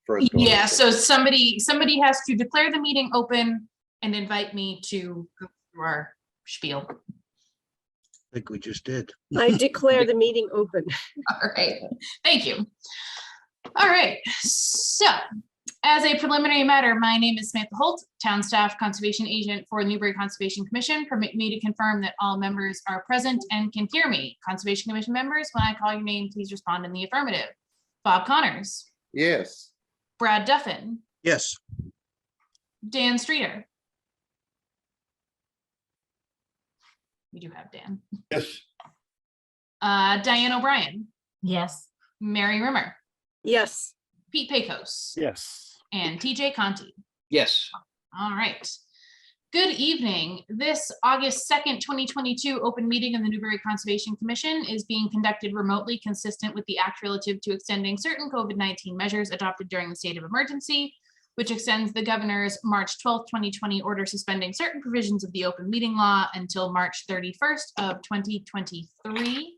first go. Yeah, so somebody has to declare the meeting open and invite me to go through our spiel. I think we just did. I declare the meeting open. All right, thank you. All right, so as a preliminary matter, my name is Samantha Holt, Town Staff Conservation Agent for the Newbury Conservation Commission. Permit me to confirm that all members are present and can hear me. Conservation Commission members, when I call your name, please respond in the affirmative. Bob Connors, Yes. Brad Duffin, Yes. Dan Streeter. We do have Dan. Yes. Diane O'Brien, Yes. Mary Rimmer, Yes. Pete Pecos, Yes. and TJ Conti. Yes. All right. Good evening. This August 2nd, 2022 open meeting of the Newbury Conservation Commission is being conducted remotely, consistent with the act relative to extending certain COVID-19 measures adopted during the state of emergency, which extends the governor's March 12th, 2020 order suspending certain provisions of the open meeting law until March 31st of 2023.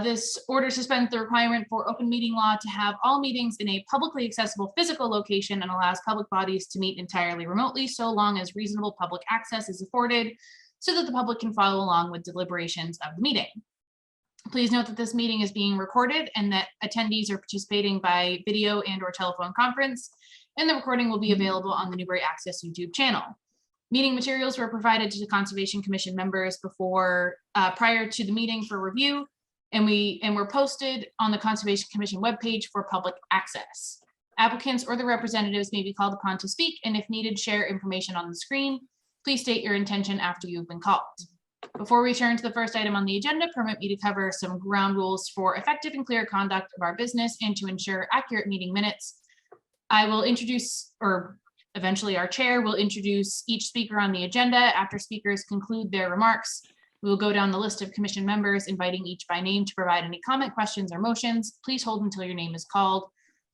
This order suspends the requirement for open meeting law to have all meetings in a publicly accessible physical location and allows public bodies to meet entirely remotely so long as reasonable public access is afforded so that the public can follow along with deliberations of the meeting. Please note that this meeting is being recorded and that attendees are participating by video and/or telephone conference, and the recording will be available on the Newbury Access YouTube channel. Meeting materials were provided to the Conservation Commission members prior to the meeting for review, and were posted on the Conservation Commission webpage for public access. Applicants or the representatives may be called upon to speak, and if needed, share information on the screen. Please state your intention after you've been called. Before we turn to the first item on the agenda, permit me to cover some ground rules for effective and clear conduct of our business and to ensure accurate meeting minutes. I will introduce, or eventually our chair will introduce each speaker on the agenda. After speakers conclude their remarks, we will go down the list of commission members, inviting each by name to provide any comment, questions, or motions. Please hold until your name is called.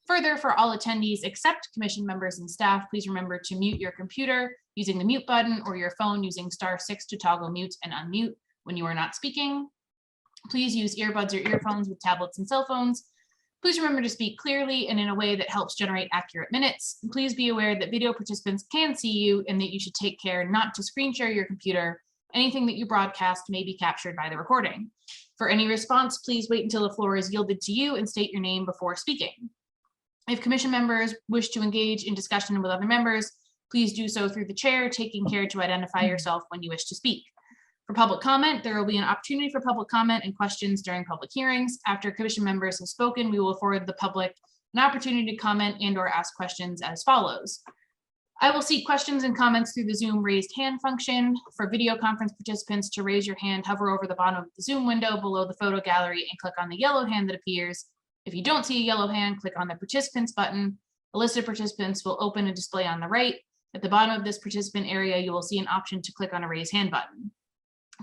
Further, for all attendees except commission members and staff, please remember to mute your computer using the mute button or your phone using *6 to toggle mute and unmute when you are not speaking. Please use earbuds or earphones with tablets and cell phones. Please remember to speak clearly and in a way that helps generate accurate minutes. Please be aware that video participants can see you and that you should take care not to screen share your computer. Anything that you broadcast may be captured by the recording. For any response, please wait until the floor is yielded to you and state your name before speaking. If commission members wish to engage in discussion with other members, please do so through the chair, taking care to identify yourself when you wish to speak. For public comment, there will be an opportunity for public comment and questions during public hearings. After commission members have spoken, we will afford the public an opportunity to comment and/or ask questions as follows. I will seek questions and comments through the Zoom raised hand function. For video conference participants, to raise your hand, hover over the bottom of the Zoom window below the photo gallery and click on the yellow hand that appears. If you don't see a yellow hand, click on the participants button. A list of participants will open and display on the right. At the bottom of this participant area, you will see an option to click on a raise hand button.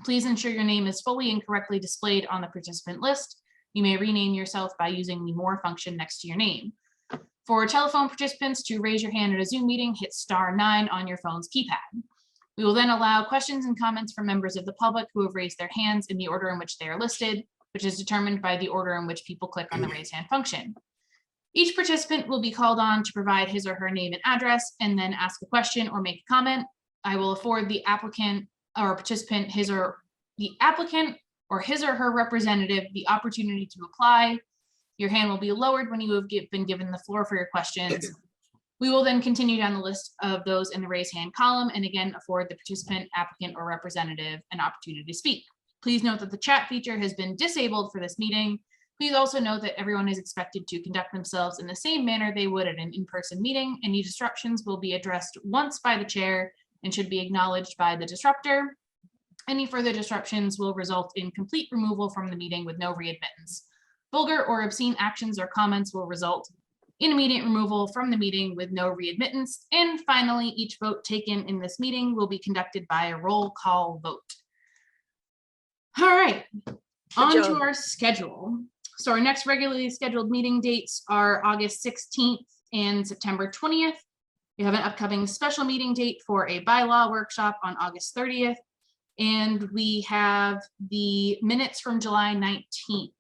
Please ensure your name is fully and correctly displayed on the participant list. You may rename yourself by using the More function next to your name. For telephone participants, to raise your hand at a Zoom meeting, hit *9 on your phone's keypad. We will then allow questions and comments from members of the public who have raised their hands in the order in which they are listed, which is determined by the order in which people click on the raise hand function. Each participant will be called on to provide his or her name and address and then ask a question or make a comment. I will afford the applicant or participant his or her representative the opportunity to apply. Your hand will be lowered when you have been given the floor for your questions. We will then continue down the list of those in the raise hand column and again afford the participant, applicant, or representative an opportunity to speak. Please note that the chat feature has been disabled for this meeting. Please also note that everyone is expected to conduct themselves in the same manner they would at an in-person meeting. Any disruptions will be addressed once by the chair and should be acknowledged by the disruptor. Any further disruptions will result in complete removal from the meeting with no readmittance. Vulgar or obscene actions or comments will result in immediate removal from the meeting with no readmittance. And finally, each vote taken in this meeting will be conducted by a roll call vote. All right, on to our schedule. So our next regularly scheduled meeting dates are August 16th and September 20th. We have an upcoming special meeting date for a bylaw workshop on August 30th. And we have the minutes from July 19th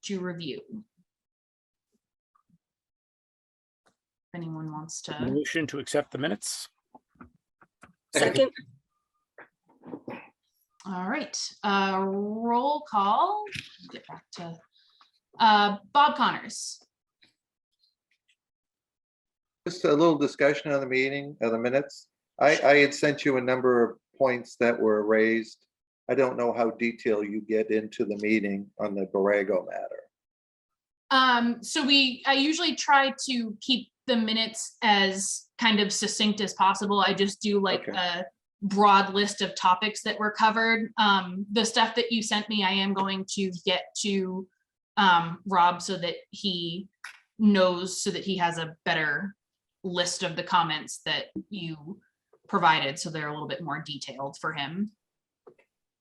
to review. anyone wants to. Motion to accept the minutes. Second, All right, roll call. Get back to Bob Connors. Just a little discussion on the meeting, of the minutes. I had sent you a number of points that were raised. I don't know how detailed you get into the meeting on the Borrego matter. So I usually try to keep the minutes as kind of succinct as possible. I just do like Okay. a broad list of topics that were covered. The stuff that you sent me, I am going to get to Rob so that he knows, so that he has a better list of the comments that you provided, so they're a little bit more detailed for him.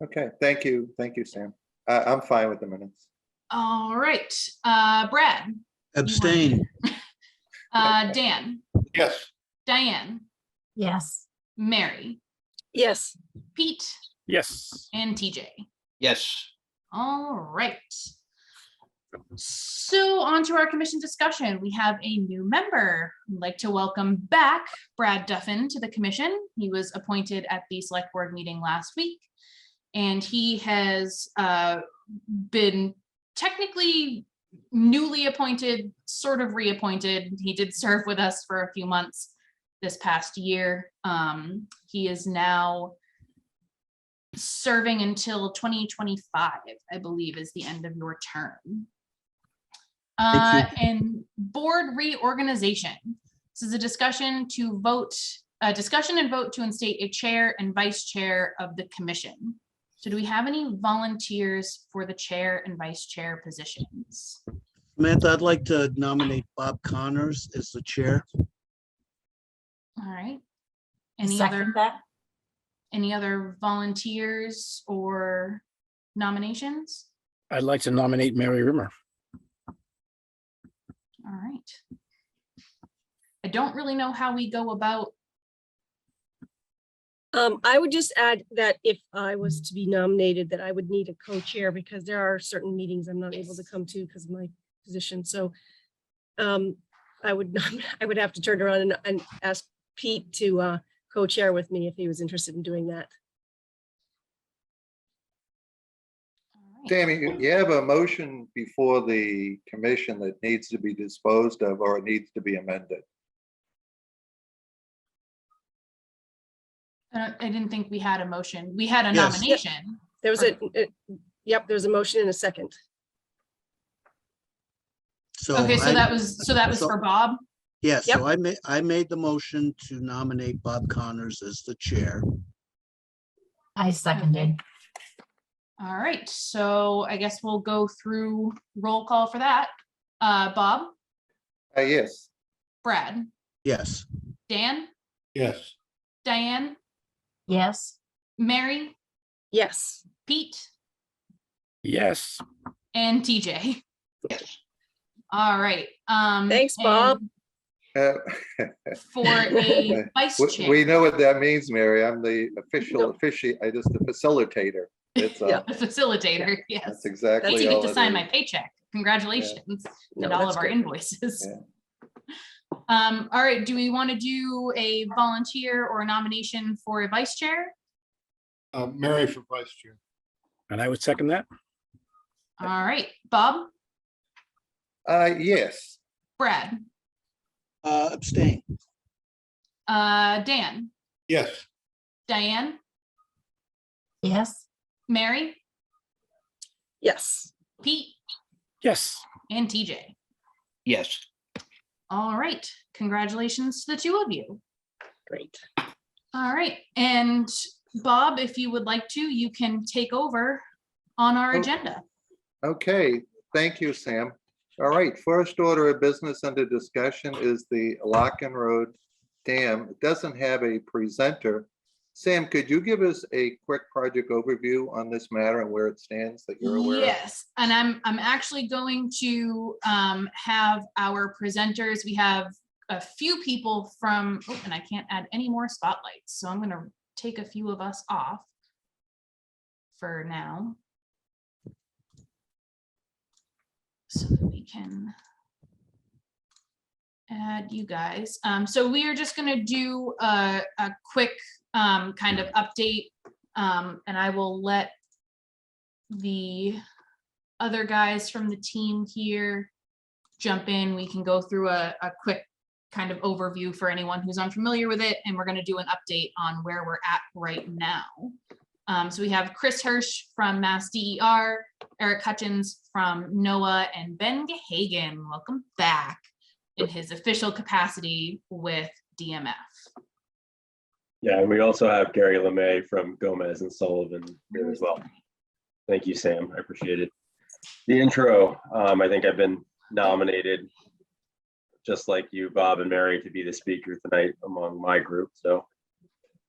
Okay, thank you, Sam. I'm fine with the minutes. All right, Brad, Abstain. Dan, Yes. Diane, Yes. Mary, yes. Pete, Yes. and TJ. Yes. All right. So on to our commission discussion. We have a new member. I'd like to welcome back Brad Duffin to the commission. He was appointed at the select board meeting last week, and he has been technically newly appointed, sort of reappointed. He did serve with us for a few months this past year. He is now serving until 2025, I believe, is the end of your term. Thank And board reorganization. This is a discussion and vote to instate a chair and vice chair of the commission. So do we have any volunteers for the chair and vice chair positions? Samantha, I'd like to nominate Bob Connors as the chair. All right. Second that. Any other volunteers or nominations? I'd like to nominate Mary Rimmer. All right. I don't really know how we go about. I would just add that if I was to be nominated, that I would need a co-chair because there are certain meetings I'm not able to come to because of my position. So I would have to turn around and ask Pete to co-chair with me if he was interested in doing that. All right. Tammy, you have a motion before the commission that needs to be disposed of, or it needs to be amended. I didn't think we had a motion. We had a Yes. nomination. There was yep, there's a motion and a second. So Okay, so I- that was so- for Bob. Yeah, Yep. so I made the motion to nominate Bob Connors as the chair. I seconded. All right, so I guess we'll go through roll call for that. Bob, Yes. Brad, Yes. Dan, Yes. Diane, Yes. Mary, Yes. Pete, Yes. and TJ. Yes. All right. Thanks, Bob. and For a vice We chair, know what that means, Mary. I'm the official No. the facilitator. It's Yeah. the facilitator, yes. That's exactly You get all to it sign is. my paycheck. Congratulations. No, And all that's of our good. invoices. Yeah. All right, do we want to do a volunteer or a nomination for a vice chair? Mary for vice chair. And I would second that. All right, Bob, Yes. Brad, Abstain. Dan, Yes. Diane, Yes. Mary, Yes. Pete, Yes. and TJ. Yes. All right, congratulations to the two of you. Great. All right, and Bob, if you would like to, you can take over on our Oh. agenda. Okay, thank you, Sam. All right, first order of business under discussion is the Locken Road Dam. It doesn't have a presenter. Sam, could you give us a quick project overview on this matter and where it stands that you're aware of? Yes, and I'm actually going to have our presenters. We have a few people from, oh, and I can't add any more spotlights, so I'm going to take a few of us off for now, so that we can add you guys. So we are just gonna do a quick kind of update. And I will let the other guys from the team here jump in. We can go through a quick kind of overview for anyone who's unfamiliar with it, and we're going to do an update on where we're at right now. So we have Chris Hirsch from Mass DER, Eric Hutchins from NOAA, and Ben Gahagan, welcome back, in his official capacity with DMF. Yeah, and we also have Gary LeMay from Gomez and Sullivan here as well. Thank you, Sam. I appreciate it. The intro, I think I've been nominated, just like you, Bob and Mary, to be the speaker tonight among my group. So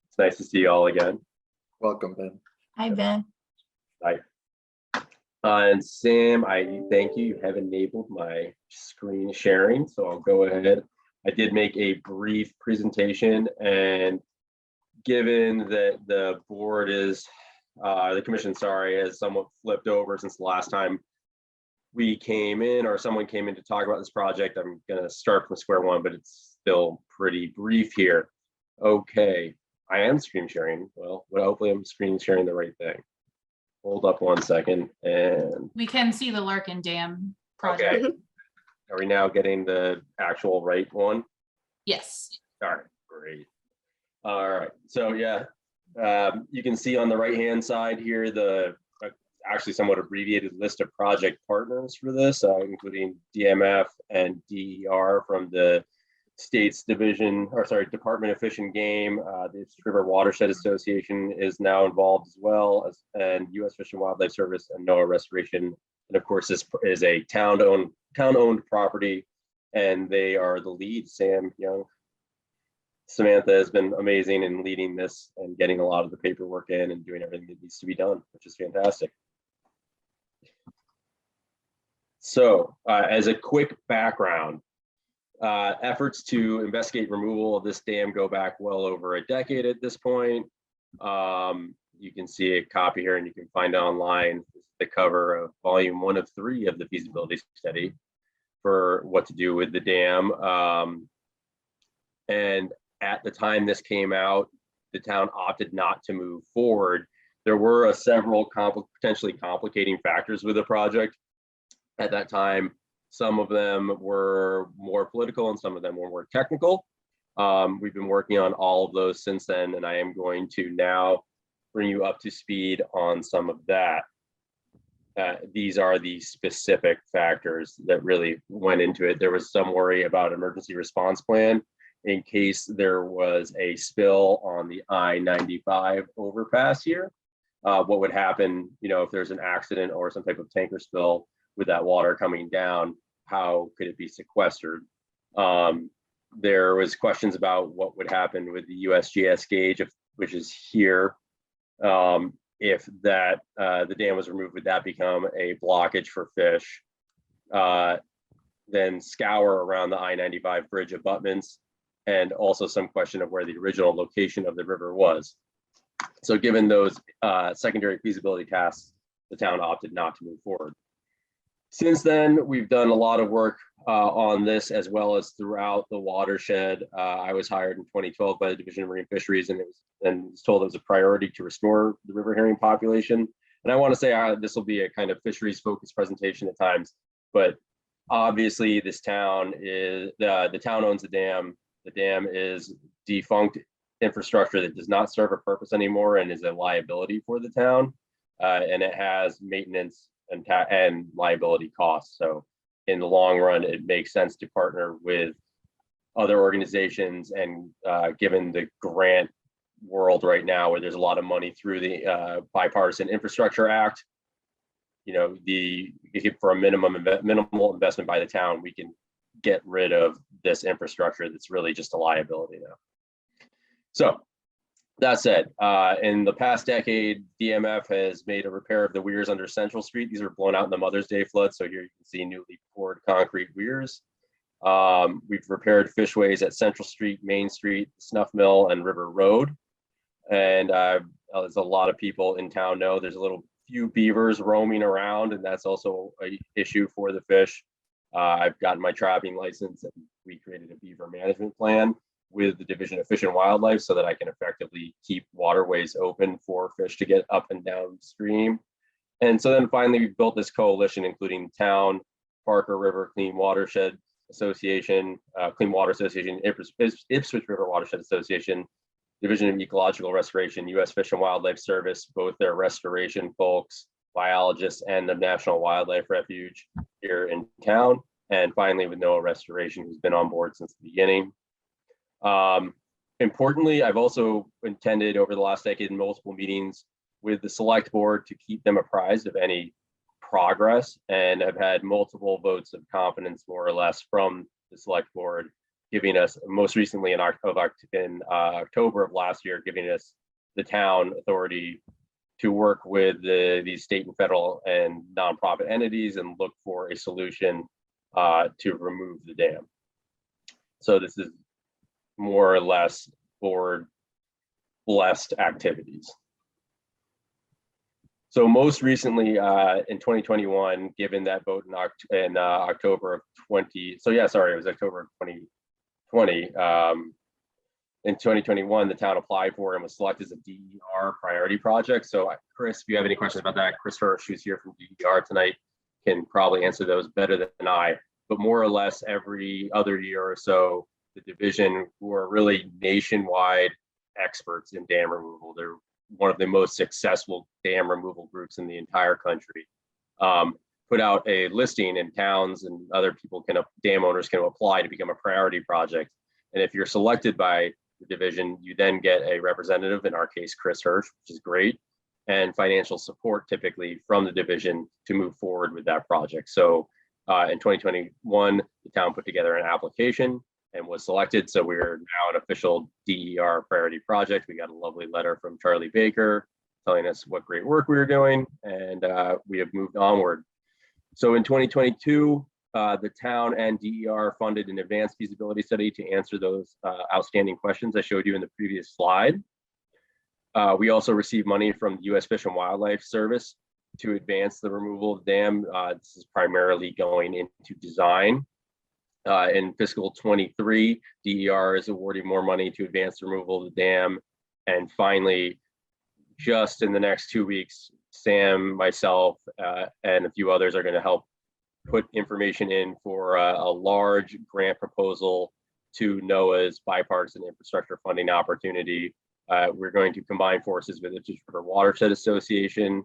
it's nice to see you all again. Welcome, Ben. Hi, Ben. Hi. And Sam, I thank you. You have enabled my screen sharing, so I'll go ahead. I did make a brief presentation, and given that the board is, the commission, sorry, has somewhat flipped over since the last time we came in, or someone came in to talk about this project, I'm gonna start from square one, but it's still pretty brief here. Okay, I am screen sharing. Well, hopefully I'm screen sharing the right thing. Hold up one second, and We can see the Larkin Dam project. okay. Are we now getting the actual right one? Yes. All right, great. All right, so yeah, you can see on the right-hand side here, the actually somewhat abbreviated list of project partners for this, including DMF and DER from the state's division, or sorry, Department of Fish and Game. The East River Watershed Association is now involved as well, and U.S. Fish and Wildlife Service and NOAA Restoration. And of course, this is a town-owned property, and they are the lead, Sam Young. Samantha has been amazing in leading this and getting a lot of the paperwork in and doing everything that needs to be done, which is fantastic. So as a quick background, efforts to investigate removal of this dam go back well over a decade at this point. You can see a copy here, and you can find it online. This is the cover of volume 1 of 3 of the feasibility study for what to do with the dam. And at the time this came out, the town opted not to move forward. There were several potentially complicating factors with the project at that time. Some of them were more political and some of them were more technical. We've been working on all of those since then, and I am going to now bring you up to speed on some of that. These are the specific factors that really went into it. There was some worry about emergency response plan in case there was a spill on the I-95 overpass here. What would happen, if there's an accident or some type of tanker spill with that water coming down, how could it be sequestered? There was questions about what would happen with the USGS gauge, which is here. If the dam was removed, would that become a blockage for fish? Then scour around the I-95 bridge abutments, and also some question of where the original location of the river was. So given those secondary feasibility tasks, the town opted not to move forward. Since then, we've done a lot of work on this, as well as throughout the watershed. I was hired in 2012 by the Division of Marine Fisheries, and was told it was a priority to restore the river herring population. And I want to say this will be a kind of fisheries focused presentation at times, but obviously this town is, the town owns the dam. The dam is defunct infrastructure that does not serve a purpose anymore and is a liability for the town. And it has maintenance and liability costs. So in the long run, it makes sense to partner with other organizations. And given the grant world right now, where there's a lot of money through the Bipartisan Infrastructure Act, for a minimal investment by the town, we can get rid of this infrastructure that's really just a liability now. So that said, in the past decade, DMF has made a repair of the weirs under Central Street. These were blown out in the Mother's Day flood. So here you can see newly poured concrete weirs. We've repaired fishways at Central Street, Main Street, Snuff Mill, and River Road. And as a lot of people in town know, there's a few beavers roaming around, and that's also an issue for the fish. I've gotten my trapping license, and we created a beaver management plan with the Division of Fish and Wildlife so that I can effectively keep waterways open for fish to get up and downstream. And so then finally we built this coalition, including town, Parker River Clean Watershed Association, Clean Water Association, Ipswich River Watershed Association, Division of Ecological Restoration, U.S. Fish and Wildlife Service, both their restoration folks, biologists, and the National Wildlife Refuge here in town. And finally with NOAA Restoration, who's been on board since the beginning. Importantly, I've also attended over the last decade multiple meetings with the select board to keep them apprised of any progress, and have had multiple votes of confidence, more or less, from the select board, giving us, most recently in October of last year, giving us the town authority to work with these state and federal and nonprofit entities and look for a solution to remove the dam. So this is more or less board blessed activities. So most recently in 2021, given that vote in October of 20, so yeah, sorry, it was October of 2020. In 2021, the town applied for and was selected as a DER priority project. So Chris, if you have any questions about that, Chris Hirsch, who's here from DER tonight, can probably answer those better than I. But more or less every other year or so, the division, who are really nationwide experts in dam removal, they're one of the most successful dam removal groups in the entire country, put out a listing, and towns and other people dam owners can apply to become a priority project. And if you're selected by the division, you then get a representative, in our case, Chris Hirsch, which is great, and financial support typically from the division to move forward with that project. So in 2021, the town put together an application and was selected. So we're now an official DER priority project. We got a lovely letter from Charlie Baker telling us what great work we were doing, and we have moved onward. So in 2022, the town and DER funded an advanced feasibility study to answer those outstanding questions I showed you in the previous slide. We also received money from the U.S. Fish and Wildlife Service to advance the removal of the dam. This is primarily going into design. In fiscal 23, DER is awarding more money to advance the removal of the dam. And finally, just in the next 2 weeks, Sam, myself, and a few others are going to help put information in for a large grant proposal to NOAA's bipartisan infrastructure funding opportunity. We're going to combine forces with the Ipswich River Watershed Association.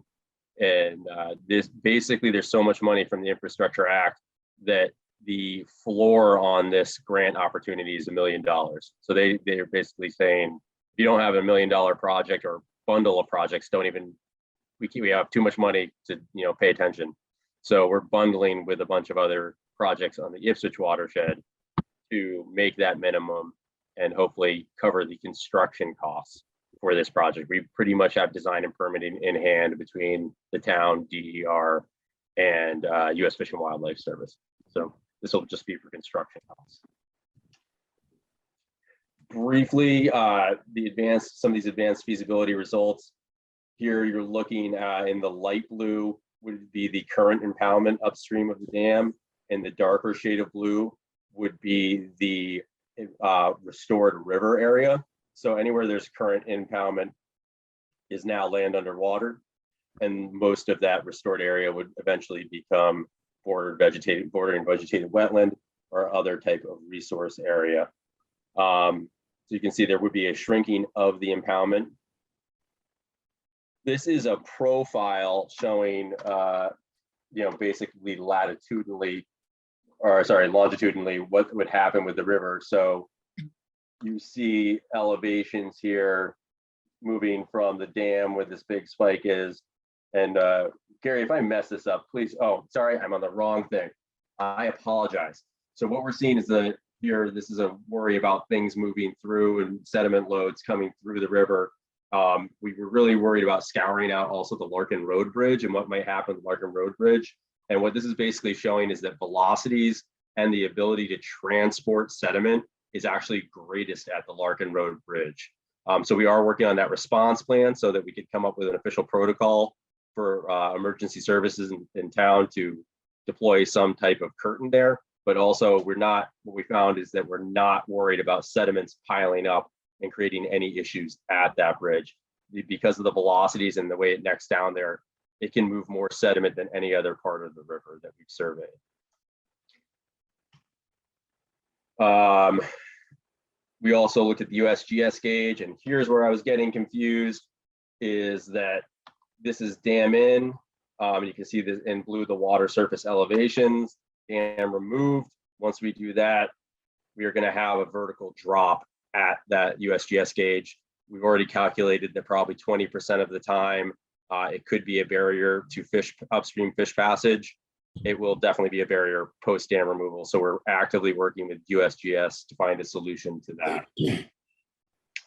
And this basically, there's so much money from the Infrastructure Act that the floor on this grant opportunity is $1 million. So they're basically saying, if you don't have $1 million project or bundle of projects, we have too much money to pay attention. So we're bundling with a bunch of other projects on the Ipswich watershed to make that minimum and hopefully cover the construction costs for this project. We pretty much have design and permitting in hand between the town, DER, and U.S. Fish and Wildlife Service. So this will just be for construction costs. Briefly, some of these advanced feasibility results. Here you're looking in the light blue would be the current impoundment upstream of the dam, and the darker shade of blue would be the restored river area. So anywhere there's current impoundment is now land underwater, and most of that restored area would eventually become bordering vegetated wetland or other type of resource area. So you can see there would be a shrinking of the impoundment. This is a profile showing, basically longitudinally what would happen with the river. So you see elevations here moving from the dam where this big spike is. And Gary, if I mess this up, please. Oh, sorry, I'm on the wrong thing. I apologize. So what we're seeing is this is a worry about things moving through and sediment loads coming through the river. We were really worried about scouring out also the Larkin Road Bridge and what might happen with the Larkin Road Bridge. And what this is basically showing is that velocities and the ability to transport sediment is actually greatest at the Larkin Road Bridge. So we are working on that response plan so that we could come up with an official protocol for emergency services in town to deploy some type of curtain there, but also what we found is that we're not worried about sediments piling up and creating any issues at that bridge. Because of the velocities and the way it necks down there, it can move more sediment than any other part of the river that we've surveyed. We also looked at the USGS gauge, and here's where I was getting confused, is that this is dam in. You can see this in blue, the water surface elevations, dam removed. Once we do that, we are going to have a vertical drop at that USGS gauge. We've already calculated that probably 20% of the time, it could be a barrier to upstream fish passage. It will definitely be a barrier post dam removal. So we're actively working with USGS to find a solution to that.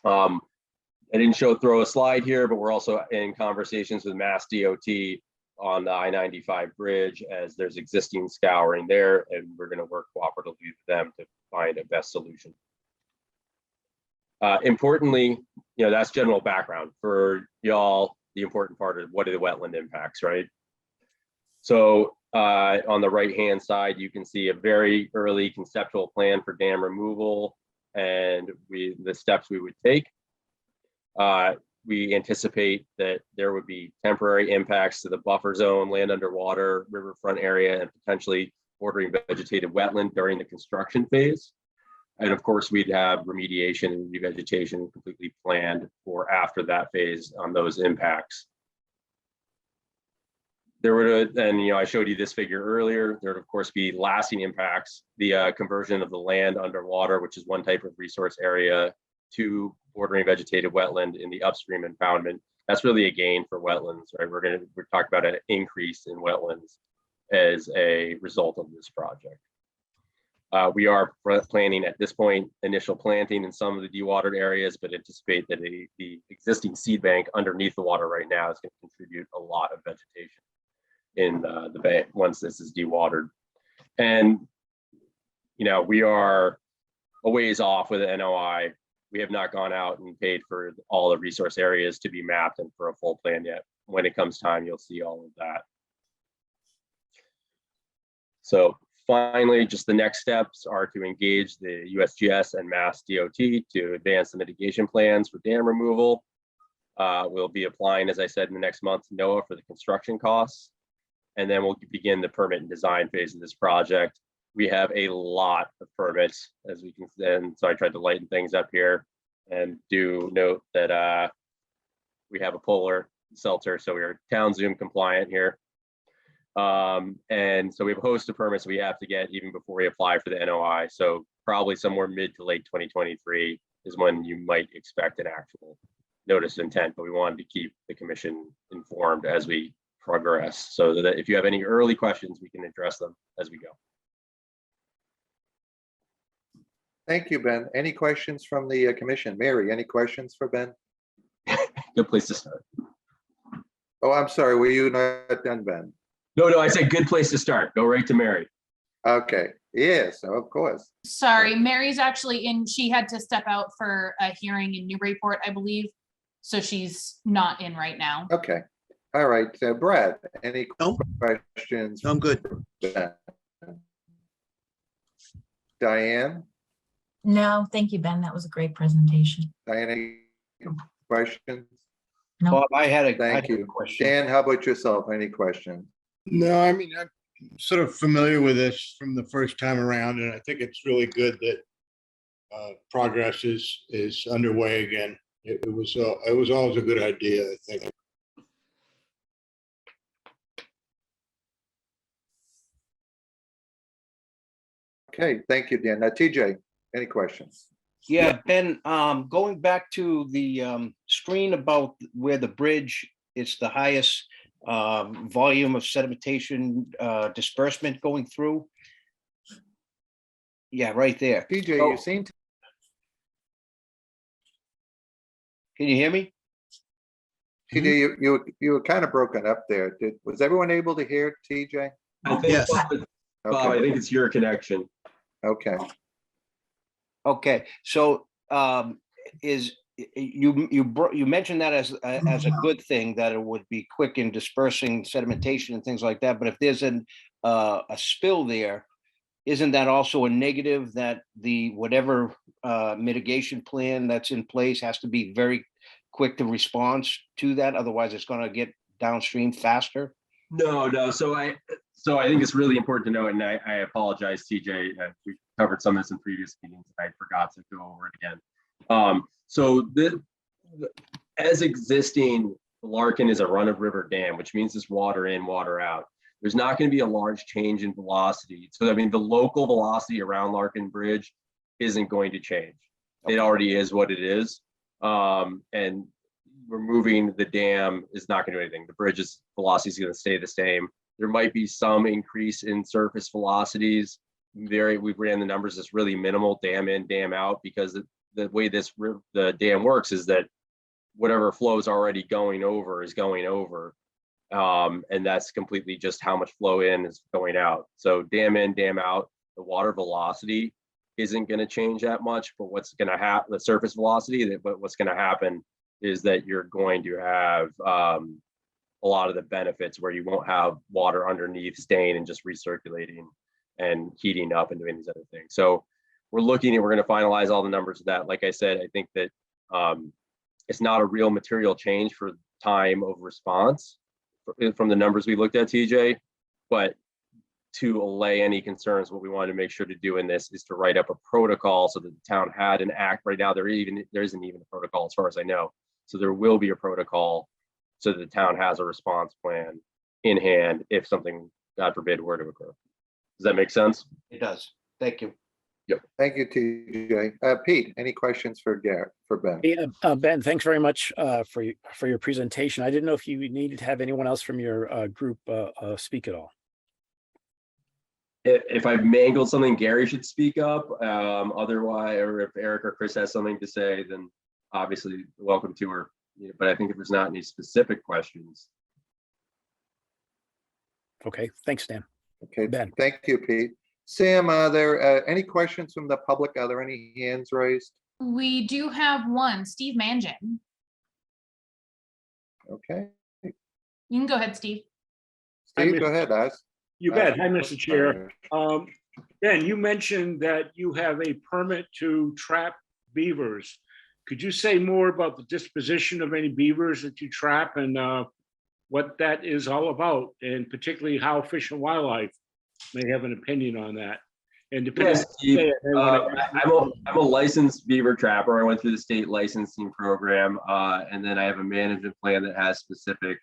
I didn't throw a slide here, but we're also in conversations with Mass DOT on the I-95 bridge, as there's existing scouring there, and we're going to work cooperatively with them to find a best solution. Importantly, that's general background. For y'all, the important part is what are the wetland impacts, right? So on the right-hand side, you can see a very early conceptual plan for dam removal and the steps we would take. We anticipate that there would be temporary impacts to the buffer zone, land underwater, riverfront area, and potentially bordering vegetated wetland during the construction phase. And of course, we'd have remediation and revegetation completely planned for after that phase on those impacts. There would, and I showed you this figure earlier, there would of course be lasting impacts, the conversion of the land underwater, which is one type of resource area, to bordering vegetated wetland in the upstream impoundment. That's really a gain for wetlands, right? We're talking about an increase in wetlands as a result of this project. We are planning at this point initial planting in some of the dewatered areas, but anticipate that the existing seed bank underneath the water right now is going to contribute a lot of vegetation in the bank once this is dewatered. And we are a ways off with the NOI. We have not gone out and paid for all the resource areas to be mapped and for a full plan yet. When it comes time, you'll see all of that. So finally, just the next steps are to engage the USGS and Mass DOT to advance the mitigation plans for dam removal. We'll be applying, as I said, in the next month to NOAA for the construction costs. And then we'll begin the permit and design phase of this project. We have a lot of permits, as we can see, and so I tried to lighten things up here, and do note that we have a polar seltzer, so we are town Zoom compliant here. And so we have a host of permits we have to get even before we apply for the NOI. So probably somewhere mid to late 2023 is when you might expect an actual notice of intent, but we wanted to keep the commission informed as we progress, so that if you have any early questions, we can address them as we go. Thank you, Ben. Any questions from the commission? Mary, any questions for Ben? Good place to start. Oh, I'm sorry. Were you not done, Ben? No, I said good place to start. Go right to Mary. Okay. Yes, of course. Sorry, Mary's actually in, she had to step out for a hearing in Newburyport, I believe. So she's not in right now. Okay. All right. Brad, any No. questions? I'm good. Ben? Diane? No, thank you, Ben. That was a great presentation. Diane, any questions? No. Bob, I had a Thank you. question. Dan, how about yourself? Any questions? No, I mean, I'm sort of familiar with this from the first time around, and I think it's really good that progress is underway again. It was always a good idea, I think. Okay, thank you, Dan. Now, TJ, any questions? Yeah, Ben, going back to the screen about where the bridge is the highest volume of sedimentation disbursement going through. Yeah, right there. TJ, So- you seem to, Can you hear me? TJ, you were kind of broken up there. Was everyone able to hear TJ? I think, Yes. Bob, I think it's your connection. Okay. Okay, so is you mentioned that as a good thing, that it would be quick in dispersing sedimentation and things like that. But if there's a spill there, isn't that also a negative that the whatever mitigation plan that's in place has to be very quick to respond to that? Otherwise, it's going to get downstream faster. No. So I think it's really important to know, and I apologize, TJ. We covered some of this in previous meetings. I forgot to go over it again. As existing, Larkin is a run-of-river dam, which means it's water in, water out. There's not going to be a large change in velocity. So, I mean, the local velocity around Larkin Bridge isn't going to change. It already is what it is. And removing the dam is not going to do anything. The bridge's velocity is going to stay the same. There might be some increase in surface velocities. We ran the numbers, it's really minimal, dam in, dam out, because the way the dam works is that whatever flow is already going over is going over. And that's completely just how much flow in is going out. So dam in, dam out, the water velocity isn't going to change that much, but what's going to happen, the surface velocity, but what's going to happen is that you're going to have a lot of the benefits where you won't have water underneath staying and just recirculating and heating up and doing these other things. So we're going to finalize all the numbers of that. Like I said, I think that it's not a real material change for time of response from the numbers we looked at, TJ, but to allay any concerns, what we wanted to make sure to do in this is to write up a protocol so that the town had an act. Right now, there isn't even a protocol as far as I know. So there will be a protocol so that the town has a response plan in hand if something, God forbid, were to occur. Does that make sense? It does. Thank you. Yep. Thank you, TJ. Pete, any questions for Ben? Yeah, Ben, thanks very much for your presentation. I didn't know if you needed to have anyone else from your group speak at all. If I've mangled something, Gary should speak up. Otherwise, or if Eric or Chris has something to say, then obviously welcome to her. But I think if there's not any specific questions. Okay, thanks, Dan. Okay, Ben. Thank you, Pete. Sam, are there any questions from the public? Are there any hands raised? We do have one, Steve Mangan. Okay, You can go ahead, Steve. Steve, go ahead, Oz. You bet. Hi, Mr. Chair. Ben, you mentioned that you have a permit to trap beavers. Could you say more about the disposition of any beavers that you trap and what that is all about, and particularly how Fish and Wildlife may have an opinion on that? And depending Yes, Steve, I'm a licensed beaver trapper. I went through the state licensing program, and then I have a management plan that has specific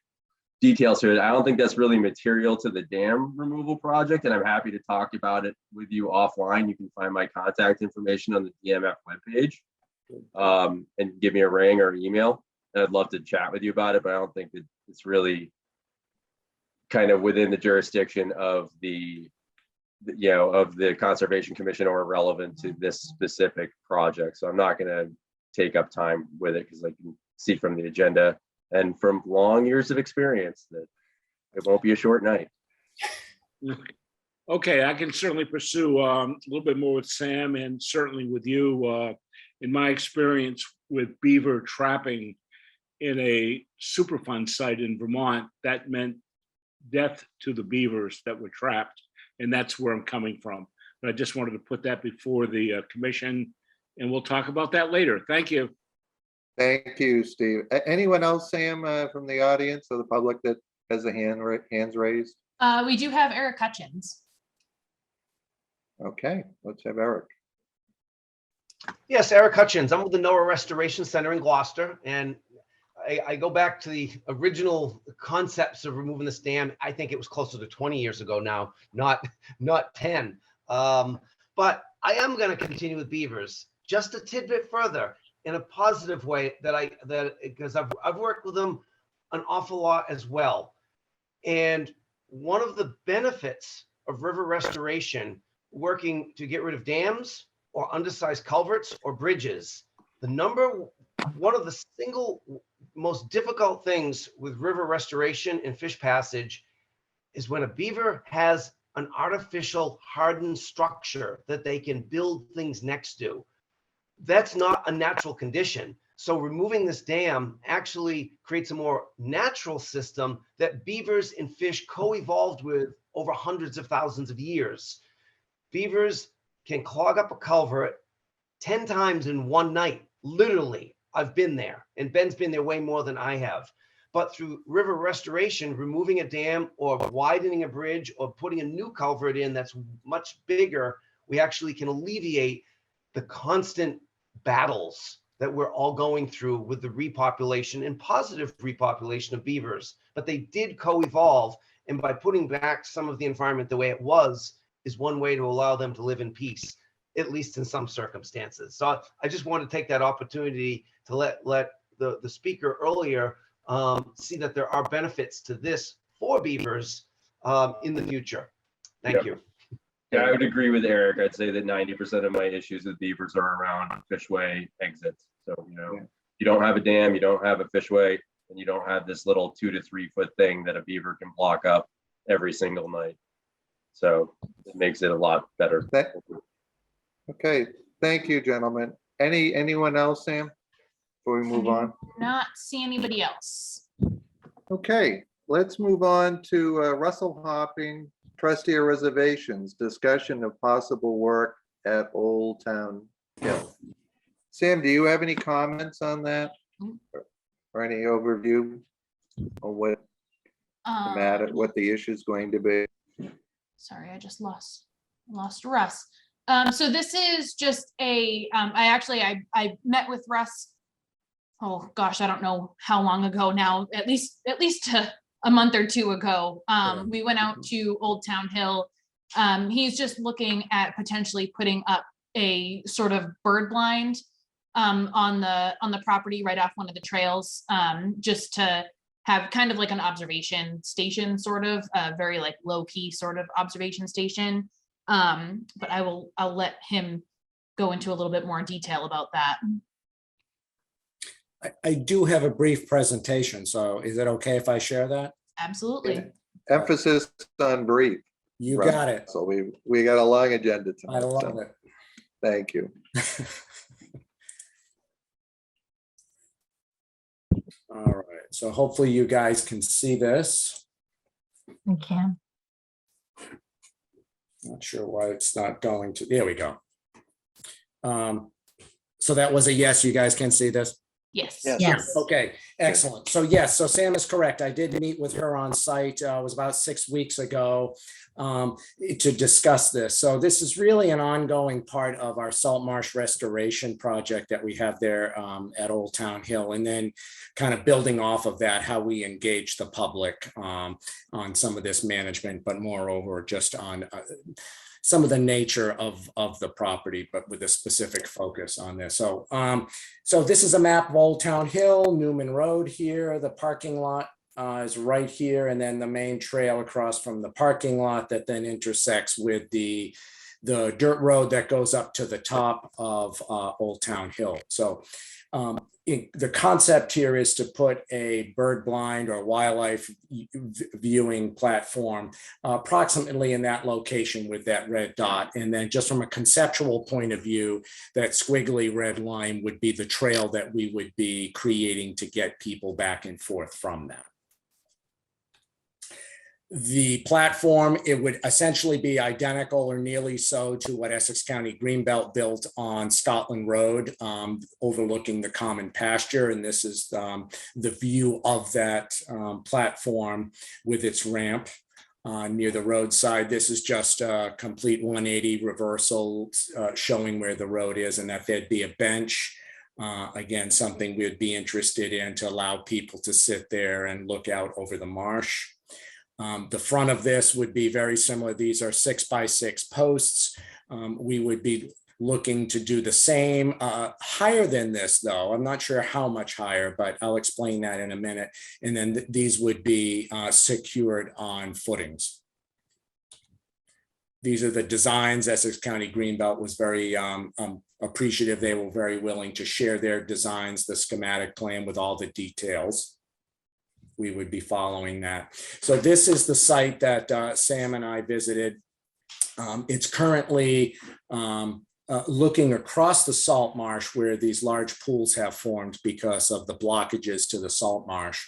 details to it. I don't think that's really material to the dam removal project, and I'm happy to talk about it with you offline. You can find my contact information on the DMF webpage, and give me a ring or email. And I'd love to chat with you about it, but I don't think that it's really kind of within the jurisdiction of the Conservation Commission or relevant to this specific project. So I'm not going to take up time with it because I can see from the agenda and from long years of experience that it won't be a short night. Okay, I can certainly pursue a little bit more with Sam and certainly with you. In my experience with beaver trapping in a Superfund site in Vermont, that meant death to the beavers that were trapped. And that's where I'm coming from. But I just wanted to put that before the commission, and we'll talk about that later. Thank you. Thank you, Steve. Anyone else, Sam, from the audience or the public that has a hands raised? We do have Eric Hutchins. Okay, let's have Eric. Yes, Eric Hutchins. I'm with the NOAA Restoration Center in Gloucester, and I go back to the original concepts of removing this dam. I think it was closer to 20 years ago now, not 10. But I am going to continue with beavers just a tidbit further in a positive way because I've worked with them an awful lot as well. And one of the benefits of river restoration, working to get rid of dams or undersized culverts or bridges, one of the single most difficult things with river restoration and fish passage is when a beaver has an artificial hardened structure that they can build things next to. That's not a natural condition. So removing this dam actually creates a more natural system that beavers and fish co-evolved with over hundreds of thousands of years. Beavers can clog up a culvert 10 times in one night, literally. I've been there, and Ben's been there way more than I have. But through river restoration, removing a dam or widening a bridge or putting a new culvert in that's much bigger, we actually can alleviate the constant battles that we're all going through with the repopulation and positive repopulation of beavers. But they did co-evolve, and by putting back some of the environment the way it was is one way to allow them to live in peace, at least in some circumstances. So I just want to take that opportunity to let the speaker earlier see that there are benefits to this for beavers in the future. Thank you. Yeah, I would agree with Eric. I'd say that 90% of my issues with beavers are around fishway exits. So, you don't have a dam, you don't have a fishway, and you don't have this little 2 to 3 foot thing that a beaver can block up every single night. So it makes it a lot better. Okay, thank you, gentlemen. Anyone else, Sam, before we move on? Not see anybody else. Okay, let's move on to Russell Hopping, trustee of reservations, discussion of possible work at Old Town Hill. Sam, do you have any comments on that? Or any overview of what the matter, what the issue is going to be? Sorry, I just lost Russ. So this is just a, I met with Russ, oh gosh, I don't know how long ago now, at least a month or two ago. We went out to Old Town Hill. He's just looking at potentially putting up a sort of bird blind on the property right off one of the trails, just to have kind of like an observation station, sort of very like low key sort of observation station. But I'll let him go into a little bit more detail about that. I do have a brief presentation, so is it okay if I share that? Absolutely. Emphasis on brief. You got it. So we got a long agenda tonight. I love it. Thank you. All right, so hopefully you guys can see this. We can. Not sure why it's not going to, there we go. So that was a yes, you guys can see this? Yes. Yes. Okay, excellent. So yes, so Sam is correct. I did meet with her on site. It was about 6 weeks ago to discuss this. So this is really an ongoing part of our salt marsh restoration project that we have there at Old Town Hill, and then kind of building off of that, how we engage the public on some of this management, but moreover just on some of the nature of the property, but with a specific focus on this. So, so this is a map of Old Town Hill, Newman Road here. The parking lot is right here, and then the main trail across from the parking lot that then intersects with the dirt road that goes up to the top of Old Town Hill. So the concept here is to put a bird blind or wildlife viewing platform approximately in that location with that red dot. And then just from a conceptual point of view, that squiggly red line would be the trail that we would be creating to get people back and forth from that. The platform, it would essentially be identical or nearly so to what Essex County Greenbelt built on Scotland Road, overlooking the common pasture. And this is the view of that platform with its ramp near the roadside. This is just a complete 180 reversal showing where the road is, and that there'd be a bench. Again, something we'd be interested in to allow people to sit there and look out over the marsh. The front of this would be very similar. These are 6x6 posts. We would be looking to do the same, higher than this though. I'm not sure how much higher, but I'll explain that in a minute. And then these would be secured on footings. These are the designs. Essex County Greenbelt was very appreciative. They were very willing to share their designs, the schematic plan with all the details. We would be following that. So this is the site that Sam and I visited. It's currently looking across the salt marsh where these large pools have formed because of the blockages to the salt marsh.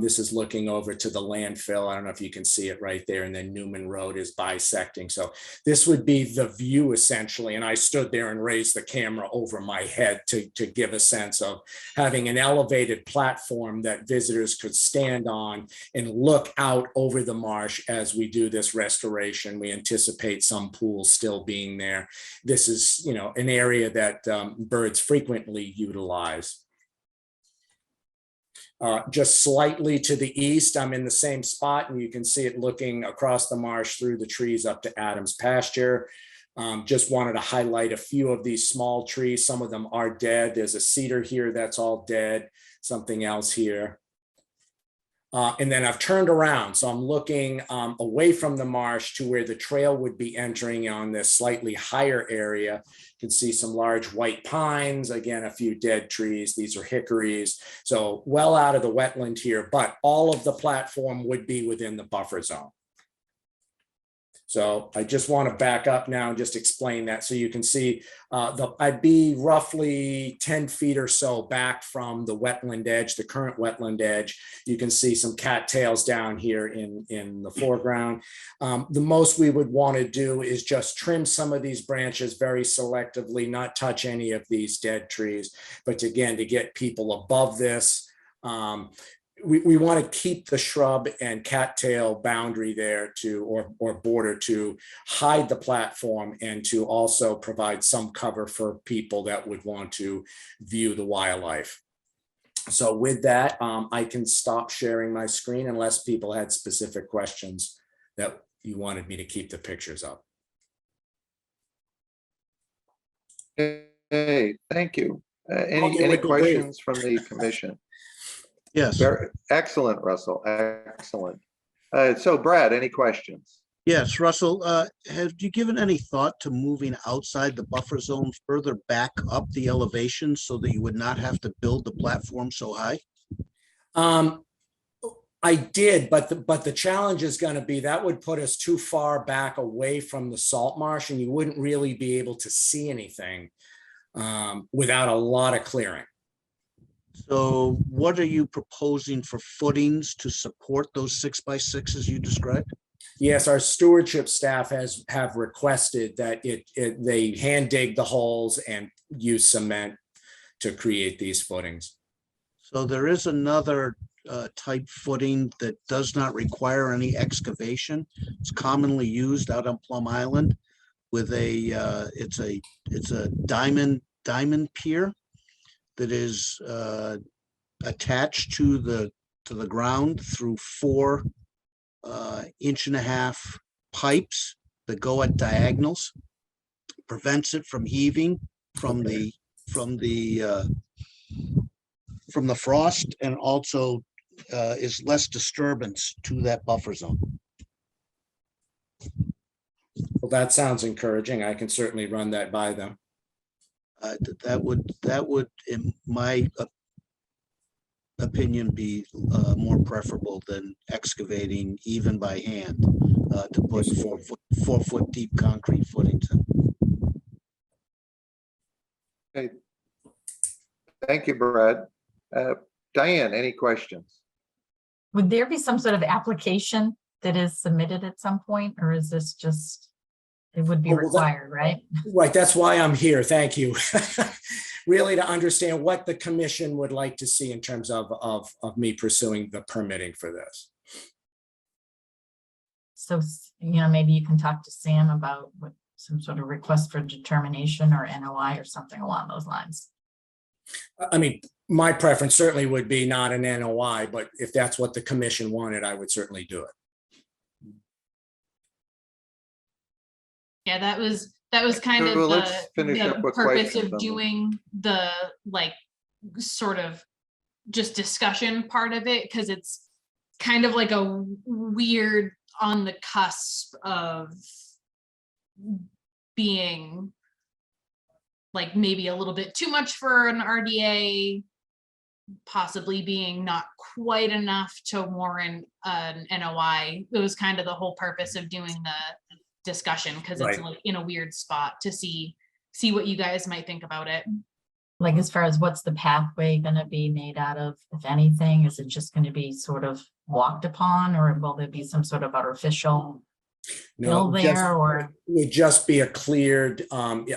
This is looking over to the landfill. I don't know if you can see it right there. And then Newman Road is bisecting. So this would be the view essentially. And I stood there and raised the camera over my head to give a sense of having an elevated platform that visitors could stand on and look out over the marsh as we do this restoration. We anticipate some pools still being there. This is, you know, an area that birds frequently utilize. Just slightly to the east, I'm in the same spot, and you can see it looking across the marsh through the trees up to Adams pasture. Just wanted to highlight a few of these small trees. Some of them are dead. There's a cedar here that's all dead, something else here. And then I've turned around. So I'm looking away from the marsh to where the trail would be entering on this slightly higher area. You can see some large white pines, again, a few dead trees. These are hickories. So well out of the wetland here, but all of the platform would be within the buffer zone. So I just want to back up now and just explain that so you can see I'd be roughly 10 feet or so back from the wetland edge, the current wetland edge. You can see some cattails down here in the foreground. The most we would want to do is just trim some of these branches very selectively, not touch any of these dead trees, but again, to get people above this. We want to keep the shrub and cattail boundary there to, or border to hide the platform and to also provide some cover for people that would want to view the wildlife. So with that, I can stop sharing my screen unless people had specific questions that you wanted me to keep the pictures up. Hey, thank you. Any questions from the commission? Yes. Very excellent, Russell. Excellent. So Brad, any questions? Yes, Russell, have you given any thought to moving outside the buffer zone further back up the elevation so that you would not have to build the platform so high? I did, but the challenge is going to be that would put us too far back away from the salt marsh, and you wouldn't really be able to see anything without a lot of clearing. So what are you proposing for footings to support those 6x6s you described? Yes, our stewardship staff have requested that they hand dig the holes and use cement to create these footings. So there is another type footing that does not require any excavation. It's commonly used out on Plum Island with it's a diamond pier that is attached to the ground through 4 1.5-inch pipes that go at diagonals. Prevents it from heaving from the frost, and also is less disturbance to that buffer zone. Well, that sounds encouraging. I can certainly run that by them. That would, in my opinion, be more preferable than excavating even by hand to put 4 foot deep concrete footings in. Okay. Thank you, Brad. Diane, any questions? Would there be some sort of application that is submitted at some point, or is this just, it would be required, right? Right, that's why I'm here. Thank you. Really to understand what the commission would like to see in terms of me pursuing the permitting for this. So, maybe you can talk to Sam about what some sort of request for determination or NOI or something along those lines. I mean, my preference certainly would be not an NOI, but if that's what the commission wanted, I would certainly do it. Yeah, that was kind of the purpose of doing the sort of just discussion part of it, because it's kind of like a weird on the cusp of being like maybe a little bit too much for an RDA, possibly being not quite enough to warrant an NOI. It was kind of the whole purpose of doing the discussion, because it's like in a weird spot to see see what you guys might think about it. Like as far as what's the pathway gonna be made out of, if anything? Is it just gonna be sort of walked upon, or will there be some sort of artificial hill No, there, or? would just be a cleared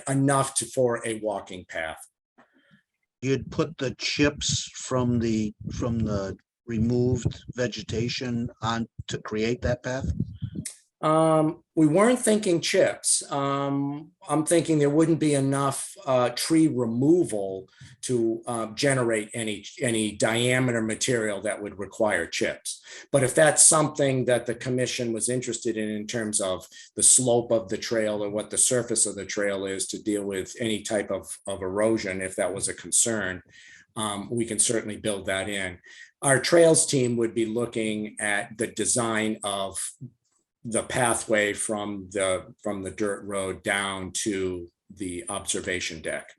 enough for a walking path. You'd put the chips from the removed vegetation on to create that path? We weren't thinking chips. I'm thinking there wouldn't be enough tree removal to generate any diameter material that would require chips. But if that's something that the commission was interested in terms of the slope of the trail or what the surface of the trail is to deal with any type of erosion, if that was a concern, we can certainly build that in. Our trails team would be looking at the design of the pathway from the dirt road down to the observation deck.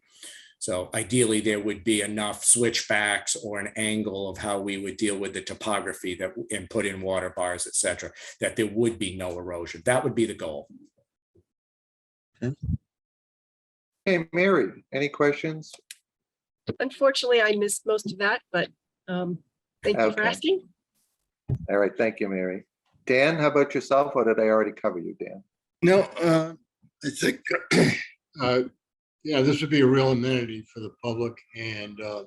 So ideally, there would be enough switchbacks or an angle of how we would deal with the topography that and put in water bars, et cetera, that there would be no erosion. That would be the goal. Hey, Mary, any questions? Unfortunately, I missed most of that, but thank you for Okay. asking. All right, thank you, Mary. Dan, how about yourself, or did I already cover you, Dan? No, I think, yeah, this would be a real amenity for the public. And I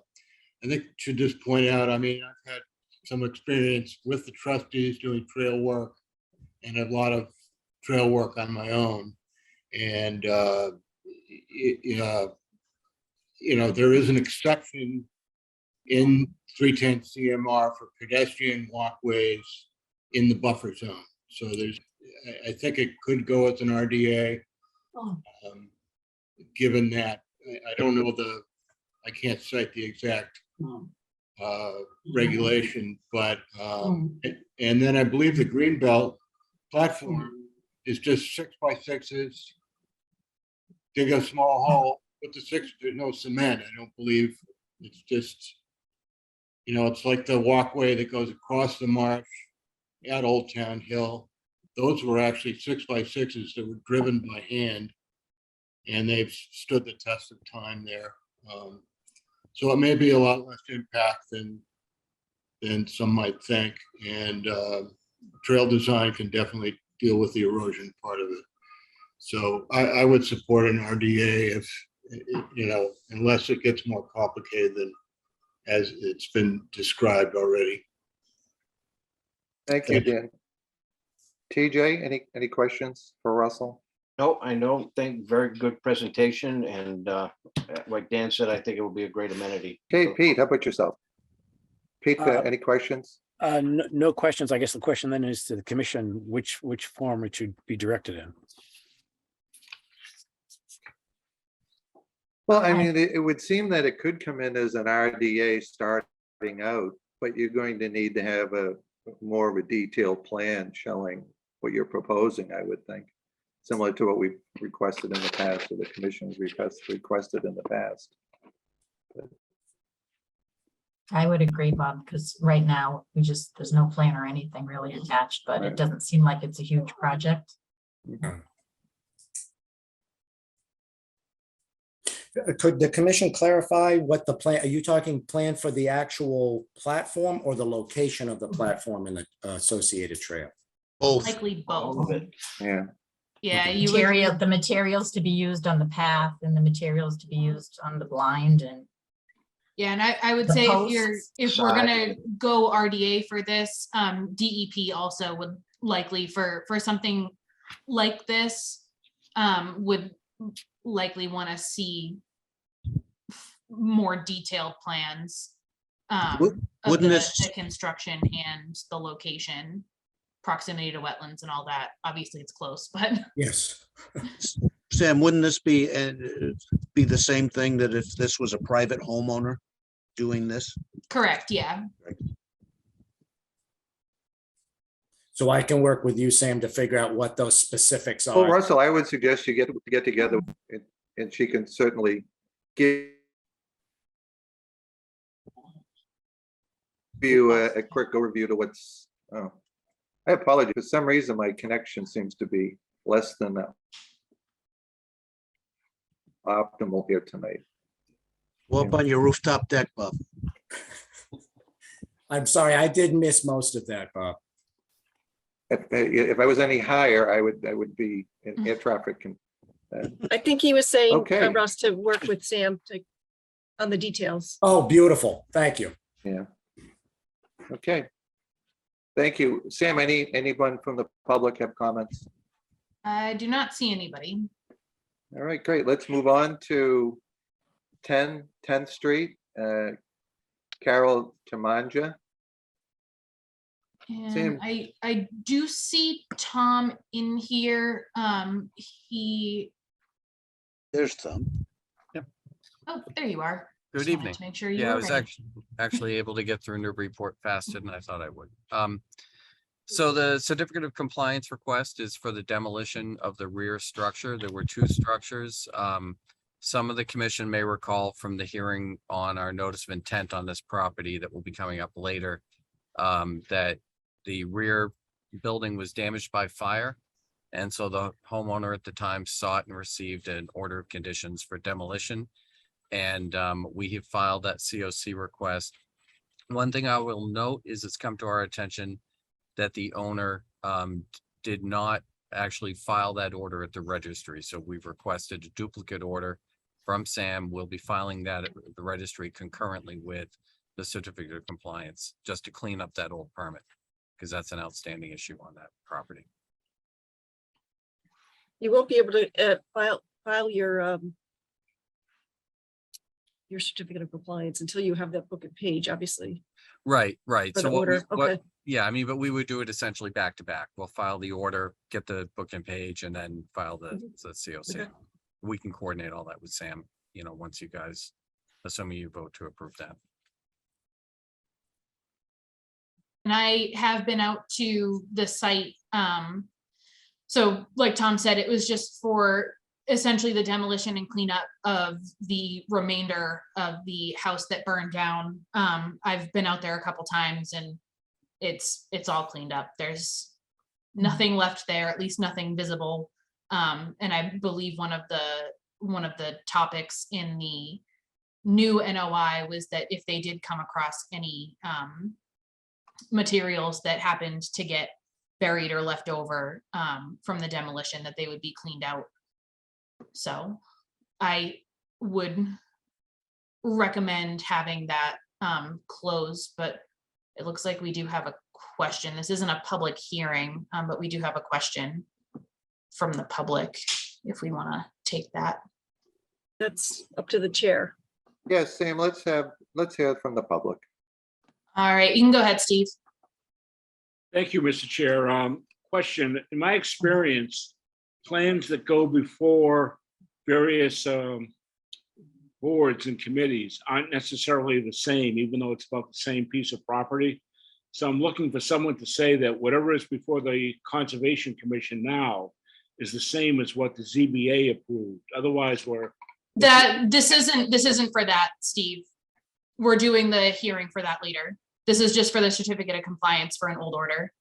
think should just point out, I mean, I've had some experience with the trustees doing trail work and a lot of trail work on my own. And, you know, there is an exception in 310 CMR for pedestrian walkways in the buffer zone. So there's, I think it could go as an RDA. Given that, I don't know I can't cite the exact regulation, but, and then I believe the Greenbelt platform is just 6x6s. Dig a small hole, put the six, there's no cement. I don't believe it's just, you know, it's like the walkway that goes across the marsh at Old Town Hill. Those were actually 6x6s that were driven by hand, and they've stood the test of time there. So it may be a lot less impact than some might think, and trail design can definitely deal with the erosion part of it. So I would support an RDA if, you know, unless it gets more complicated than as it's been described already. Thank you, Dan. TJ, any questions for Russell? No, I don't think, very good presentation, and like Dan said, I think it will be a great amenity. Okay, Pete, how about yourself? Pete, any questions? No questions. I guess the question then is to the commission, which form it should be directed in. Well, I mean, it would seem that it could come in as an RDA starting out, but you're going to need to have a more of a detailed plan showing what you're proposing, I would think, similar to what we've requested in the past, or the commission's requested in the past. I would agree, Bob, because right now there's no plan or anything really attached, but Right. it doesn't seem like it's a huge project. Could the commission clarify what the plan, are you talking plan for the actual platform or the location of the platform and the associated trail? Both. Likely All both. of it. Yeah, Yeah, you would, The materials to be used on the path and the materials to be used on the blind and. yeah, and I would The say posts, if we're gonna go RDA for this, DEP also would likely for something like this, would likely want to see more detailed plans of Wouldn't the this- construction and the location, proximity to wetlands and all that. Obviously, it's close, but Yes. Sam, wouldn't this be the same thing that if this was a private homeowner doing this? correct, yeah. So I can work with you, Sam, to figure out what those specifics well, are. Russell, I would suggest you get together, and she can certainly give you a quick overview to what's, oh, I apologize. For some reason, my connection seems to be less than optimal here tonight. Go up on your rooftop deck, Bob. I'm sorry, I did miss most of that, Bob. If I was any higher, I would be in air traffic. I think he was saying, Okay. Russ, to work with Sam on the details. Oh, beautiful. Thank you. Yeah. Okay. Thank you. Sam, anyone from the public have comments? I do not see anybody. All right, great. Let's move on to 10th Street. Carol Tamanja. Sam. And I do see Tom in here. There's Tom. Oh, there you are. Good Just wanted evening. to make sure you Yeah, I were was ready. actually able to get through Newburyport faster than I thought I would. So the certificate of compliance request is for the demolition of the rear structure. There were two structures. Some of the commission may recall from the hearing on our notice of intent on this property that will be coming up later, that the rear building was damaged by fire. And so the homeowner at the time sought and received an order of conditions for demolition. And we have filed that COC request. One thing I will note is it's come to our attention that the owner did not actually file that order at the registry. So we've requested a duplicate order from Sam. We'll be filing that at the registry concurrently with the certificate of compliance, just to clean up that old permit, because that's an outstanding issue on that property. You won't be able to file your certificate of compliance until you have that book and page, obviously. Right. For the So order, okay. yeah, I mean, but we would do it essentially back to back. We'll file the order, get the book and page, and then file the COC. Okay. We can coordinate all that with Sam, once you guys, assuming you vote to approve that. And I have been out to the site. So like Tom said, it was just for essentially the demolition and cleanup of the remainder of the house that burned down. I've been out there a couple times and it's all cleaned up. There's nothing left there, at least nothing visible. And I believe one of the topics in the new NOI was that if they did come across any materials that happened to get buried or left over from the demolition, that they would be cleaned out. So I would recommend having that closed, but it looks like we do have a question. This isn't a public hearing, but we do have a question from the public if we want to take that. That's up to the chair. Yes, Sam, let's hear it from the public. All right, you can go ahead, Steve. Thank you, Mr. Chair. Question, in my experience, plans that go before various boards and committees aren't necessarily the same, even though it's about the same piece of property. So I'm looking for someone to say that whatever is before the Conservation Commission now is the same as what the ZBA approved. Otherwise, This isn't for that, Steve. We're doing the hearing for that later. This is just for the certificate of compliance for an old order.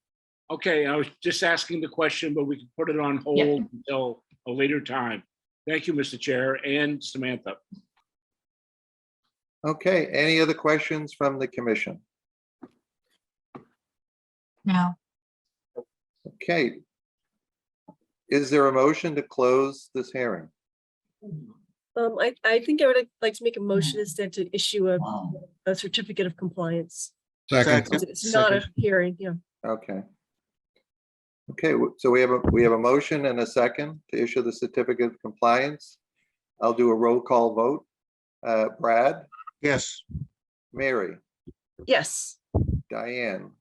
okay, I was just asking the question, but we can put it on hold until a later time. Thank you, Mr. Chair and Samantha. Okay, any other questions from the commission? No. Okay. Is there a motion to close this hearing? I think I would like to make a motion instead to issue a certificate of compliance. Second. It's not a hearing, yeah. Okay. Okay, so we have a motion and a second to issue the certificate of compliance. I'll do a roll call vote. Brad, Yes. Mary, Yes. Diane,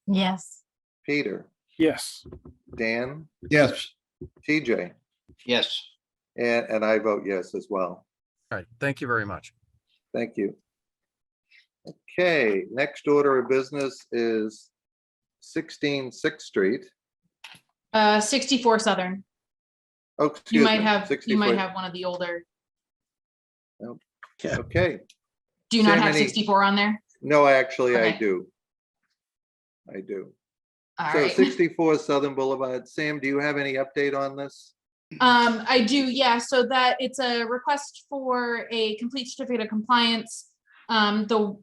Yes. Peter, Yes. Dan, Yes. TJ, Yes. and I vote yes as well. All right, thank you very much. Thank you. Okay, next order of business is 16 6th Street. 64 Southern. Oh, You excuse might me, have 64. one of the older. Okay, Do you not Sam, have any- 64 on there? no, actually, I Okay. do. I do. All So right. 64 Southern Boulevard. Sam, do you have any update on this? I do, yeah, so that it's a request for a complete certificate of compliance. The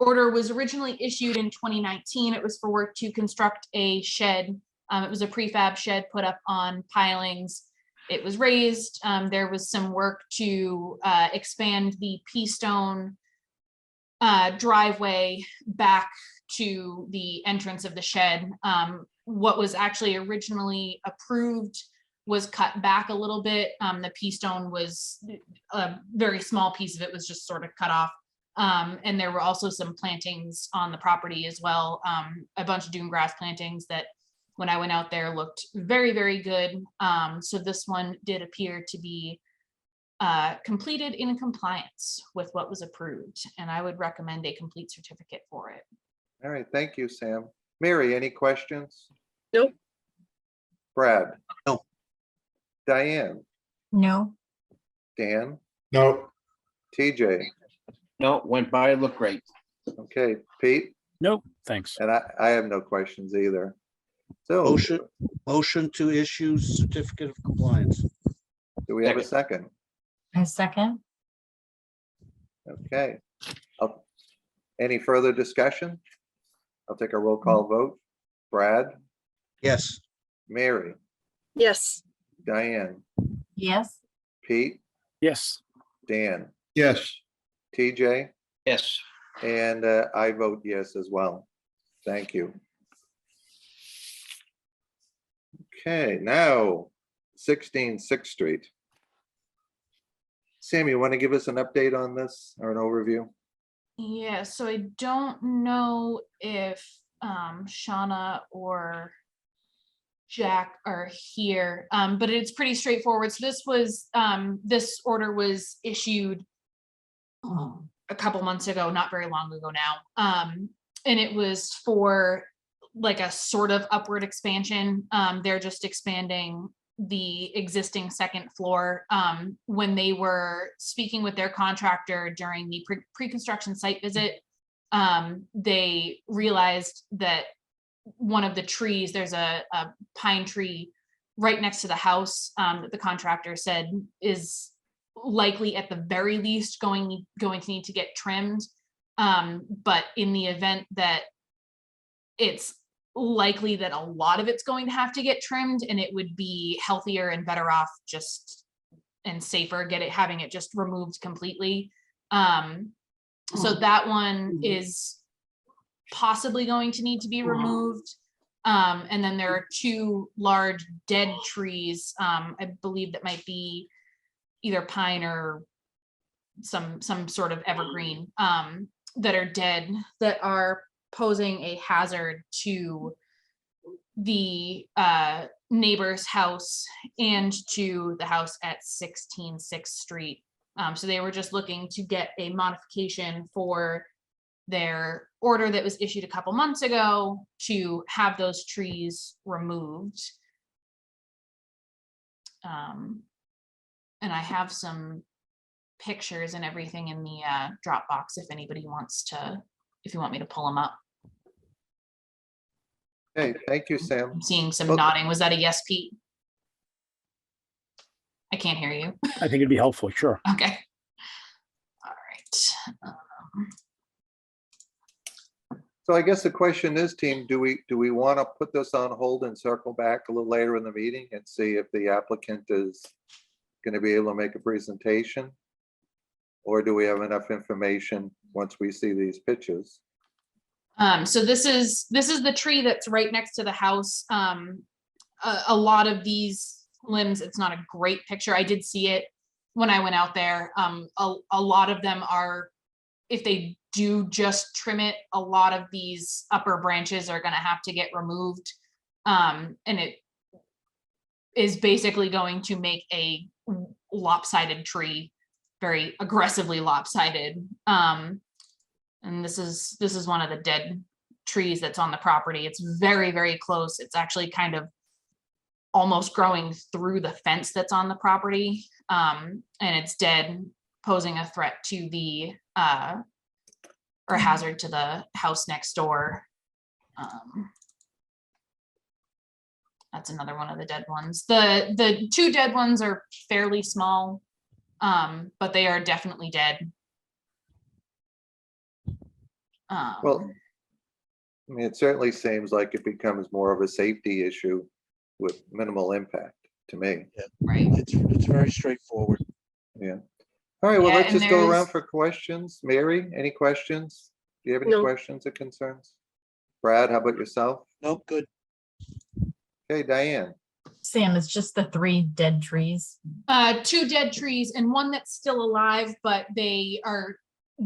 order was originally issued in 2019. It was for work to construct a shed. It was a prefab shed put up on pilings. It was raised. There was some work to expand the P-stone driveway back to the entrance of the shed. What was actually originally approved was cut back a little bit. The P-stone was a very small piece of it was just sort of cut off. And there were also some plantings on the property as well. A bunch of dune grass plantings that when I went out there looked very, very good. So this one did appear to be completed in compliance with what was approved. And I would recommend a complete certificate for it. All right, thank you, Sam. Mary, any questions? Nope. Brad? No. Diane? No, Dan? No, TJ? No, went by, it looked great. Okay, Pete? Nope, thanks. And I have no questions either. So Motion to issue certificate of compliance. do we have a second? a second. Okay. Any further discussion? I'll take a roll call vote. Brad? Yes. Mary? Yes. Diane? Yes, Pete? Yes, Dan? yes, TJ? Yes, And I vote yes as well. Thank you. Okay, now 16 6th Street. Sam, you want to give us an update on this or an overview? Yeah, so I don't know if Shauna or Jack are here, but it's pretty straightforward. So this order was issued a couple months ago, not very long ago now. And it was for like a sort of upward expansion. They're just expanding the existing second floor. When they were speaking with their contractor during the pre-construction site visit, they realized that one of the trees, there's a pine tree right next to the house that the contractor said is likely at the very least going to need to get trimmed. But in the event that it's likely that a lot of it's going to have to get trimmed, and it would be healthier and better off just and safer having it just removed completely. So that one is possibly going to need to be removed. And then there are two large dead trees, I believe that might be either pine or some sort of evergreen, that are dead, that are posing a hazard to the neighbor's house and to the house at 16 6th Street. So they were just looking to get a modification for their order that was issued a couple months ago to have those trees removed. And I have some pictures and everything in the Dropbox if anybody wants to, if you want me to pull them up. Okay, thank you, Sam. I'm seeing some Okay. nodding. Was that a yes, Pete? I can't hear you. I think it'd be helpful, sure. Okay. All right. So I guess the question is, team, do we want to put this on hold and circle back a little later in the meeting and see if the applicant is going to be able to make a presentation? Or do we have enough information once we see these pictures? So this is the tree that's right next to the house. A lot of these limbs, it's not a great picture. I did see it when I went out there. A lot of them are, if they do just trim it, a lot of these upper branches are going to have to get removed. And it is basically going to make a lopsided tree, very aggressively lopsided. And this is one of the dead trees that's on the property. It's very, very close. It's actually kind of almost growing through the fence that's on the property. And it's dead, posing a threat to the, or hazard to the house next door. That's another one of the dead ones. The two dead ones are fairly small, but they are definitely dead. Well, I mean, it certainly seems like it becomes more of a safety issue with minimal impact to me. right. It's very straightforward. Yeah. All right, well, Yeah, let's and just go around there's- for questions. Mary, any questions? Do you have any No. questions or concerns? Brad, how about yourself? Nope, good. Okay, Diane. Sam, it's just the 3 dead trees. Two dead trees and one that's still alive, but they are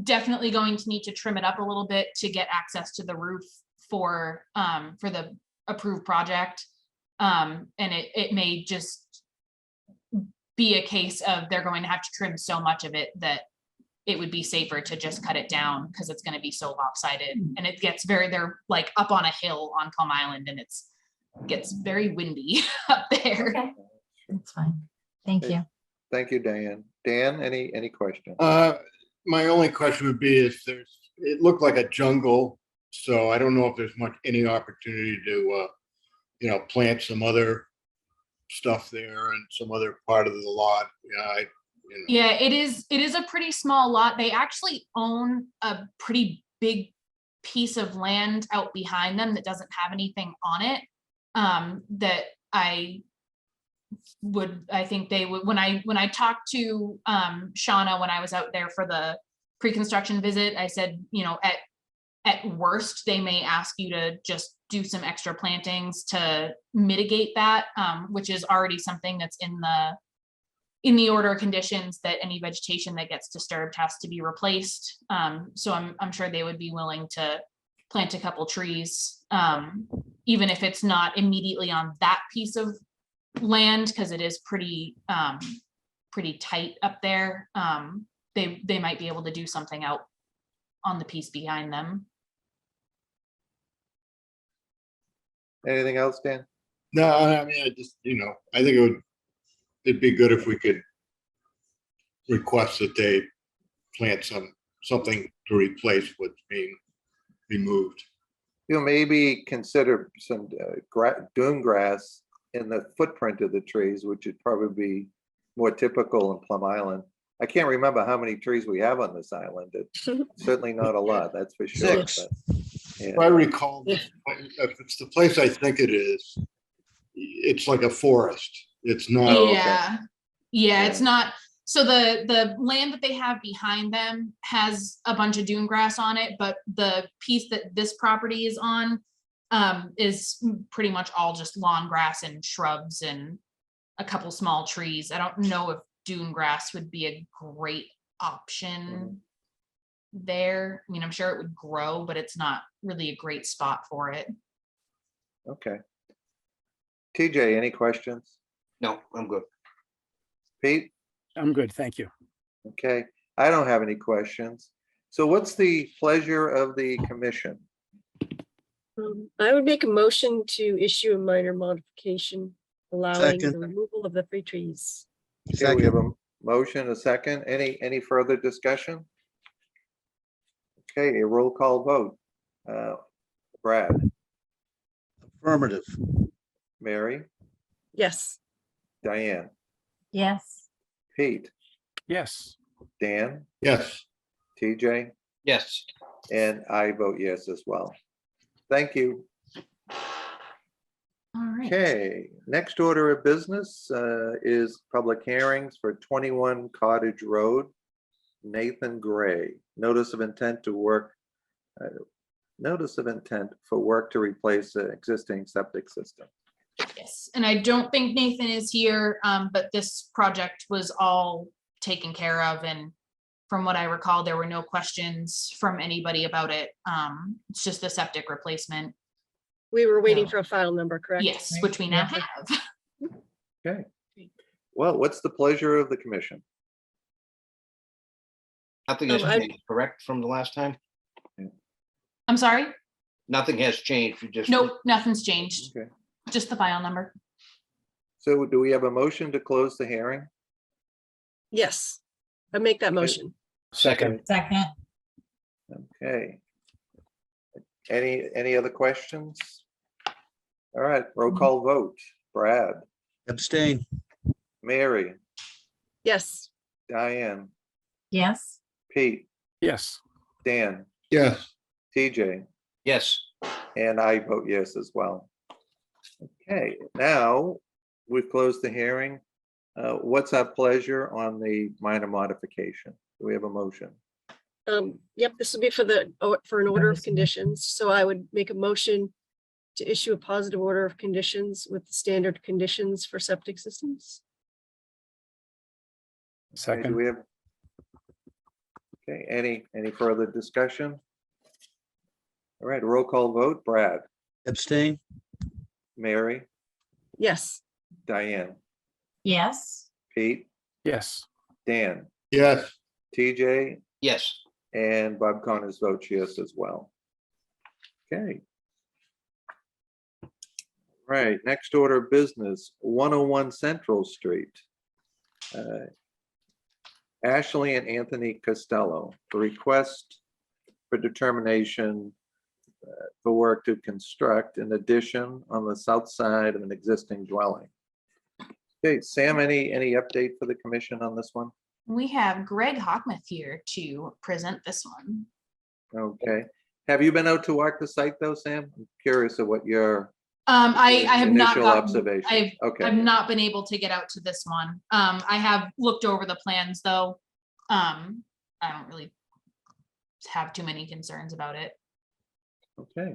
definitely going to need to trim it up a little bit to get access to the roof for the approved project. And it may just be a case of they're going to have to trim so much of it that it would be safer to just cut it down because it's going to be so lopsided, and it gets they're like up on a hill on Plum Island, and gets very windy up there. Okay. That's fine. Thank Okay. you. Thank you, Diane. Dan, any questions? My only question would be if it looked like a jungle, so I don't know if there's any opportunity to, plant some other stuff there and some other part of the lot. Yeah, it is a pretty small lot. They actually own a pretty big piece of land out behind them that doesn't have anything on it. That I think they would, when I talked to Shauna when I was out there for the pre-construction visit, I said, at worst, they may ask you to just do some extra plantings to mitigate that, which is already something that's in the order of conditions, that any vegetation that gets disturbed has to be replaced. So I'm sure they would be willing to plant a couple trees, even if it's not immediately on that piece of land, because it is pretty tight up there. They might be able to do something out on the piece behind them. Anything else, Dan? No, I mean, I think it'd be good if we could request that they plant something to replace what's being removed. Maybe consider some dune grass in the footprint of the trees, which would probably be more typical in Plum Island. I can't remember how many trees we have on this island. It's certainly not a lot, that's for sure. 6. But, yeah. If I recall, if it's the place I think it is, it's like a forest. It's not. Oh, okay. Yeah, it's not. So the land that they have behind them has a bunch of dune grass on it, but the piece that this property is on is pretty much all just lawn grass and shrubs and a couple small trees. I don't know if dune grass would be a great option there. I mean, I'm sure it would grow, but it's not really a great spot for it. Okay. TJ, any questions? No, I'm good. Pete? I'm good, thank you. Okay, I don't have any questions. So what's the pleasure of the commission? I would make a motion to issue a minor modification allowing Second. the removal of the 3 trees. Okay, we have a motion, a second. Any further discussion? Okay, a roll call vote. Brad, Affirmative. Mary, Yes. Diane, Yes. Pete, Yes, Dan, Yes. TJ, Yes. and I vote yes as well. Thank you. All right. Okay, next order of business is public hearings for 21 Cottage Road. Nathan Gray, notice of intent to work, notice of intent for work to replace the existing septic system. Yes, and I don't think Nathan is here, but this project was all taken care of, and from what I recall, there were no questions from anybody about it. It's just the septic replacement. We were waiting No. for a file number, correct? Yes, which we now have. Okay. Well, what's the pleasure of the commission? Nothing has I- changed, correct, from the last time? I'm sorry? Nothing has changed. You just. Nope, nothing's changed. Okay. Just the file number. So do we have a motion to close the hearing? Yes, I make that motion. second, Second. Okay. Any other questions? All right, roll call vote. Brad, Abstain. Mary, Yes. Diane, Yes, Pete, Yes. Dan, Yes. TJ, Yes. and I vote yes as well. Okay, now we've closed the hearing. What's our pleasure on the minor modification? Do we have a motion? Yep, this would be for an order of Understand. conditions. So I would make a motion to issue a positive order of conditions with the standard conditions for septic systems. Okay, do Second. we have? Okay, any further discussion? All right, roll call vote. Brad, Abstain. Mary, Yes. Diane, yes, Pete, Yes. Dan, Yes. TJ, Yes. and Bob Connors votes yes as well. Okay. Right, next order of business, 101 Central Street. Ashley and Anthony Costello, the request for determination for work to construct an addition on the south side of an existing dwelling. Okay, Sam, any update for the commission on this one? We have Greg Hockmuth here to present this one. Okay, have you been out to walk the site though, Sam? I'm curious of what your I have not initial gotten, observation. Okay. I've not been able to get out to this one. I have looked over the plans though. I don't really have too many concerns about it. Okay.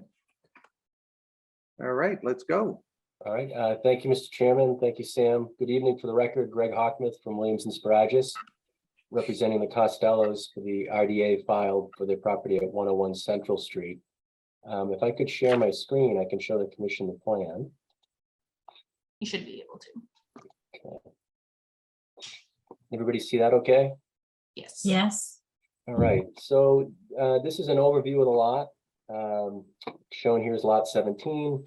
All right, let's go. All right, thank you, Mr. Chairman. Thank you, Sam. Good evening. For the record, Greg Hockmuth from Williams and Sparagus, representing the Costellos for the RDA filed for their property at 101 Central Street. If I could share my screen, I can show the commission the plan. You should be able to. Okay. Everybody see that okay? Yes. yes, All right, so this is an overview of the lot. Shown here is lot 17.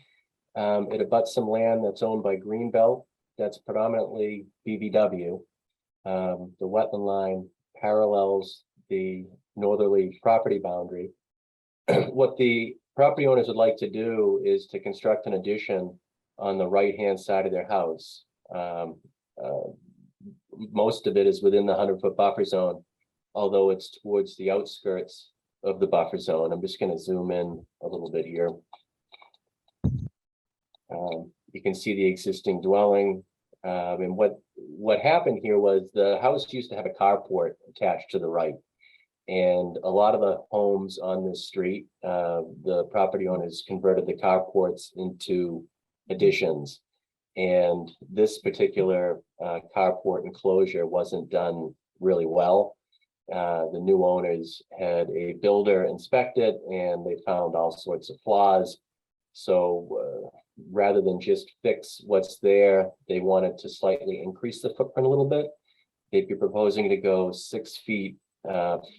It abuts some land that's owned by Greenbelt. That's predominantly BVW. The wetland line parallels the northerly property boundary. What the property owners would like to do is to construct an addition on the right-hand side of their house. Most of it is within the 100-foot buffer zone, although it's towards the outskirts of the buffer zone. I'm just going to zoom in a little bit here. You can see the existing dwelling. And what happened here was the house used to have a carport attached to the right. And a lot of the homes on this street, the property owners converted the carports into additions. And this particular carport enclosure wasn't done really well. The new owners had a builder inspect it and they found all sorts of flaws. So rather than just fix what's there, they wanted to slightly increase the footprint a little bit. They'd be proposing to go 6 feet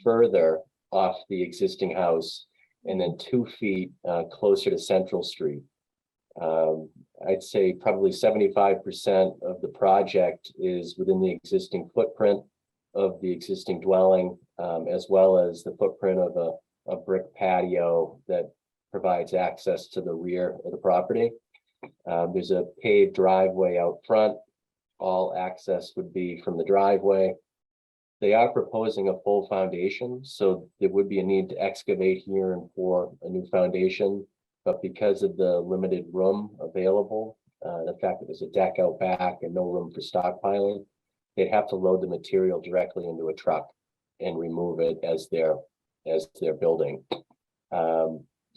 further off the existing house and then 2 feet closer to Central Street. I'd say probably 75% of the project is within the existing footprint of the existing dwelling, as well as the footprint of a brick patio that provides access to the rear of the property. There's a paved driveway out front. All access would be from the driveway. They are proposing a full foundation, so there would be a need to excavate here and pour a new foundation. But because of the limited room available, the fact that there's a deck out back and no room for stockpiling, they'd have to load the material directly into a truck and remove it as they're building.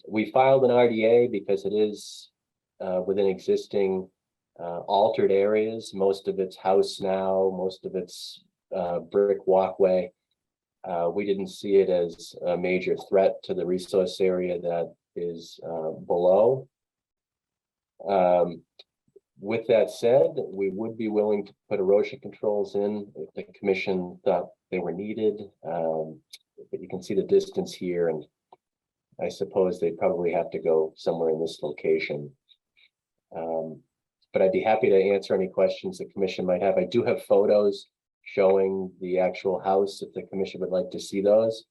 We filed an RDA because it is within existing altered areas. Most of it's house now, most of it's brick walkway. We didn't see it as a major threat to the resource area that is below. With that said, we would be willing to put erosion controls in if the commission thought they were needed. But you can see the distance here, and I suppose they'd probably have to go somewhere in this location. But I'd be happy to answer any questions the commission might have. I do have photos showing the actual house if the commission would like to see those.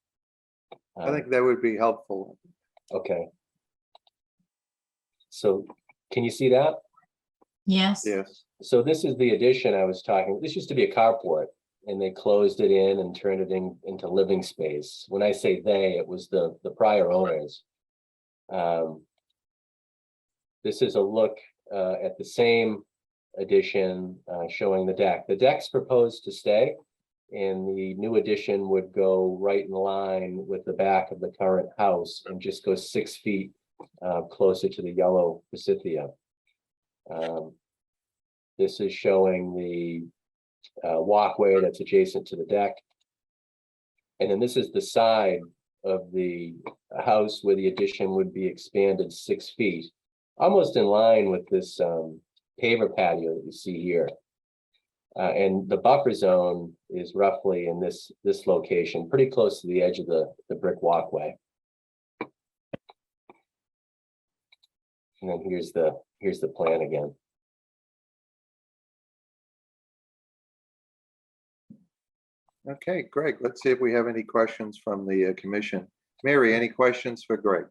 I think that would be helpful. Okay. So can you see that? Yes. Yes. So this is the addition I was talking, this used to be a carport and they closed it in and turned it into living space. When I say they, it was the prior owners. This is a look at the same addition showing the deck. The deck's proposed to stay and the new addition would go right in line with the back of the current house and just go 6 feet closer to the yellow forsythia. This is showing the walkway that's adjacent to the deck. And then this is the side of the house where the addition would be expanded 6 feet, almost in line with this paver patio that you see here. And the buffer zone is roughly in this location, pretty close to the edge of the brick walkway. And then here's the plan again. Okay, Greg, let's see if we have any questions from the commission. Mary, any questions for Greg?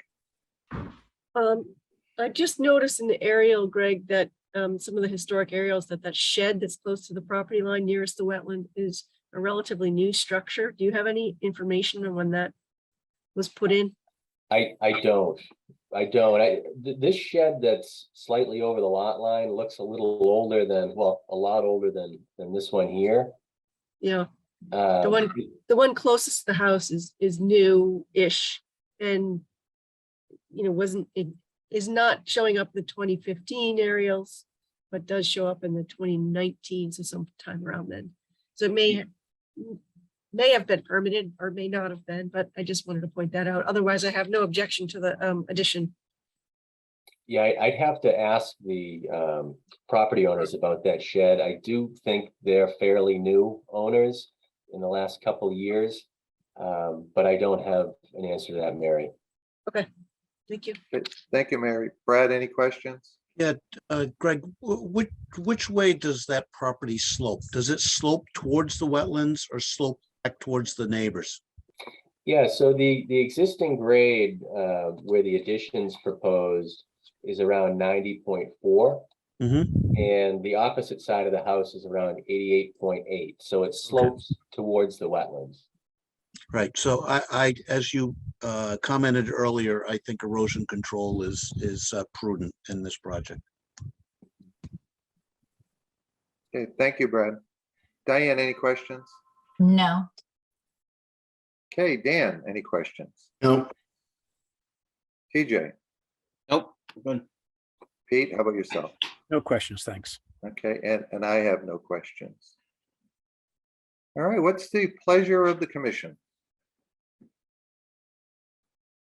I just noticed in the aerial, Greg, that some of the historic aerials that shed that's close to the property line nearest the wetland is a relatively new structure. Do you have any information on when that was put in? I don't. This shed that's slightly over the lot line looks a little older than, well, a lot older than this one here. Yeah. The one closest to the house is new-ish and, you know, it is not showing up in the 2015 aerials, but does show up in the 2019, so sometime around then. So it may have been permitted or may not have been, but I just wanted to point that out. Otherwise, I have no objection to the addition. Yeah, I'd have to ask the property owners about that shed. I do think they're fairly new owners in the last couple of years, but I don't have an answer to that, Mary. Okay, thank you. Thank you, Mary. Brad, any questions? Yeah, Greg, which way does that property slope? Does it slope towards the wetlands or slope back towards the neighbors? Yeah, so the existing grade where the addition's proposed is around 90.4. And the opposite side of the house is around 88.8. So it slopes towards the wetlands. Right. So I as you commented earlier, I think erosion control is prudent in this project. Okay, thank you, Brad. Diane, any questions? No. Okay, Dan, any questions? No. TJ, Nope. Good. Pete, how about yourself? No questions, thanks. Okay, and I have no questions. All right, what's the pleasure of the commission?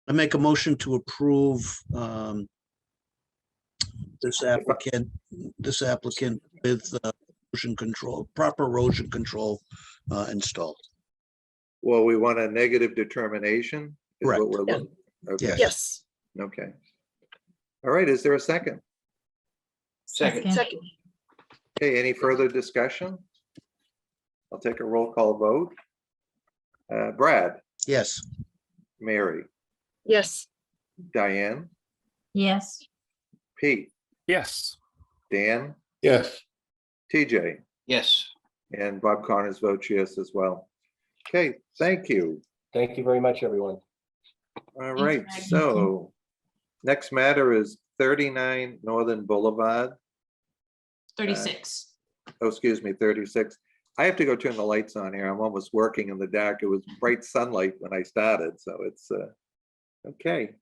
I make a motion to approve this applicant with erosion control, proper erosion control installed. Well, we want a negative determination. Is Correct. what we're looking. Okay. Yes. Okay. All right, is there a second? Second. Okay, any further discussion? I'll take a roll call vote. Brad, Yes. Mary, Yes. Diane, Yes. Pete, Yes. Dan, Yes. TJ, Yes. and Bob Connors votes yes as well. Okay, thank you. Thank you very much, everyone. All right, Greg. so next matter is 39 Northern Boulevard. 36. Oh, excuse me, 36. I have to go turn the lights on here. I'm almost working in the dark. It was bright sunlight when I started, so it's okay.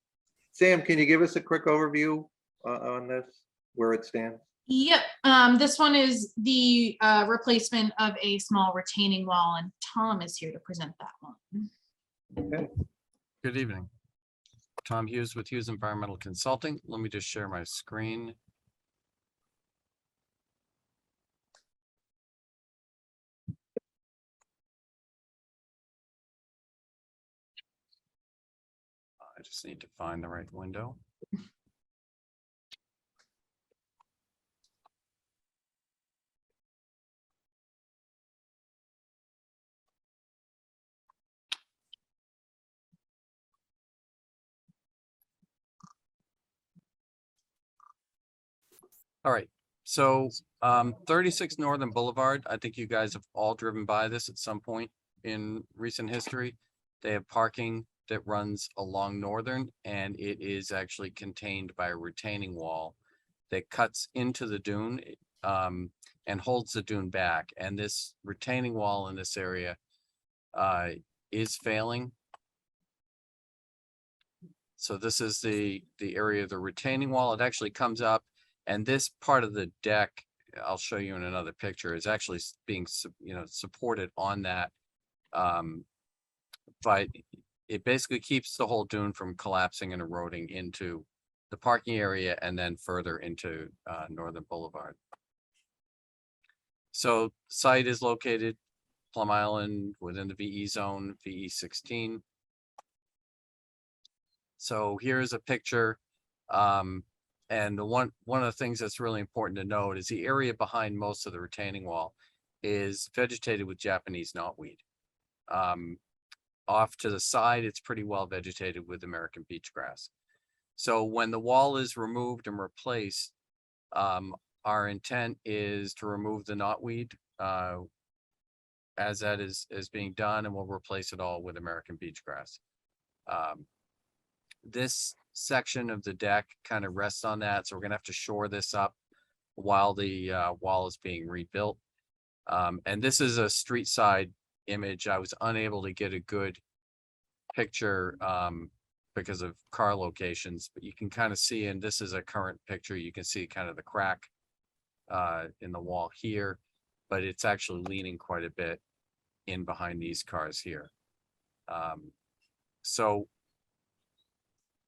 Sam, can you give us a quick overview on this, where it stands? Yep, this one is the replacement of a small retaining wall, and Tom is here to present that one. Okay. Good evening. Tom Hughes with Hughes Environmental Consulting. Let me just share my screen. I just need to find the right window. All right, So 36 Northern Boulevard, I think you guys have all driven by this at some point in recent history. They have parking that runs along Northern, and it is actually contained by a retaining wall that cuts into the dune and holds the dune back. And this retaining wall in this area is failing. So this is the area of the retaining wall. It actually comes up, and this part of the deck, I'll show you in another picture, is actually being supported on that. But it basically keeps the whole dune from collapsing and eroding into the parking area and then further into Northern Boulevard. So site is located Plum Island within the VE zone, VE 16. So here's a picture. And one of the things that's really important to note is the area behind most of the retaining wall is vegetated with Japanese knotweed. Off to the side, it's pretty well vegetated with American beach grass. So when the wall is removed and replaced, our intent is to remove the knotweed as that is being done, and we'll replace it all with American beach grass. This section of the deck kind of rests on that, so we're gonna have to shore this up while the wall is being rebuilt. And this is a street side image. I was unable to get a good picture because of car locations, but you can kind of see, and this is a current picture, you can see kind of the crack in the wall here, but it's actually leaning quite a bit in behind these cars here. So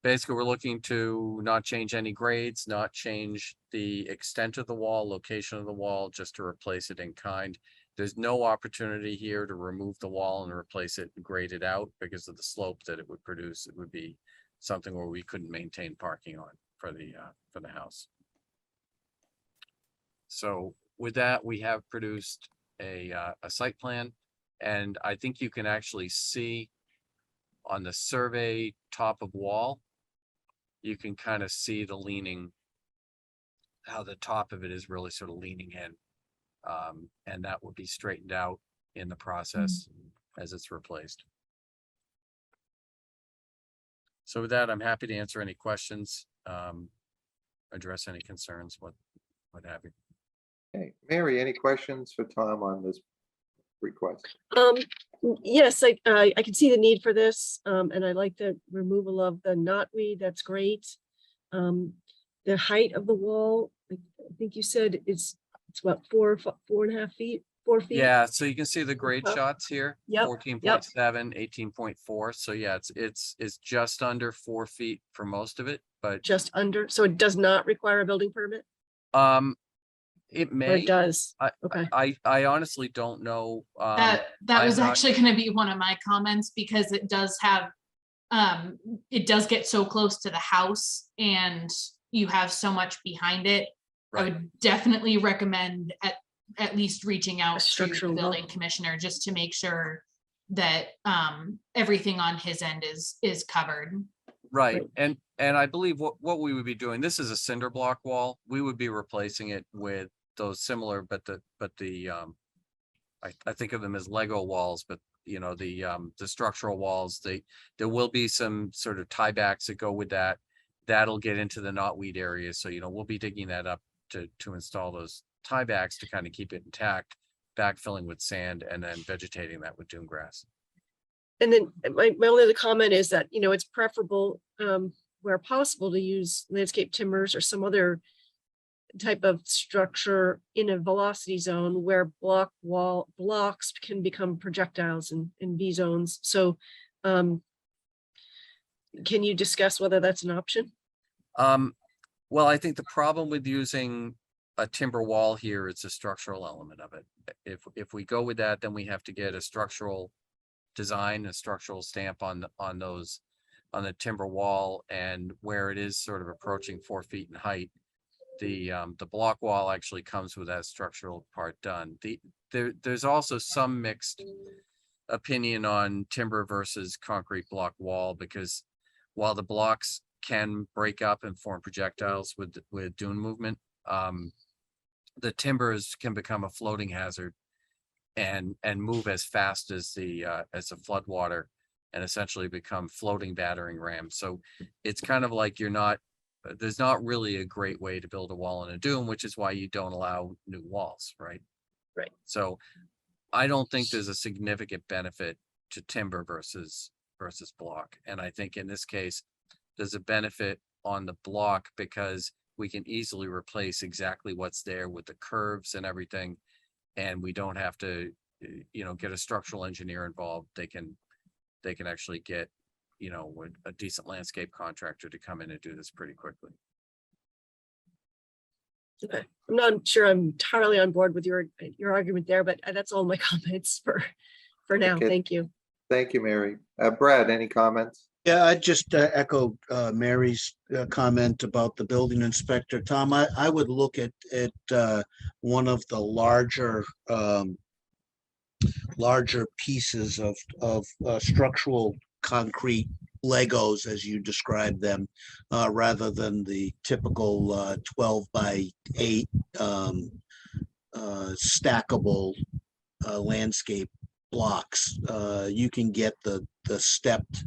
basically, we're looking to not change any grades, not change the extent of the wall, location of the wall, just to replace it in kind. There's no opportunity here to remove the wall and replace it and grade it out because of the slope that it would produce. It would be something where we couldn't maintain parking on for the house. So with that, we have produced a site plan, and I think you can actually see on the survey top of wall, you can kind of see the leaning, how the top of it is really sort of leaning in. And that would be straightened out in the process as it's replaced. So with that, I'm happy to answer any questions, address any concerns, what have you. Okay, Mary, any questions for Tom on this request? Yes, I can see the need for this, and I like the removal of the knotweed. That's great. The height of the wall, I think you said it's what, 4.5 feet, 4 feet? Yeah, so you can see the grade shots here. Yep, 14.7, 18.4. So yeah, it's just under 4 feet for most of it, but Just under, so it does not require a building permit? it Or may. it does? Okay. I honestly don't know. That I'm was not- actually going to be one of my comments, because it does have, it does get so close to the house and you have so much behind it. I Right. would definitely recommend at least reaching out to the structural wall. building commissioner just to make sure that everything on his end is covered. Right, and I believe what we would be doing, this is a cinder block wall. We would be replacing it with those similar, but the I think of them as Lego walls, but you know, the structural walls, there will be some sort of tiebacks that go with that. That'll get into the knotweed area. So, you know, we'll be digging that up to install those tiebacks to kind of keep it intact, backfilling with sand and then vegetating that with dune grass. And then my only other comment is that, you know, it's preferable where possible to use landscape timbers or some other type of structure in a velocity zone where blocks can become projectiles in V zones. So can you discuss whether that's an option? Well, I think the problem with using a timber wall here is the structural element of it. If we go with that, then we have to get a structural design, a structural stamp on the timber wall, and where it is sort of approaching 4 feet in height, the block wall actually comes with that structural part done. There's also some mixed opinion on timber versus concrete block wall, because while the blocks can break up and form projectiles with dune movement, the timbers can become a floating hazard and move as fast as the floodwater and essentially become floating battering rams. So it's kind of like there's not really a great way to build a wall in a dune, which is why you don't allow new walls, right? Right. So I don't think there's a significant benefit to timber versus block. And I think in this case, there's a benefit on the block because we can easily replace exactly what's there with the curves and everything. And we don't have to, get a structural engineer involved. They can actually get, a decent landscape contractor to come in and do this pretty quickly. Okay. I'm not sure I'm entirely on board with your argument there, but that's all my comments for now. Okay. Thank you. Thank you, Mary. Brad, any comments? Yeah, I just echo Mary's comment about the building inspector. Tom, I would look at one of the larger pieces of structural concrete Legos, as you describe them, rather than the typical 12 by 8 stackable landscape blocks. You can get the stepped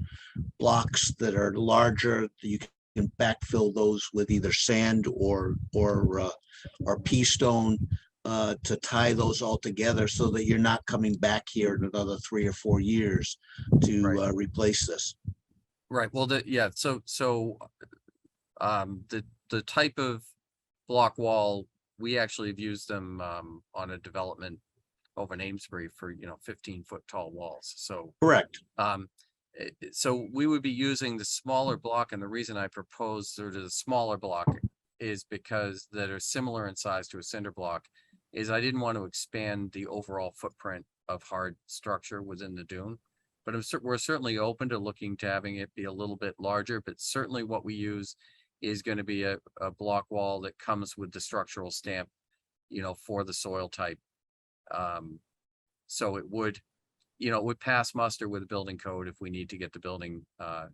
blocks that are larger. You can backfill those with either sand or pea stone to tie those all together so that you're not coming back here in another 3 or 4 years to replace this. Right. Well, the type of block wall, we actually have used them on a development over in Amesbury for 15-foot tall walls. So correct. So we would be using the smaller block, and the reason I proposed sort of the smaller block is because that are similar in size to a cinder block. Is I didn't want to expand the overall footprint of hard structure within the dune. But we're certainly open to looking to having it be a little bit larger, but certainly what we use is going to be a block wall that comes with the structural stamp, for the soil type. So it would, it would pass muster with the building code if we need to get the building, a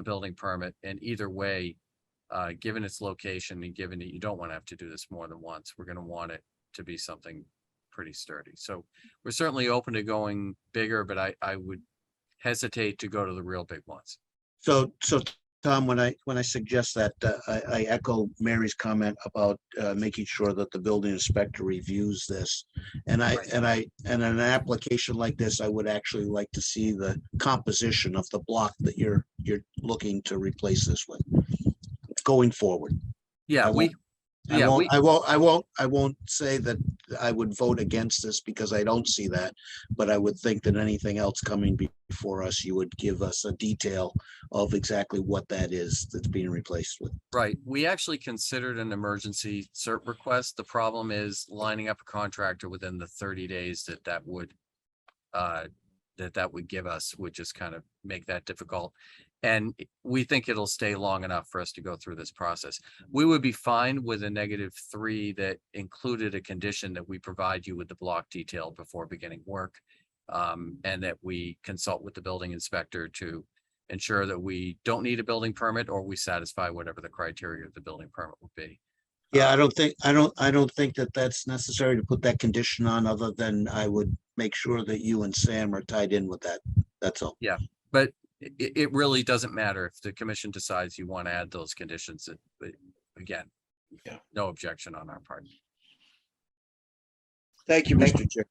building permit. And either way, given its location and given that you don't want to have to do this more than once, we're going to want it to be something pretty sturdy. So we're certainly open to going bigger, but I would hesitate to go to the real big ones. So Tom, when I suggest that, I echo Mary's comment about making sure that the building inspector reviews this. And in an application like this, I would actually like to see the composition of the block that you're looking to replace this with going forward. Yeah, I won't say that I would vote against this because I don't see that, but I would think that anything else coming before us, you would give us a detail of exactly what that is that's being replaced with. Right. We actually considered an emergency cert request. The problem is lining up a contractor within the 30 days that would give us would just kind of make that difficult. And we think it'll stay long enough for us to go through this process. We would be fine with a -3 that included a condition that we provide you with the block detail before beginning work, and that we consult with the building inspector to ensure that we don't need a building permit or we satisfy whatever the criteria of the building permit would be. Yeah, I don't think that that's necessary to put that condition on, other than I would make sure that you and Sam are tied in with that. That's all. Yeah, but it really doesn't matter if the commission decides you want to add those conditions. Again, no objection on our part. Thank you, Mr. Chair.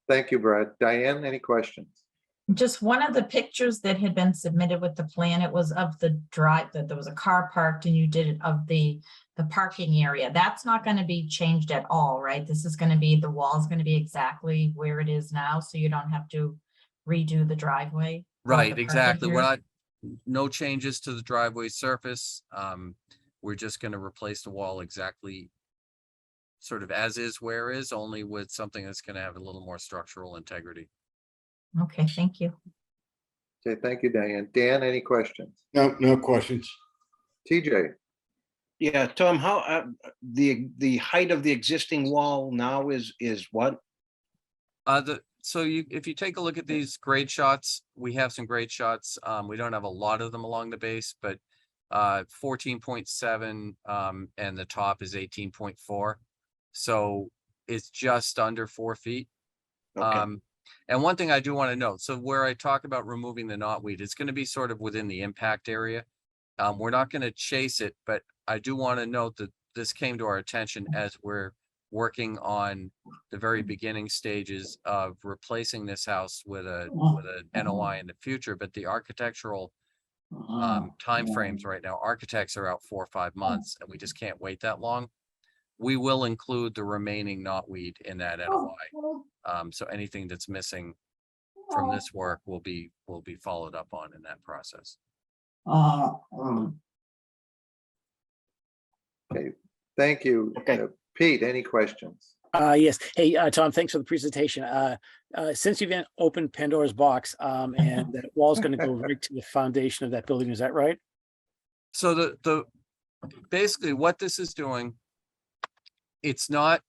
Thank you, Brad. Diane, any questions? Just one of the pictures that had been submitted with the plan, it was of the drive, that there was a car parked and you did it of the parking area. That's not going to be changed at all, right? This is going to be, the wall's going to be exactly where it is now, so you don't have to redo the driveway. Right, exactly. We're not, no changes to the driveway surface. We're just going to replace the wall exactly sort of as is where is, only with something that's going to have a little more structural integrity. Okay, thank you. Okay, thank you, Diane. Dan, any questions? No questions. TJ? Yeah, Tom, how the height of the existing wall now is what? If you take a look at these grade shots, we have some grade shots. We don't have a lot of them along the base, but 14.7 and the top is 18.4. So it's just under 4 feet. Okay. And one thing I do want to note, so where I talk about removing the knotweed, it's going to be sort of within the impact area. We're not going to chase it, but I do want to note that this came to our attention as we're working on the very beginning stages of replacing this house with an NOI in the future, but the architectural timeframes right now, architects are out 4 or 5 months, and we just can't wait that long. We will include the remaining knotweed in that NOI. So anything that's missing from this work will be followed up on in that process. Okay, thank you. Okay. Pete, any questions? Yes. Hey, Tom, thanks for the presentation. Since you've opened Pandora's box, and that wall's going to go right to the foundation of that building, is that right? So the basically what this is doing, it's not,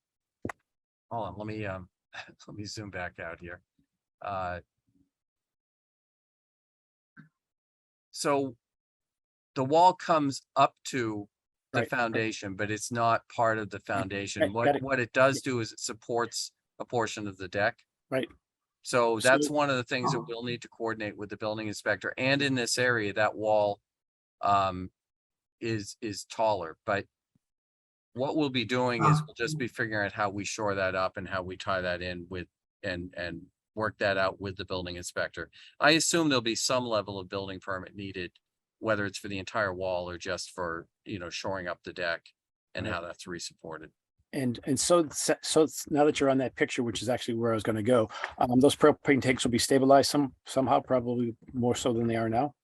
hold on, let me zoom back out here. So the wall comes up to the Right. foundation, but it's not part of the foundation. Right, got it. What it does do is it supports a portion of the deck. Right. So that's So- one of the things that we'll need to coordinate with the building inspector. And in this area, that wall is taller, but what we'll be doing is we'll just be figuring out how we shore that up and how we tie that in with and work that out with the building inspector. I assume there'll be some level of building permit needed, whether it's for the entire wall or just for, shoring up the deck and how that's resupported. And so now that you're on that picture, which is actually where I was going to go, those propane tanks will be stabilized somehow, probably more so than they are now.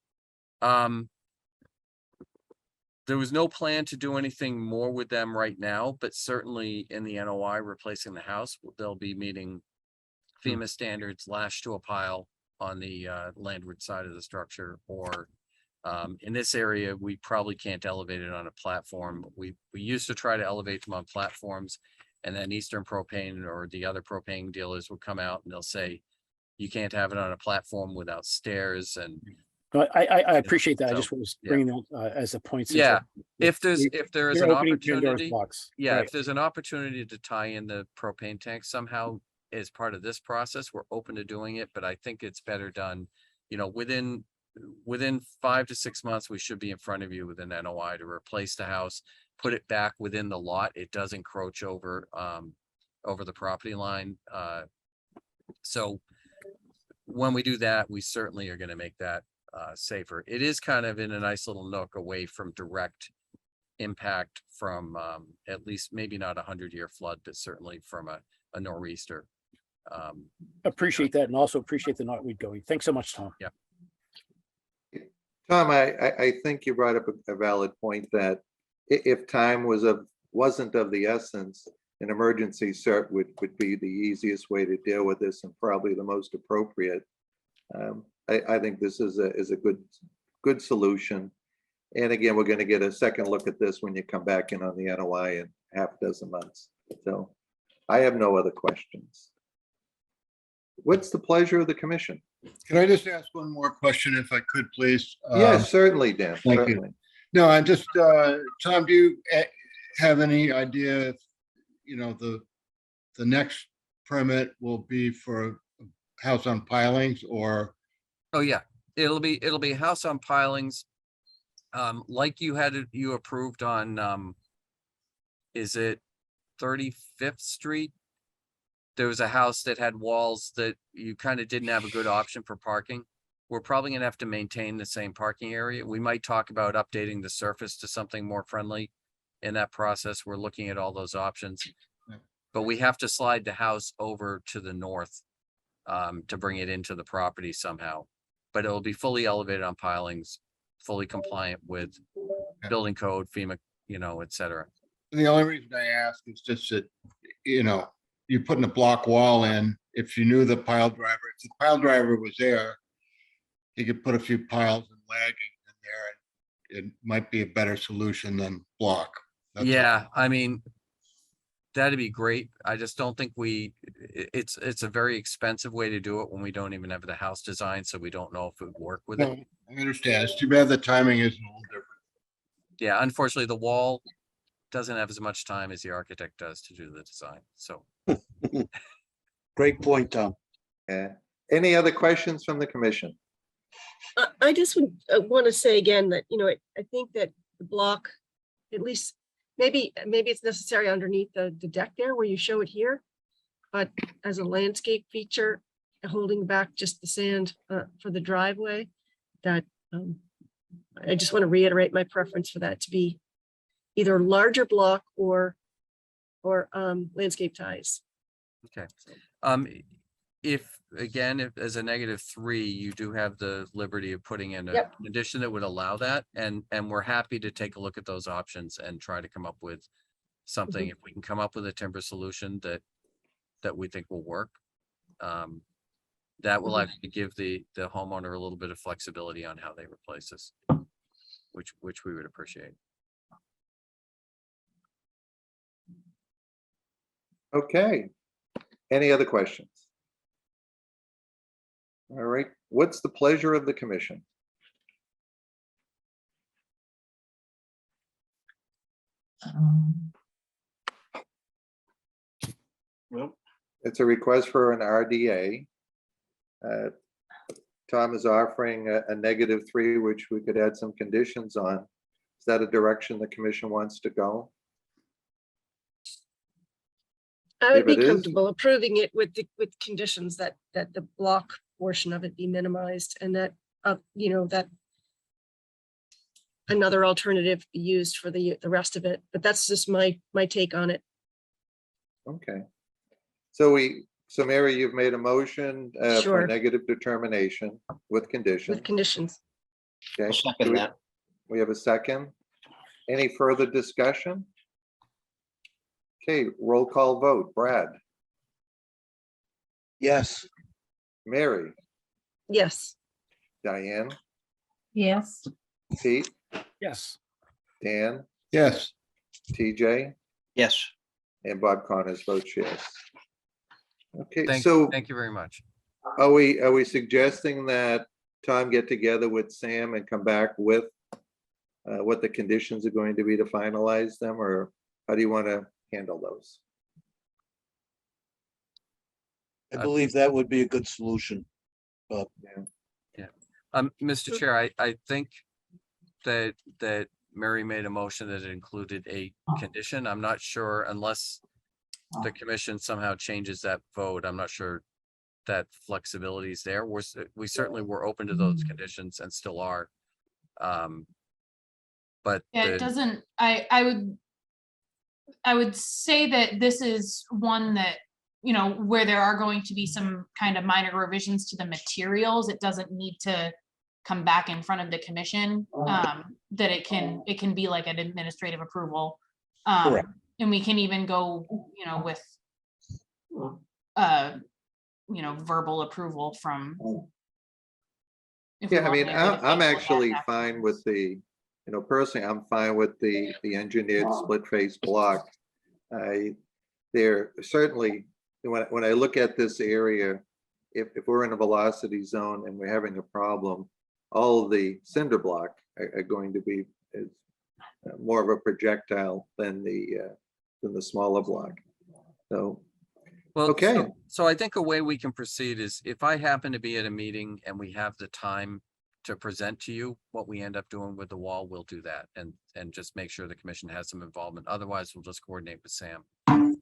There was no plan to do anything more with them right now, but certainly in the NOI replacing the house, they'll be meeting FEMA standards lashed to a pile on the landward side of the structure, or in this area, we probably can't elevate it on a platform. We used to try to elevate them on platforms, and then Eastern Propane or the other propane dealers would come out and they'll say, you can't have it on a platform without stairs. And But I appreciate that. I So, just was yeah. bringing that as a point. since Yeah, you're- if there is you're an opening Pandora's opportunity, box. yeah, Right. if there's an opportunity to tie in the propane tank somehow as part of this process, we're open to doing it, but I think it's better done, within 5 to 6 months, we should be in front of you with an NOI to replace the house, put it back within the lot. It does encroach over the property line. So when we do that, we certainly are going to make that safer. It is kind of in a nice little nook away from direct impact from at least maybe not 100-year flood, but certainly from a nor'easter. Appreciate that, and also appreciate the knotweed going. Thanks so much, Tom. Yeah. Tom, I think you brought up a valid point that if time wasn't of the essence, an emergency cert would be the easiest way to deal with this and probably the most appropriate. I think this is a good solution. And again, we're going to get a second look at this when you come back in on the NOI in half a dozen months. So I have no other questions. What's the pleasure of the commission? Can I just ask one more question if I could, please? Yes, certainly, Dan. thank you. Certainly. No, I just, Tom, do you have any idea if, the next permit will be for a house on pilings or? Oh, yeah, it'll be a house on pilings. Like you approved on, is it 35th Street? There was a house that had walls that you kind of didn't have a good option for parking. We're probably gonna have to maintain the same parking area. We might talk about updating the surface to something more friendly. In that process, we're looking at all those options. But we have to slide the house over to the north to bring it into the property somehow. But it'll be fully elevated on pilings, fully compliant with building code, FEMA, et cetera. The only reason I ask is just that, you're putting a block wall in. If you knew the pile driver, if the pile driver was there, you could put a few piles and lagging in there. And it might be a better solution than block. That's all. Yeah, I mean, that'd be great. I just don't think it's a very expensive way to do it when we don't even have the house designed, so we don't know if it would work with it. No, I understand. It's too bad the timing isn't a little different. Yeah, unfortunately, the wall doesn't have as much time as the architect does to do the design. So Great point, Tom. Yeah. Any other questions from the commission? I just would want to say again that, you know, I think that the block, at least, maybe it's necessary underneath the deck there where you show it here, but as a landscape feature, holding back just the sand for the driveway, that I just want to reiterate my preference for that to be either larger block or landscape ties. okay. If as a -3, you do have the liberty of putting in a Yep. condition that would allow that, and we're happy to take a look at those options and try to come up with something. If we can come up with a timber solution that we think will work, that will actually give the homeowner a little bit of flexibility on how they replace this, which we would appreciate. Okay. Any other questions? All right. What's the pleasure of the commission? Well, It's a request for an RDA. Tom is offering a -3, which we could add some conditions on. Is that a direction the commission wants to go? I would If be it is- comfortable approving it with conditions that the block portion of it be minimized and that, you know, that another alternative be used for the rest of it. But that's just my take on it. Okay. So Mary, you've made a motion for Sure. a negative determination with conditions. With conditions. Okay. I'll second Do we- that. We have a second. Any further discussion? Okay, roll call vote. Brad, Yes. Mary, Yes. Diane, Yes. Pete, Yes. Dan, Yes. TJ, Yes. and Bob Connors votes yes. Okay, Thank so you very much. are we suggesting that Tom get together with Sam and come back with what the conditions are going to be to finalize them, or how do you want to handle those? I believe that would be a good solution. Yeah. Mr. Chair, I think that Mary made a motion that it included a condition. I'm not sure unless the commission somehow changes that vote. I'm not sure that flexibility is there. We certainly were open to those conditions and still are. But Yeah, it doesn't, I would say that this is one that, you know, where there are going to be some kind of minor revisions to the materials. It doesn't need to come back in front of the commission, that it can be like an administrative approval. Correct. And we can even go, you know, with, you know, verbal approval from. if we Yeah, I want mean, to limit it I'm to actually that fine with the, you know, personally, I'm fine with the engineered split face block. There certainly, when I look at this area, if we're in a velocity zone and we're having a problem, all of the cinder block are going to be more of a projectile than the smaller block. So, Well, okay. so I think a way we can proceed is if I happen to be at a meeting and we have the time to present to you what we end up doing with the wall, we'll do that and just make sure the commission has some involvement. Otherwise, we'll just coordinate with Sam.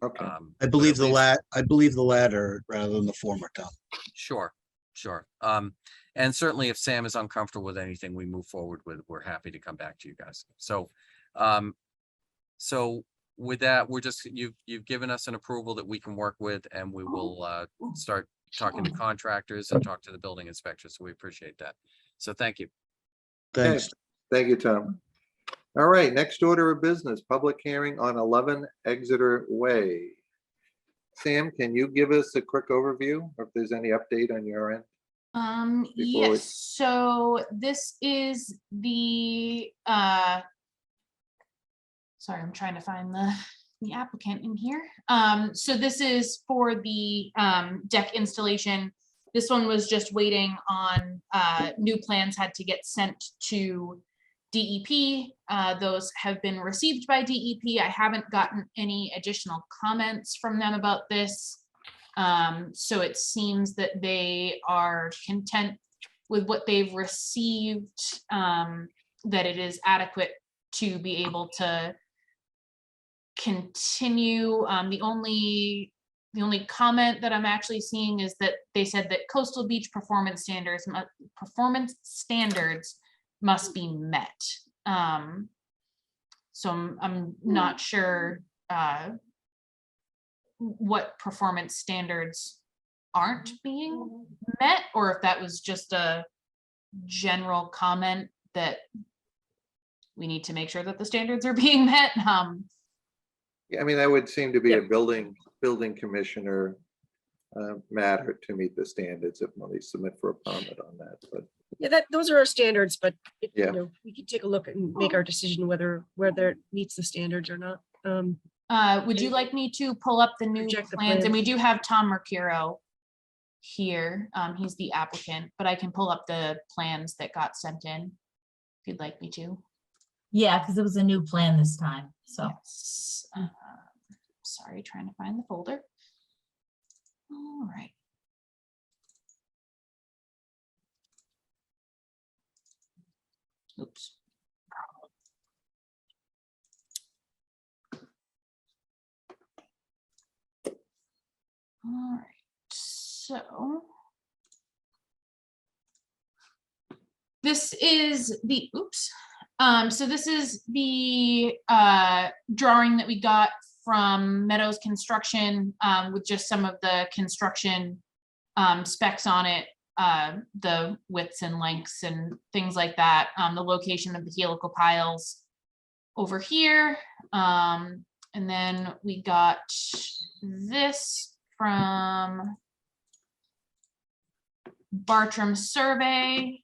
Okay. I believe at least- I believe the latter rather than the former, Tom. Sure. And certainly if Sam is uncomfortable with anything we move forward with, we're happy to come back to you guys. So, so with that, you've given us an approval that we can work with, and we will start talking to contractors and talk to the building inspectors. So we appreciate that. So thank you. Thanks. Okay. Thank you, Tom. All right, next order of business, public hearing on 11 Exeter Way. Sam, can you give us a quick overview, or if there's any update on your end? Before we- Yes, so this is the, sorry, I'm trying to find the applicant in here. So this is for the deck installation. This one was just waiting on, new plans had to get sent to DEP. Those have been received by DEP. I haven't gotten any additional comments from them about this. So it seems that they are content with what they've received, that it is adequate to be able to continue. The only comment that I'm actually seeing is that they said that coastal beach performance standards must be met. So I'm not sure what performance standards aren't being met, or if that was just a general comment that we need to make sure that the standards are being met. Yeah, I mean, that would seem to be a Yep. building commissioner matter to meet the standards if they submit for a permit on that, but Yeah, those are our standards, but Yeah. we can take a look and make our decision whether it meets the standards or not. Would you like me to pull up the new Project the plans? And we plans. do have Tom Mercuro here. He's the applicant, but I can pull up the plans that got sent in if you'd like me to. Yeah, because it was a new plan this time, so. Yes. Sorry, trying to find the folder. All right. Oops. All right, so this is the, oops. So this is the drawing that we got from Meadows Construction with just some of the construction specs on it, the widths and lengths and things like that, the location of the helical piles over here. And then we got this from Bartram Survey.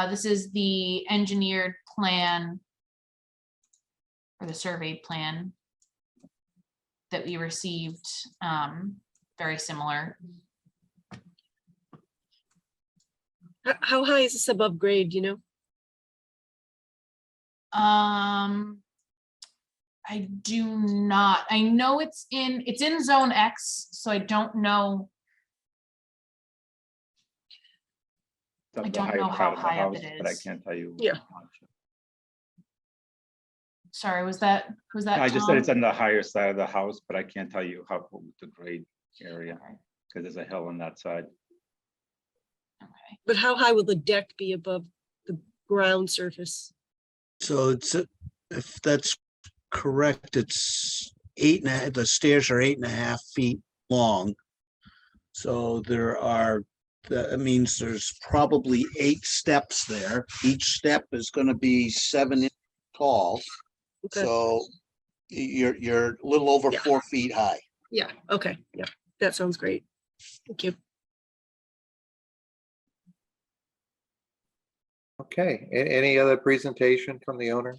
This is the engineered plan or the survey plan that we received, very similar. How high is this above grade, you know? I do not. I know it's in zone X, so I don't know. I don't know how high up it But I is. can't tell you. Yeah. how much. Sorry, was that I just said Tom? it's on the higher side of the house, but I can't tell you how the grade area, because there's a hill on that side. Okay. But how high will the deck be above the ground surface? So if that's correct, it's 8.5, the stairs are 8.5 feet long. So that means there's probably 8 steps there. Each step is gonna be 7 inches tall. Okay. So you're a little over Yeah. 4 feet high. Yeah, okay, yeah, that sounds great. Thank you. okay. Any other presentation from the owner?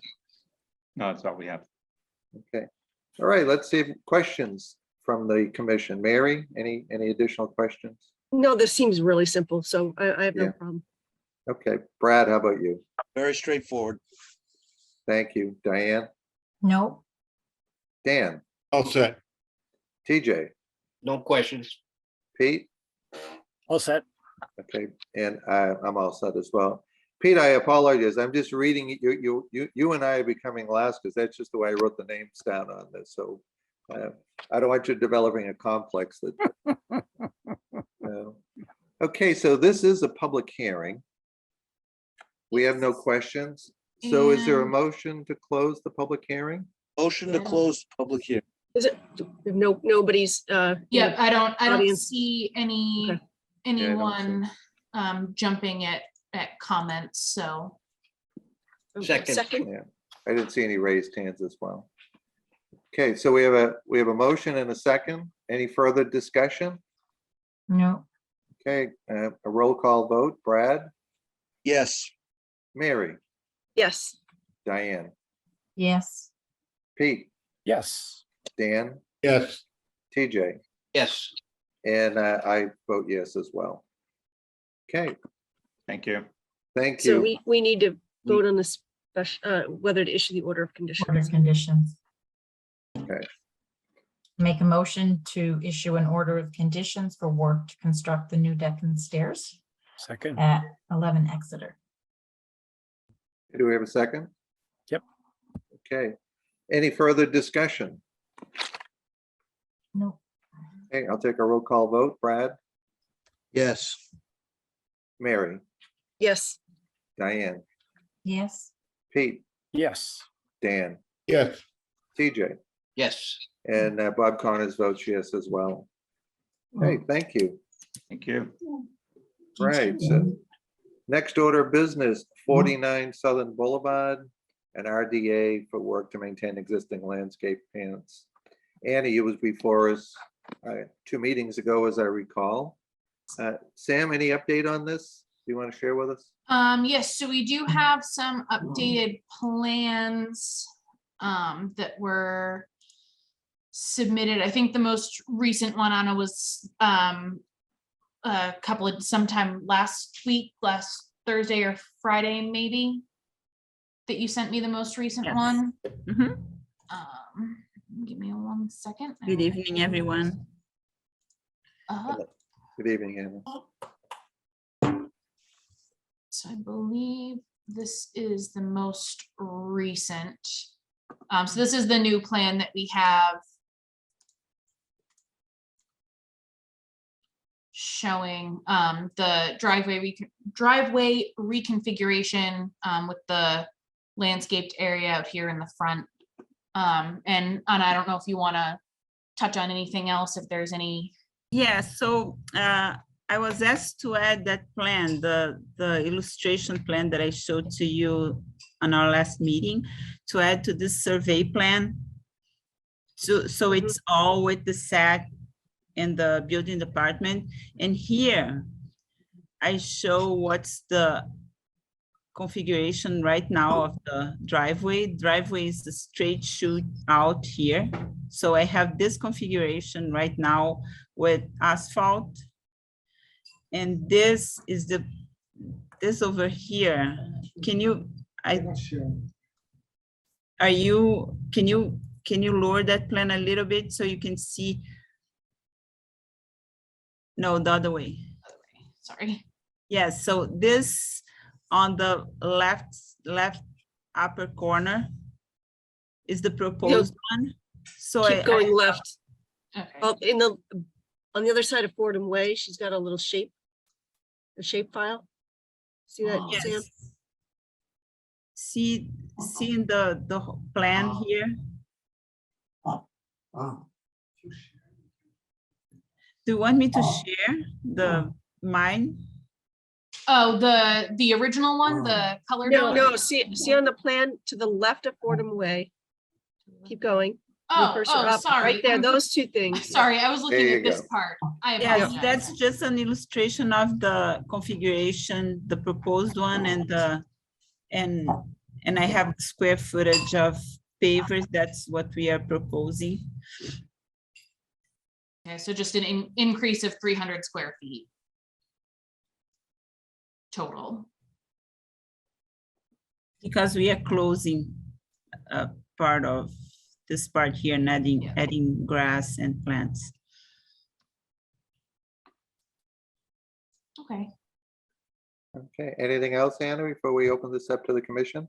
No, that's all we have. Okay. All right, let's see questions from the commission. Mary, any additional questions? No, this seems really simple, so I have no Yeah. problem. Okay, Brad, how about you? Very straightforward. Thank you. Diane? No, Dan? All set. TJ? No questions. Pete? All set. Okay, and I'm all set as well. Pete, I apologize. I'm just reading it. You and I are becoming last because that's just the way I wrote the names down on this. So I don't want you developing a complex that. Okay, so this is a public hearing. We have no questions. So is there a And- motion to close the public hearing? Motion to Yeah. close public hearing. Is it, nobody's, Yeah, I don't audience. see Okay. anyone jumping at comments, so. Yeah, I didn't see any raised hands as well. Okay, so we have a motion and a second. Any further discussion? no, Okay, a roll call vote. Brad, Yes. Mary, Yes, Diane, yes, Pete, Yes. Dan, Yes. TJ, Yes. and I vote yes as well. Okay, Thank you. thank so you. we need to vote on this whether to issue the order of conditions. Order of conditions. Okay. Make a motion to issue an order of conditions for work to construct the new deck and stairs Second. at 11 Exeter. Do we have a second? Yep. Okay. Any further discussion? No. Okay, I'll take a roll call vote. Brad, Yes. Mary, Yes, Diane, Yes. Pete, Yes. Dan, Yes, TJ, Yes. and Bob Connors votes yes as well. Hey, thank you. Thank you. Right. So next order of business, 49 Southern Boulevard, an RDA for work to maintain existing landscape plants. Annie, it was before us 2 meetings ago, as I recall. Sam, any update on this? Do you want to share with us? Yes, so we do have some updated plans that were submitted. I think the most recent one, Anna, was sometime last week, last Thursday or Friday, maybe, that you sent me the most recent one. Give me 1 second. Good evening, everyone. Good evening, Anna. So I believe this is the most recent. So this is the new plan that we have showing the driveway reconfiguration with the landscaped area out here in the front. And I don't know if you want to touch on anything else, if there's any. Yeah, so I was asked to add that plan, the illustration plan that I showed to you on our last meeting, to add to this survey plan. So it's all with the SAC and the building department. And here I show what's the configuration right now of the driveway. Driveway is the straight shoot out here. So I have this configuration right now with asphalt. And this is this over here. Can you lower that plan a little bit so you can see? No, the other way. Sorry. Yes, so this on the left upper corner is the proposed one. So keep going left. Okay. Well, on the other side of Fordham Way, she's got a little shape, a shape file. See that, Oh. Sam? yes. See in the plan here. Do you want me to share mine? Oh, the original one, the colored No, one? no, see on the plan to the left of Fordham Way. Keep going. Oh, Cursor oh, up, sorry. right there, those two things. Sorry, I was looking There you at this go. part. I Yes, apologize. that's just an illustration of the configuration, the proposed one, and I have the square footage of pavers. That's what we are proposing. Okay, so just an increase of 300 square feet total. Because we are closing a part of this part here and adding grass and plants. Okay. Okay, anything else, Anna, before we open this up to the commission?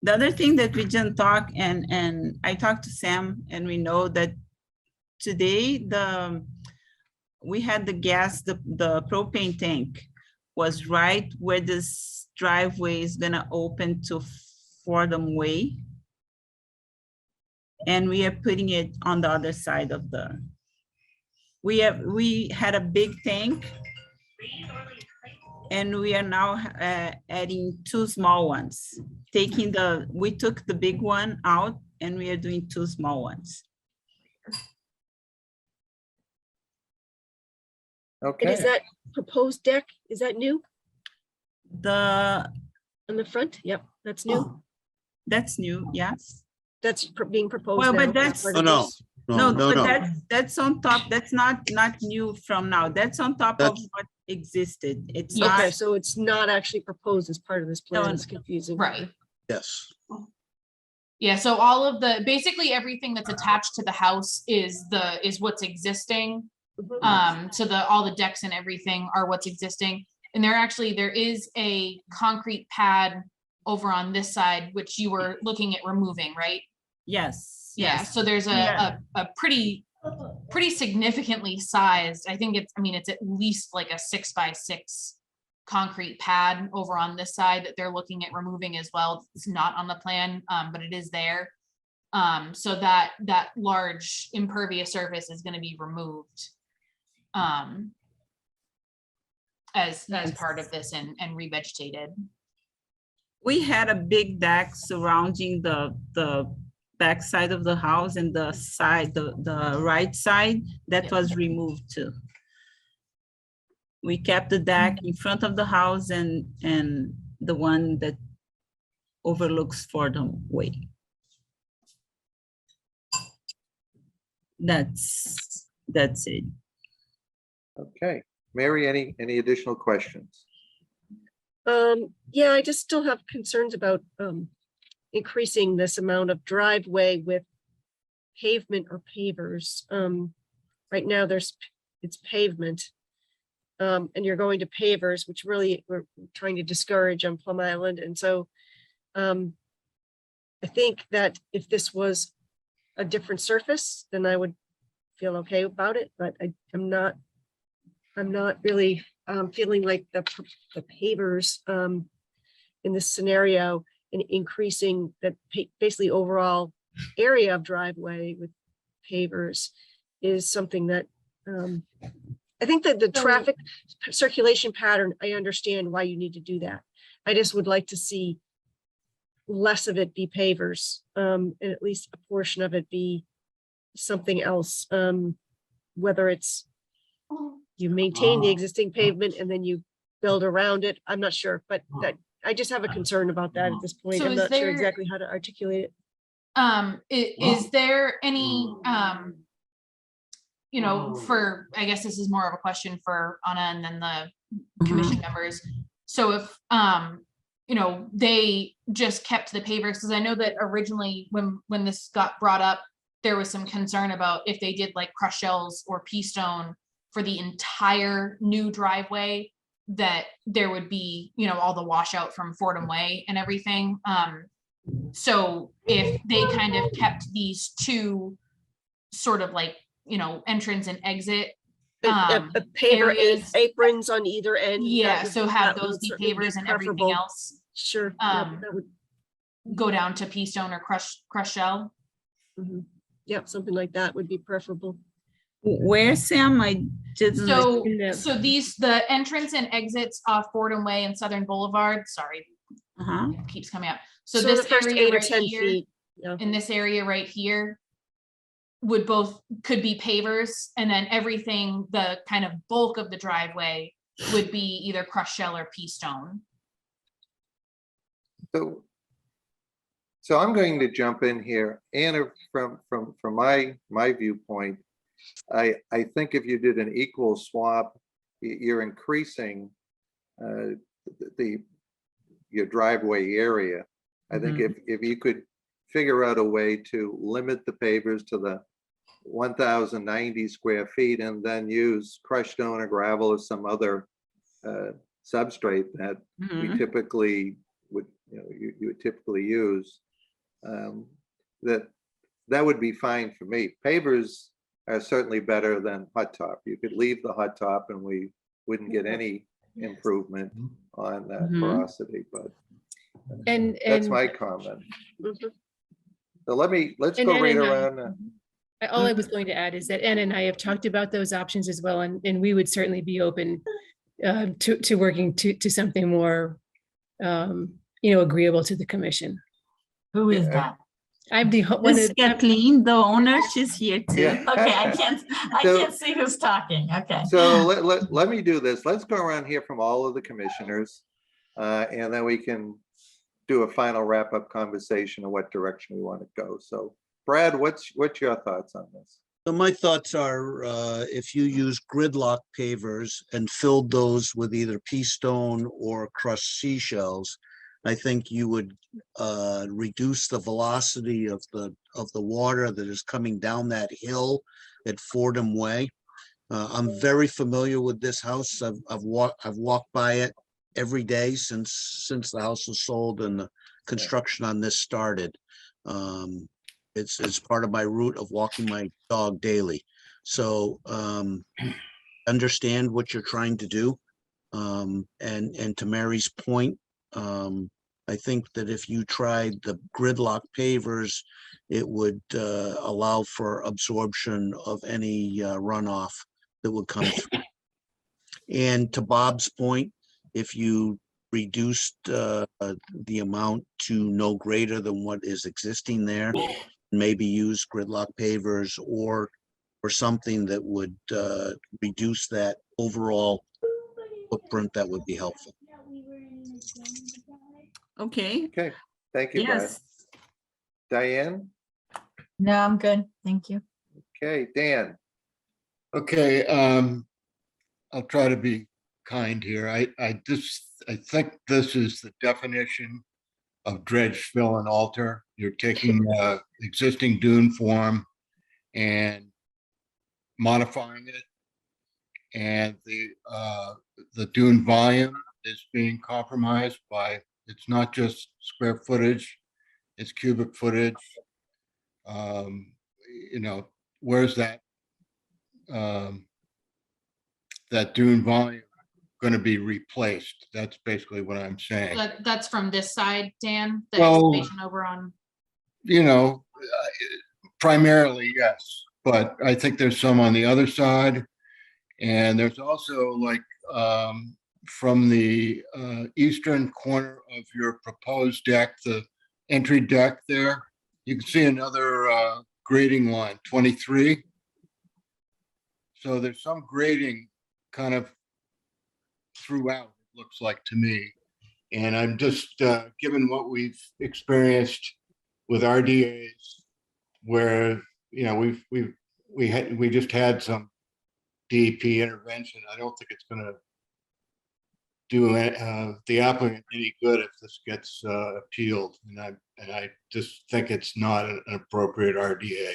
The other thing that we didn't talk, and I talked to Sam, and we know that today we had the gas, the propane tank was right where this driveway is gonna open to Fordham Way. And we are putting it on the other side of we had a big tank. And we are now adding 2 small ones. We took the big one out and we are doing 2 small ones. Okay. And is that proposed deck, is that new On the front? Yep, that's new. That's new, yes. That's being proposed Well, now but as that's, part Oh, of no, this. no, no, no, but no. that's on top. That's not new from now. That's on top of That's- what existed. It's Yes. Okay, not, so it's not actually proposed as part of this plan. No, It's confusing. Right. Yes. Yeah, so all of the, basically everything that's attached to the house is what's existing. Mhm. So all the decks and everything are what's existing. And there is a concrete pad over on this side, which you were looking at removing, right? yes. Yeah, yes. so there's Yeah. a pretty significantly sized, I think it's at least like a 6x6 concrete pad over on this side that they're looking at removing as well. It's not on the plan, but it is there. So that large impervious surface is gonna be removed as part of this and revegetated. We had a big deck surrounding the back side of the house, and the side, the right side, that was removed too. We kept the deck in front of the house and the one that overlooks Fordham Way. That's it. Okay, Mary, any additional questions? Yeah, I just still have concerns about increasing this amount of driveway with pavement or pavers. Right now it's pavement. And you're going to pavers, which really we're trying to discourage on Plum Island. And so I think that if this was a different surface, then I would feel okay about it, but I'm not really feeling like the pavers in this scenario and increasing the basically overall area of driveway with pavers is something that I think that the traffic circulation pattern, I understand why you need to do that. I just would like to see less of it be pavers, and at least a portion of it be something else. Whether it's you maintain the existing pavement and then you build around it, I'm not sure, but that I just have a concern about that at this point. So I'm is not sure there- exactly how to articulate it. Is there any, for, I guess this is more of a question for Anna and then the commission members. So if, they just kept the pavers, because I know that originally when this got brought up, there was some concern about if they did like crushed shells or pea stone for the entire new driveway, that there would be, all the washout from Fordham Way and everything. So if they kind of kept these two sort of like, entrance and exit A paver areas. aprons on either end. Yeah, so have that those would be certainly pavers and preferable. everything else Sure. That would, go down to pea stone or crushed shell. yeah, something like that would be preferable. Where, Sam? I didn't. So, listen. the entrance and exits off Fordham Way and Southern Boulevard, sorry, Uh-huh. keeps coming up. So So this the first area 8 or right 10 here, feet. Yeah. in this area right here, could be pavers, and then everything, the kind of bulk of the driveway would be either crushed shell or pea stone. So I'm going to jump in here. Anna, from my viewpoint, I think if you did an equal swap, you're increasing your driveway area. I think if you could figure out a way to limit the pavers to the 1,090 square feet and then use crushed stone or gravel or some other substrate that we typically would, you would typically use, that would be fine for me. Pavers are certainly better than hot top. You could leave the hot top and we wouldn't get any improvement on porosity, but And that's my comment. So let's And go Anna right and I- around. all I was going to add is that Anna and I have talked about those options as well, and we would certainly be open to working to something more, agreeable to the commission. Who is that? I'm the one This of, Kathleen, the owner, she's here too. Yeah. Okay, I can't see who's talking. Okay. So let me do this. Let's go around here from all of the commissioners, and then we can do a final wrap-up conversation of what direction we want to go. So Brad, what's your thoughts on this? So my thoughts are, if you use gridlock pavers and filled those with either pea stone or crushed seashells, I think you would reduce the velocity of the water that is coming down that hill at Fordham Way. I'm very familiar with this house. I've walked by it every day since the house was sold and the construction on this started. It's part of my route of walking my dog daily. So understand what you're trying to do. And to Mary's point, I think that if you tried the gridlock pavers, it would allow for absorption of any runoff that would come through. And to Bob's point, if you reduced the amount to no greater than what is existing there, maybe use gridlock pavers or something that would reduce that overall footprint, that would be helpful. Okay. Okay, thank you, Brad. Yes. Diane? No, I'm good. Thank you. Okay, Dan? Okay, I'll try to be kind here. I think this is the definition of dredge, fill, and alter. You're taking existing dune form and modifying it, and the dune volume is being compromised by, it's not just square footage, it's cubic footage. You know, where's that that dune volume going to be replaced? That's basically what I'm saying. That's from this side, Dan, the Well, excavation over on. You know, primarily, yes, but I think there's some on the other side. And there's also like from the eastern corner of your proposed deck, the entry deck there, you can see another grading line, 23. So there's some grading kind of throughout, it looks like to me. And I'm just, given what we've experienced with RDAs, where, you know, we just had some DEP intervention. I don't think it's going to do the applicant any good if this gets appealed. And I just think it's not an appropriate RDA.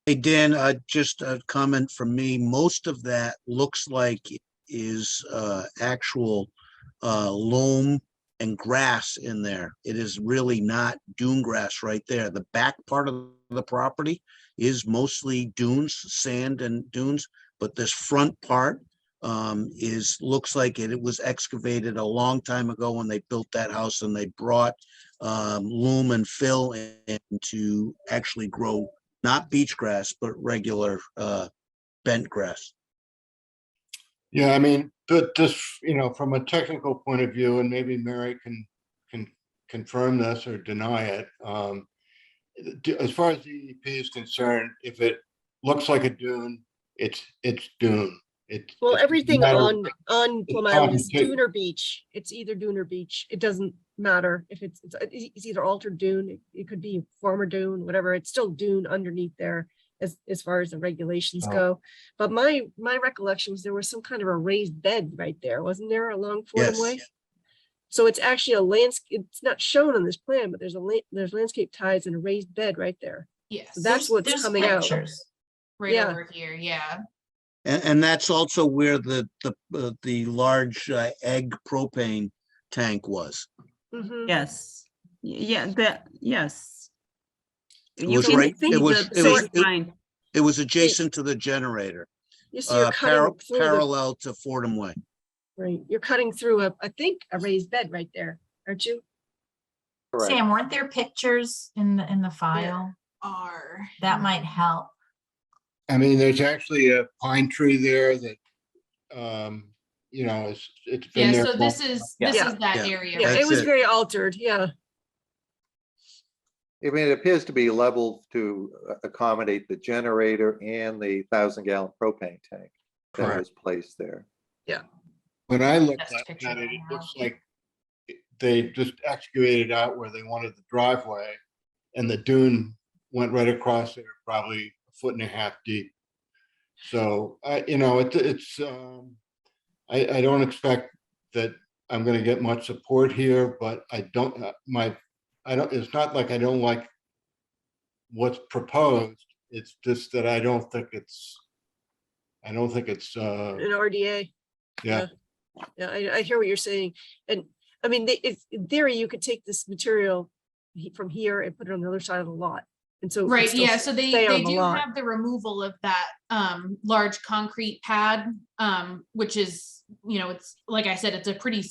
Hey, Dan, just a comment from me. Most of that looks like is actual loam and grass in there. It is really not dune grass right there. The back part of the property is mostly dunes, sand and dunes, but this front part looks like it was excavated a long time ago when they built that house, and they brought loam and fill in to actually grow not beach grass, but regular bent grass. Yeah, I mean, but just, you know, from a technical point of view, and maybe Mary can confirm this or deny it. As far as DEP is concerned, if it looks like a dune, it's dune. Well, everything on Plum Island is complicated. dune or beach. It's either dune or beach. It doesn't matter if it's either altered dune. It could be former dune, whatever. It's still dune underneath there as far as the regulations go. But my recollection was there was some kind of a raised bed right there, wasn't there, along Fordham Way? So it's actually a landscape. It's not shown on this plan, but there's landscape ties and a raised bed right there. Yes. So that's what's coming out. Right Yeah. over here, yeah. And that's also where the large egg propane tank was. Mhm. Yes. Yeah, yes. It You was can right. see It was the source line. it was adjacent to the generator, You see, you're cutting through parallel to Fordham Way. right. You're cutting through I think a raised bed right there, aren't you? Sam, weren't there pictures in the file? Are. That might help. I mean, there's actually a pine tree there that, you know, it's been there. So this is that area. Yeah, right? it was very altered. Yeah. I mean, it appears to be leveled to accommodate the generator and the 1,000-gallon propane tank that Correct. was placed there. Yeah. When I looked Best at picture it, that I it have. looks like they just excavated out where they wanted the driveway, and the dune went right across there, probably a 1.5 feet deep. So you know, I don't expect that I'm going to get much support here, but I don't, it's not like I don't like what's proposed. It's just that I don't think it's An RDA. yeah. Yeah, I hear what you're saying. And I mean, in theory, you could take this material from here and put it on the other side of the lot. And so. it could Right, still yeah, so they stay on the do lot. have the removal of that large concrete pad, which is, you know, it's, like I said, it's a pretty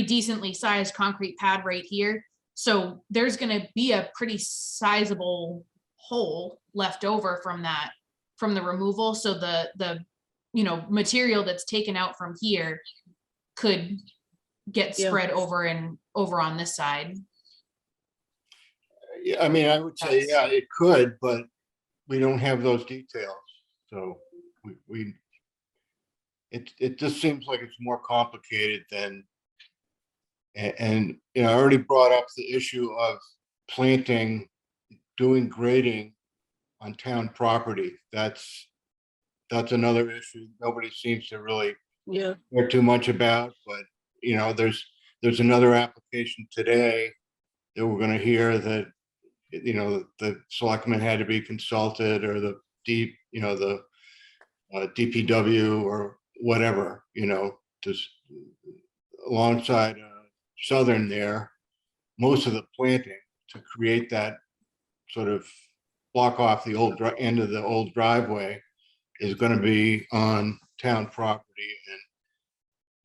decently sized concrete pad right here. So there's gonna be a pretty sizable hole left over from that, from the removal. So the you know, material that's taken out from here could get Yeah. spread over on this side. Yeah, I mean, I would say, yeah, it could, but we don't have those details. So it just seems like it's more complicated than, and you know, I already brought up the issue of planting, doing grading on town property. That's another issue nobody seems to really care too much about. But you know, there's another application today that we're going to hear that, you know, the selectmen had to be consulted, or the DPW or whatever, you know, just alongside Southern there, most of the planting to create that sort of block off the old end of the old driveway is going to be on town property, and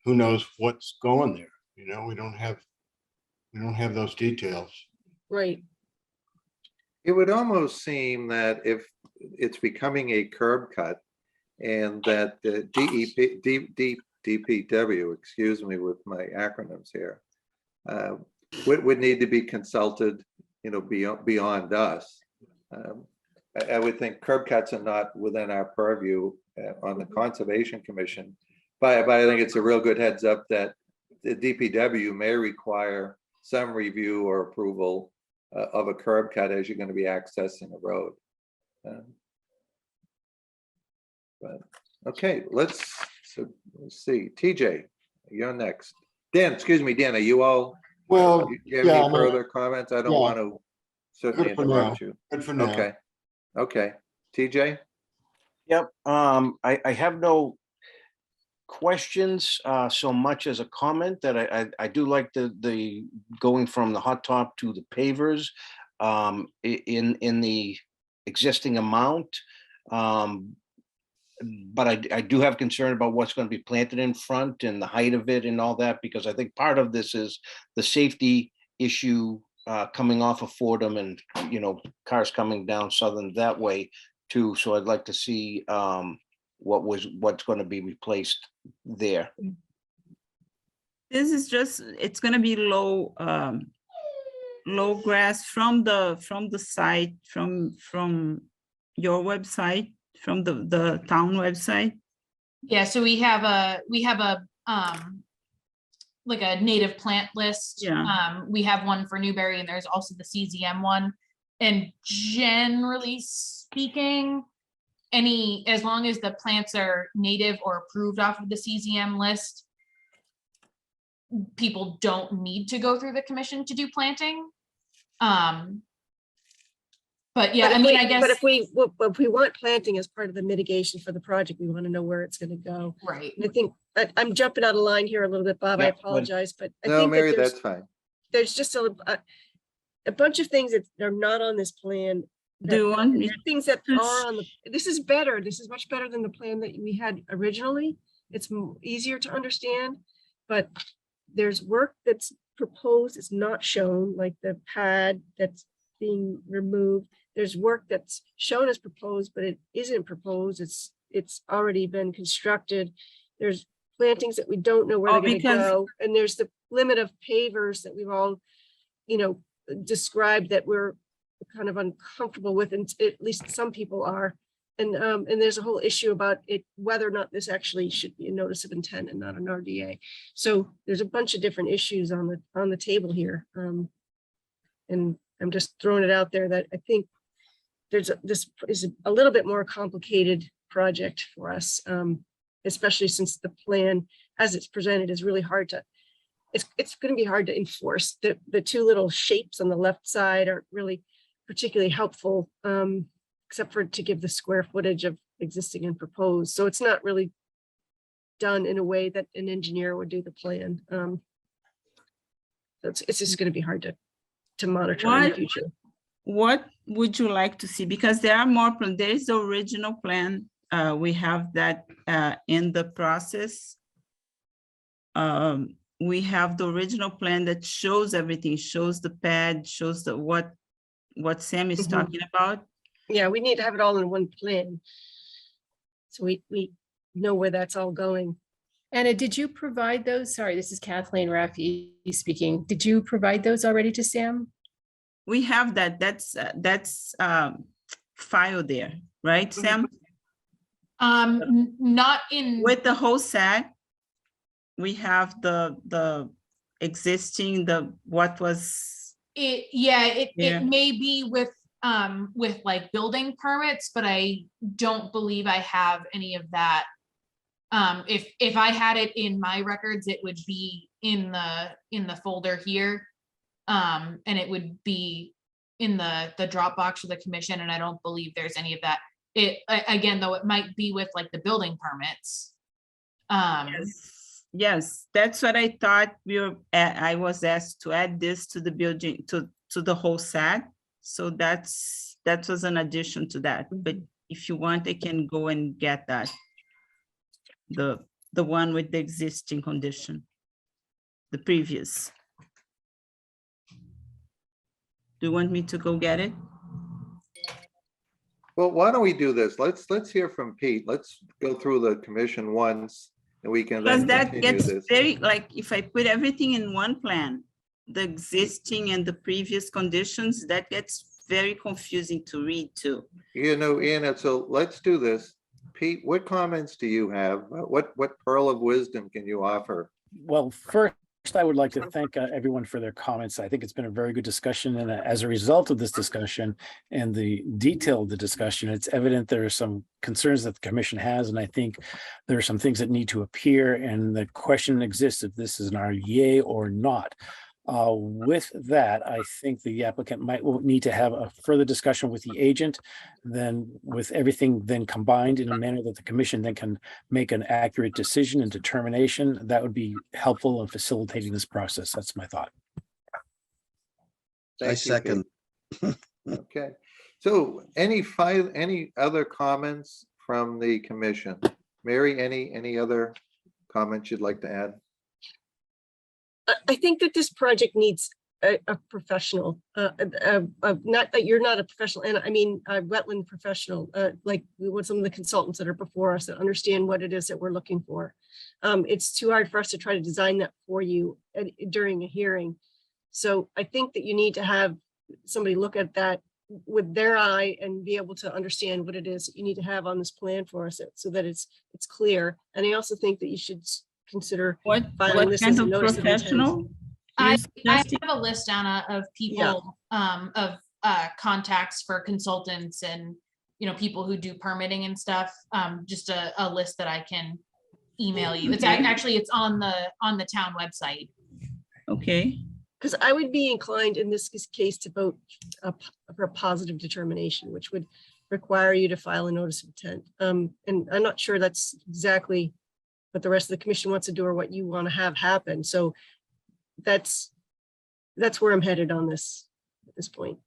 who knows what's going there. You know, we don't have those details. Right. It would almost seem that if it's becoming a curb cut and that the DPW, excuse me with my acronyms here, would need to be consulted, you know, beyond us. I would think curb cuts are not within our purview on the Conservation Commission, but I think it's a real good heads up that the DPW may require some review or approval of a curb cut as you're going to be accessing a road. But okay, let's see. TJ, you're next. Dan, excuse me, Dan, are you all? Well, do you have any further comments? I don't want to certainly interrupt you. Good for now. Okay. TJ? Yep. I have no questions so much as a comment that I do like the going from the hot top to the pavers in the existing amount. But I do have concern about what's going to be planted in front and the height of it and all that, because I think part of this is the safety issue coming off of Fordham, and you know, cars coming down Southern that way too. So I'd like to see what's going to be replaced there. This is just, it's going to be low grass from the site, from your website, from the town website. Yeah, so we have a like a native plant list. Yeah. We have one for Newbury, and there's also the CZM one. And generally speaking, as long as the plants are native or approved off of the CZM list, people don't need to go through the commission to do planting. But yeah, I mean, I guess. But if we want planting as part of the mitigation for the project, we want to know where it's going to go. Right. And I think I'm jumping out of line here a little bit, Bob. I apologize, but I No, think Mary, that that's fine. there's just a bunch of things that are not on this plan. Do you want me? Things that are on the, this is better. This is much better than the plan that we had originally. It's easier to understand, but there's work that's proposed. It's not shown, like the pad that's being removed. There's work that's shown as proposed, but it isn't proposed. It's already been constructed. There's plantings that we don't know where they're going to go. And there's the limit of pavers that we've all, you know, described that we're kind of uncomfortable with, and at least some people are. And there's a whole issue about it, whether or not this actually should be a notice of intent and not an RDA. So there's a bunch of different issues on the table here. And I'm just throwing it out there that I think this is a little bit more complicated project for us, especially since the plan as it's presented is really hard to, it's going to be hard to enforce. The two little shapes on the left side aren't really particularly helpful, except for to give the square footage of existing and proposed. So it's not really done in a way that an engineer would do the plan. It's just going to be hard to monitor in the future. What would you like to see? Because there are more plans. There is the original plan. We have that in the process. We have the original plan that shows everything, shows the pad, shows the what Sam is talking about. Yeah, we need to have it all in one plan. So we know where that's all going. Anna, did you provide those? Sorry, this is Kathleen Raffi speaking. Did you provide those already to Sam? We have that. That's file there, right, Sam? Not in With the whole set. We have the existing, what was it. Yeah, it may be with like building permits, but I don't believe I have any of that. If I had it in my records, it would be in the folder here. And it would be in the Dropbox for the commission, and I don't believe there's any of that. Again, though, it might be with like the building permits. Yes, that's what I thought. I was asked to add this to the building, to the whole set. So that was an addition to that. But if you want, I can go and get that. The one with the existing condition, the previous. Do you want me to go get it? Well, why don't we do this? Let's hear from Pete. Let's go through the commission once and we can Because then that continue gets this. very, like, if I put everything in one plan, the existing and the previous conditions, that gets very confusing to read too. You know, Anna, so let's do this. Pete, what comments do you have? What pearl of wisdom can you offer? Well, first, I would like to thank everyone for their comments. I think it's been a very good discussion. And as a result of this discussion and the detail of the discussion, it's evident there are some concerns that the commission has. And I think there are some things that need to appear. And the question exists if this is an yay or not. With that, I think the applicant will need to have a further discussion with the agent, then with everything then combined in a manner that the commission then can make an accurate decision and determination. That would be helpful in facilitating this process. That's my thought. I second. Okay. So any other comments from the commission? Mary, any other comments you'd like to add? I think that this project needs a professional, not that you're not a professional, and I mean a wetland professional, like what some of the consultants that are before us that understand what it is that we're looking for. It's too hard for us to try to design that for you during a hearing. So I think that you need to have somebody look at that with their eye and be able to understand what it is that you need to have on this plan for us so that it's clear. And I also think that you should consider filing this as a notice of intent. I have a list, Anna, of people, of contacts for consultants and, people who do permitting and stuff. Just a list that I can email you. It's actually, it's on the town website. Okay. Because I would be inclined in this case to vote for a positive determination, which would require you to file a notice of intent. And I'm not sure that's exactly what the rest of the commission wants to do or what you want to have happen. So that's where I'm headed on this at this point.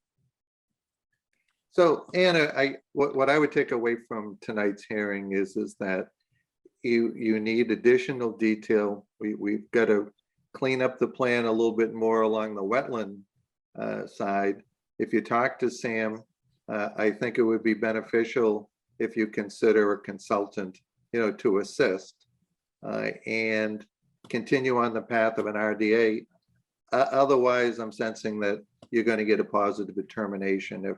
So Anna, what I would take away from tonight's hearing is that you need additional detail. We've got to clean up the plan a little bit more along the wetland side. If you talk to Sam, I think it would be beneficial if you consider a consultant, to assist. And continue on the path of an RDA. Otherwise, I'm sensing that you're going to get a positive determination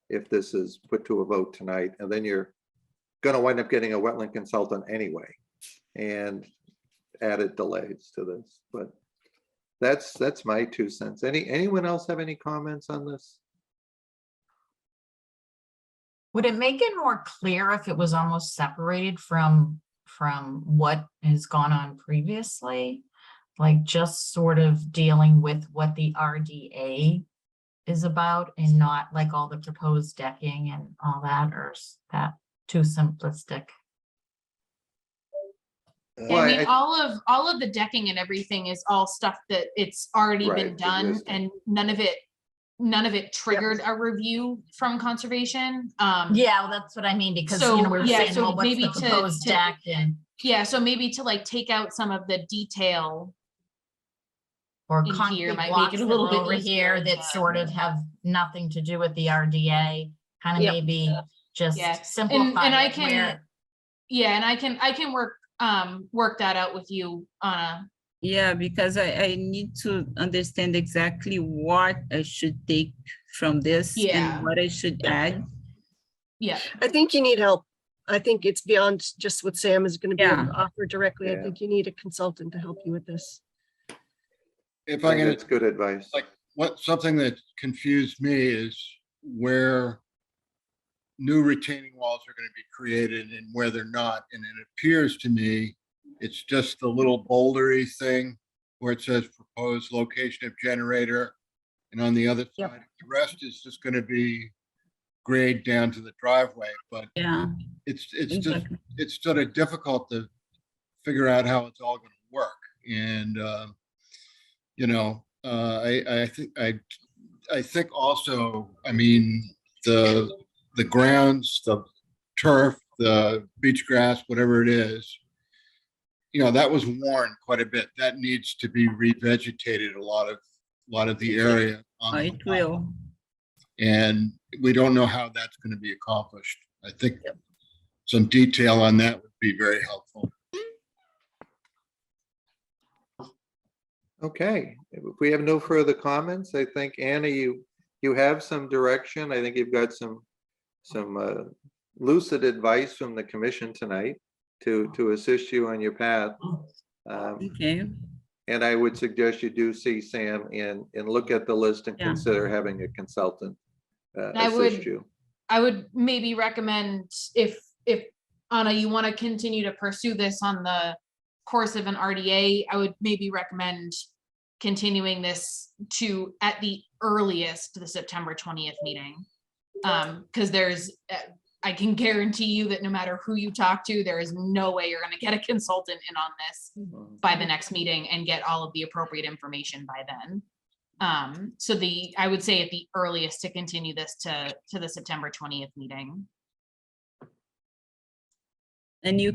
if this is put to a vote tonight, and then you're going to wind up getting a wetland consultant anyway, and added delays to this. But that's my 2 cents. Anyone else have any comments on this? Would it make it more clear if it was almost separated from what has gone on previously? Like just sort of dealing with what the RDA is about and not like all the proposed decking and all that, or is that too simplistic? Yeah, I mean, all of the decking and everything is all stuff that it's already been Right, done, existing. and none of it triggered a review from conservation. Yeah, well, that's what I mean, because, So, you know, we were yeah, saying, so well, what's maybe the to- proposed to- deck and, Yeah, so maybe to like take out some of the detail or in here concrete might make blocks it a that little were bit over easier here that to- sort of have nothing to do with the RDA, kind of Yep. maybe Yeah. just simplify And I it can, where, yeah, and I can work that out with you on a, Yeah, because I need to understand exactly what I should take from this Yeah. and what I should add. yeah. I think you need help. I think it's beyond just what Sam is going to be able to Yeah. offer directly. I Yeah. think you need a consultant to help you with this. If I I think can, that's good advice. like, something that confused me is where new retaining walls are going to be created and where they're not. And it appears to me, it's just the little bouldery thing where it says proposed location of generator. And on the other Yep. side, the rest is just going to be grade down to the driveway, but Yeah, it's just, exactly. it's sort of difficult to figure out how it's all going to work. And, you know, I think also, I mean, the grounds, the turf, the beach grass, whatever it is, you know, that was worn quite a bit. That needs to be revegetated a lot of the area. It will. And we don't know how that's going to be accomplished. I think some detail on that would be very helpful. Okay, if we have no further comments, I think, Anna, you have some direction. I think you've got some lucid advice from the commission tonight to assist you on your path. Okay. And I would suggest you do see Sam and look at the list and Yeah. consider having a consultant I would- assist you. I would maybe recommend if Anna, you want to continue to pursue this on the course of an RDA, I would maybe recommend continuing this to at the earliest the September 20th meeting. Because I can guarantee you that no matter who you talk to, there is no way you're going to get a consultant in on this by the next meeting and get all of the appropriate information by then. So I would say at the earliest to continue this to the September 20th meeting. And you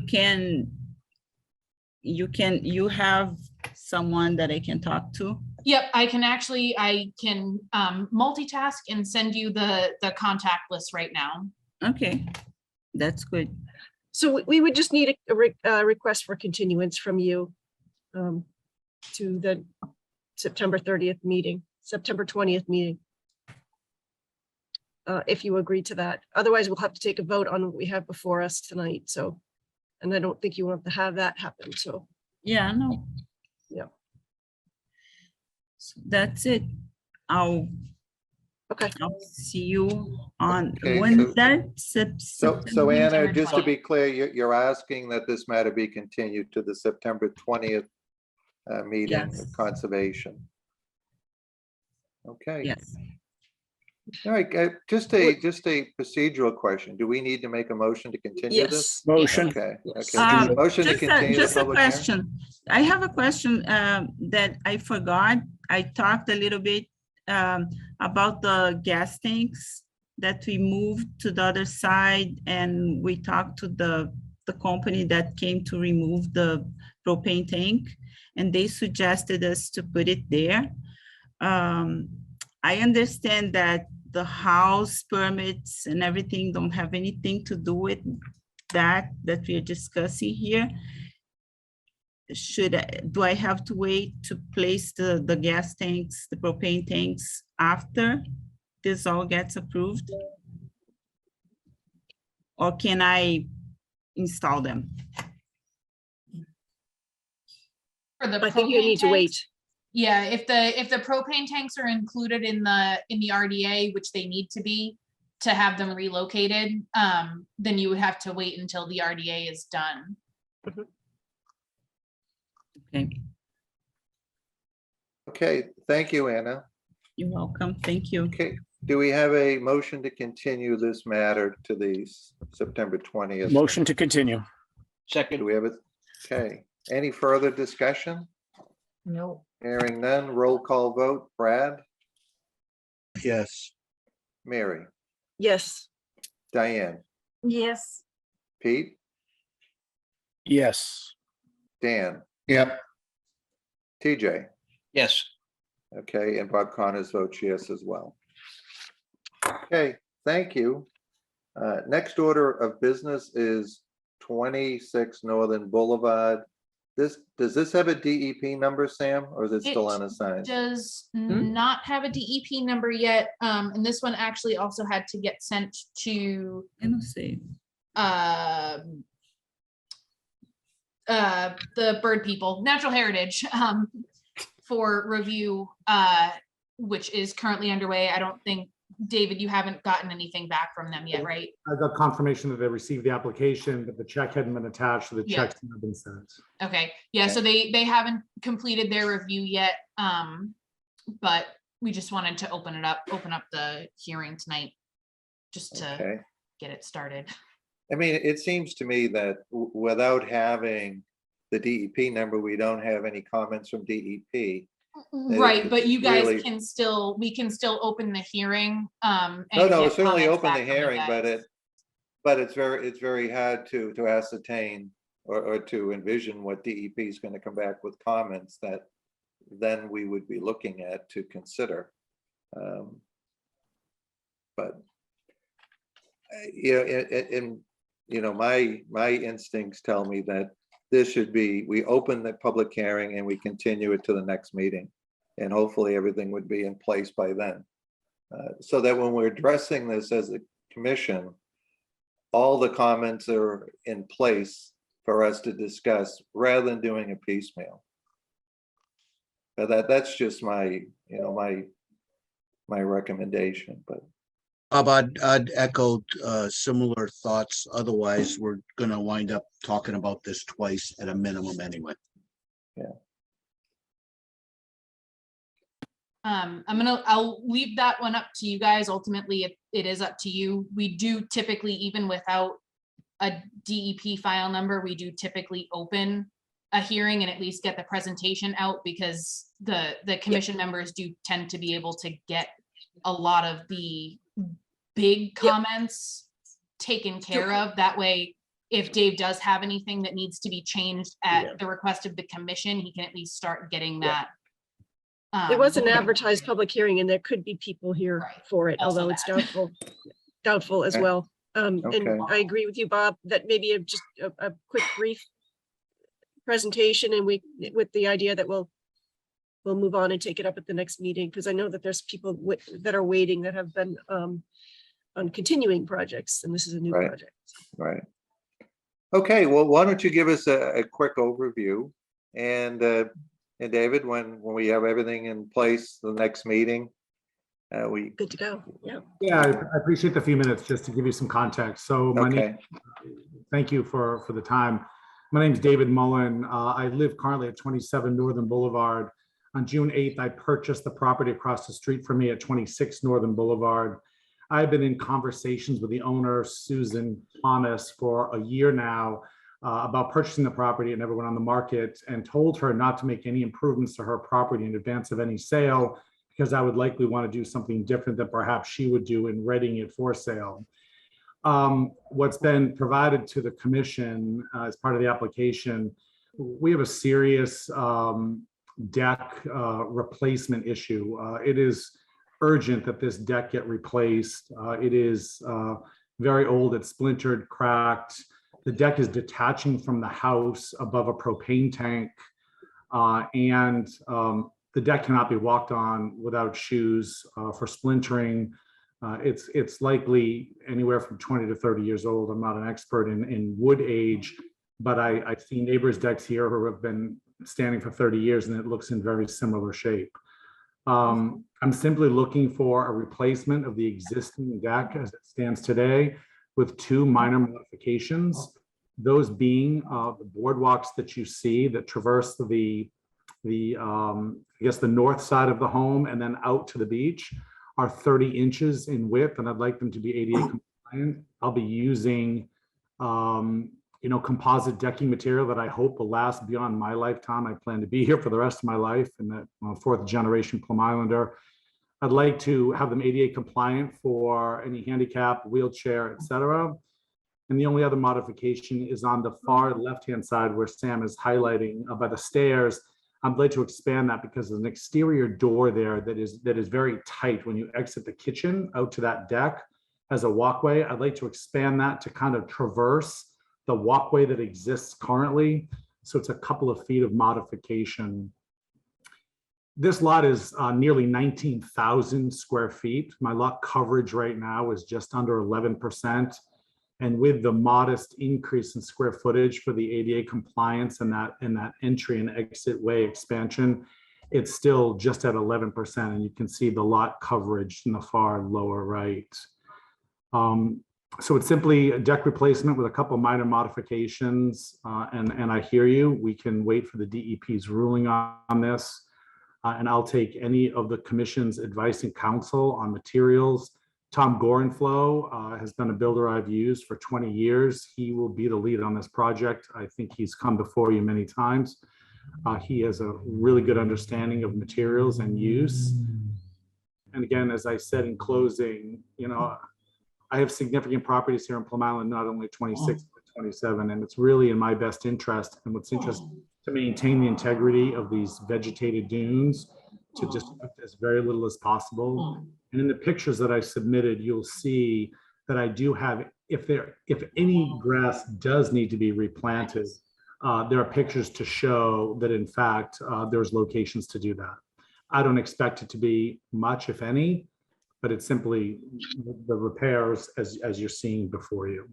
have someone that I can talk to? Yep, I can multitask and send you the contact list right now. Okay, that's good. So we would just need a request for continuance from you to the September 30th meeting, September 20th meeting. If you agree to that. Otherwise, we'll have to take a vote on what we have before us tonight. So, and I don't think you want to have that happen. So, Yeah, no. yeah. So that's it. I'll see you on, Okay, when so- is that? So Anna, September just to 20th. be clear, you're asking that this matter be continued to the September 20th meeting Yes. of conservation. Okay. Yes. All right, just a procedural question. Do we need to make a motion to continue this? Yes. Motion. Okay, Yes. okay. Motion to Just continue the just a public hearing? question. I have a question that I forgot. I talked a little bit about the gas tanks that we moved to the other side, and we talked to the company that came to remove the propane tank, and they suggested us to put it there. I understand that the house permits and everything don't have anything to do with that we are discussing here. Do I have to wait to place the gas tanks, the propane tanks after this all gets approved? Or can I install them? For the I think you propane need to wait. tanks, yeah, if the propane tanks are included in the RDA, which they need to be, to have them relocated, then you would have to wait until the RDA is done. Okay, Okay, thank you, Anna. you're welcome. Thank you. Okay, do we have a motion to continue this matter to the September 20th? Motion to continue. Second. Do we have it? Okay, any further discussion? No. Hearing none, roll call vote. Brad, Yes. Mary, Yes. Diane, Yes. Pete, Yes. Dan, Yep. TJ. Yes. Okay, and Bob Connors votes yes as well. Okay, thank you. Next order of business is 26 Northern Boulevard. Does this have a DEP number, Sam, or is it still It unassigned? does not have a DEP number yet. And this one actually also had to get sent to I don't see. the bird people, Natural Heritage, for review, which is currently underway. I don't think, David, you haven't gotten anything back from them yet, right? I got confirmation that they received the application, but the check hadn't been attached, so the Yeah. checks hadn't been sent. Okay, yeah, so they haven't completed their review yet, but we just wanted to open up the hearing tonight, just to Okay. get it started. I mean, it seems to me that without having the DEP number, we don't have any comments from DEP. Right, but you guys really- we can still open the hearing. No, and no, get certainly comments open the back from you hearing, guys. but it's very hard to ascertain or to envision what DEP is going to come back with comments that then we would be looking at to consider. But my instincts tell me that this should be, we open the public hearing and we continue it to the next meeting. And hopefully everything would be in place by then. So that when we're addressing this as a commission, all the comments are in place for us to discuss rather than doing a piecemeal. But that's just my recommendation, but. Bob, I'd echo similar thoughts. Otherwise, we're gonna wind up talking about this twice at a minimum anyway. Yeah. I'll leave that one up to you guys. Ultimately, it is up to you. We do typically, even without a DEP file number, we do typically open a hearing and at least get the presentation out, because the commission members do tend to be able to get a lot of the big comments taken care of. That way, if Dave does have anything that needs to be changed at the request of the commission, he can at least start getting that. It was an advertised public hearing and there could be people here for it, Also although it's that. doubtful as Okay. well. Okay. And I agree with you, Bob, that maybe just a quick brief presentation, and with the idea that we'll move on and take it up at the next meeting, because I know that there's people that are waiting that have been on continuing projects, and this is a new Right. project. Right. Okay, well, why don't you give us a quick overview, and David, when we have everything in place, the next meeting, we. Good to go. Yeah. Yeah, I appreciate the few minutes just to give you some context. So my Okay. name, thank you for the time. My name is David Mullen. I live currently at 27 Northern Boulevard. On June 8th, I purchased the property across the street from me at 26 Northern Boulevard. I've been in conversations with the owner, Susan Thomas, for a year now about purchasing the property and everyone on the market, and told her not to make any improvements to her property in advance of any sale, because I would likely want to do something different than perhaps she would do in readying it for sale. What's been provided to the commission as part of the application, we have a serious deck replacement issue. It is urgent that this deck get replaced. It is very old, it's splintered, cracked. The deck is detaching from the house above a propane tank, and the deck cannot be walked on without shoes for splintering. It's likely anywhere from 20 to 30 years old. I'm not an expert in wood age, but I've seen neighbors' decks here who have been standing for 30 years and it looks in very similar shape. I'm simply looking for a replacement of the existing deck as it stands today with 2 minor modifications. Those being the boardwalks that you see that traverse the I guess the north side of the home and then out to the beach are 30 inches in width, and I'd like them to be ADA compliant. I'll be using composite decking material that I hope will last beyond my lifetime. I plan to be here for the rest of my life, and that 4th generation Plum Islander. I'd like to have them ADA compliant for any handicap, wheelchair, etc. And the only other modification is on the far left-hand side where Sam is highlighting by the stairs. I'd like to expand that because there's an exterior door there that is very tight when you exit the kitchen out to that deck as a walkway. I'd like to expand that to kind of traverse the walkway that exists currently. So it's a couple of feet of modification. This lot is nearly 19,000 square feet. My lot coverage right now is just under 11%. And with the modest increase in square footage for the ADA compliance and that entry and exit way expansion, it's still just at 11%. And you can see the lot coverage in the far lower right. So it's simply a deck replacement with a couple minor modifications. And I hear you. We can wait for the DEP's ruling on this. And I'll take any of the commission's advice and counsel on materials. Tom Gorenflow has been a builder I've used for 20 years. He will be the lead on this project. I think he's come before you many times. He has a really good understanding of materials and use. And again, as I said in closing, I have significant properties here in Plum Island, not only 26, but 27, and it's really in my best interest and what's interesting to maintain the integrity of these vegetated dunes to just as very little as possible. And in the pictures that I submitted, you'll see that I do have, if any grass does need to be replanted, there are pictures to show that in fact, there's locations to do that. I don't expect it to be much, if any, but it's simply the repairs as you're seeing before you.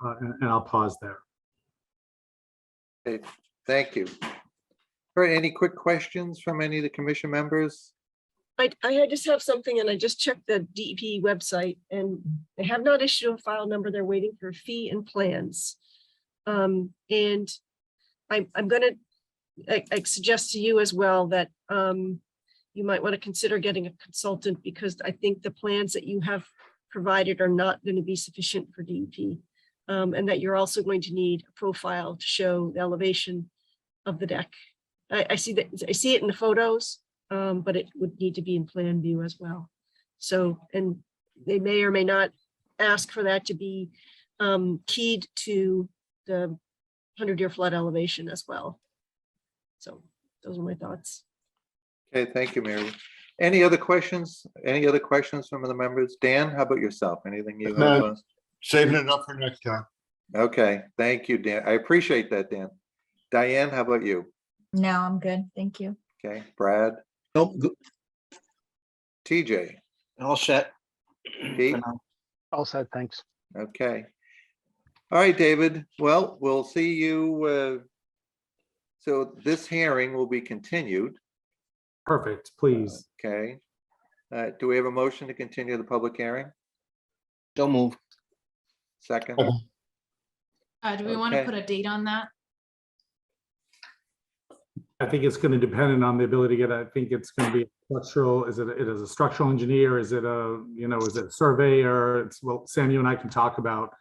And I'll pause there. Okay, thank you. All right, any quick questions from any of the commission members? I just have something, and I just checked the DEP website, and they have not issued a file number. They're waiting for fee and plans. And I'm going to suggest to you as well that you might want to consider getting a consultant, because I think the plans that you have provided are not going to be sufficient for DEP, and that you're also going to need a profile to show the elevation of the deck. I see it in the photos, but it would need to be in plan view as well. So, and they may or may not ask for that to be keyed to the 100-year flood elevation as well. So those are my thoughts. Okay, thank you, Mary. Any other questions? Any other questions from the members? Dan, how about yourself? Anything you have? Saving it up for next time. Okay, thank you, Dan. I appreciate that, Dan. Diane, how about you? No, I'm good. Thank you. Okay, Brad, Nope. TJ, All set. Pete? All set, thanks. Okay. All right, David. Well, we'll see you. So this hearing will be continued. Perfect, please. Okay. Do we have a motion to continue the public hearing? Don't move. Second. Do we want to Okay. put a date on that? I think it's going to depend on the ability to get, I think it's going to be structural, is it a structural engineer? Is it is it a surveyor? Well, Sam, you and I can talk about.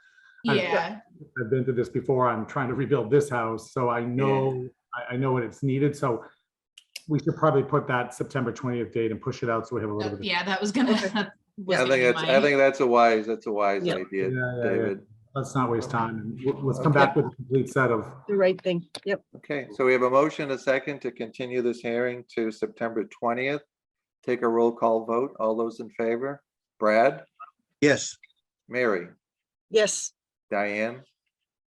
Yeah. I've been through this before. I'm trying to rebuild this house, so I know, I know what it's needed. So we should probably put that September 20th date and push it out so we have a little bit of. Yeah, that was gonna. I think that's a wise Yeah. idea, Yeah. David. Let's not waste time. And let's come back with a complete set of. The right thing. Yep. Okay, so we have a motion, a second to continue this hearing to September 20th. Take a roll call vote. All those in favor? Brad, Yes. Mary, Yes. Diane,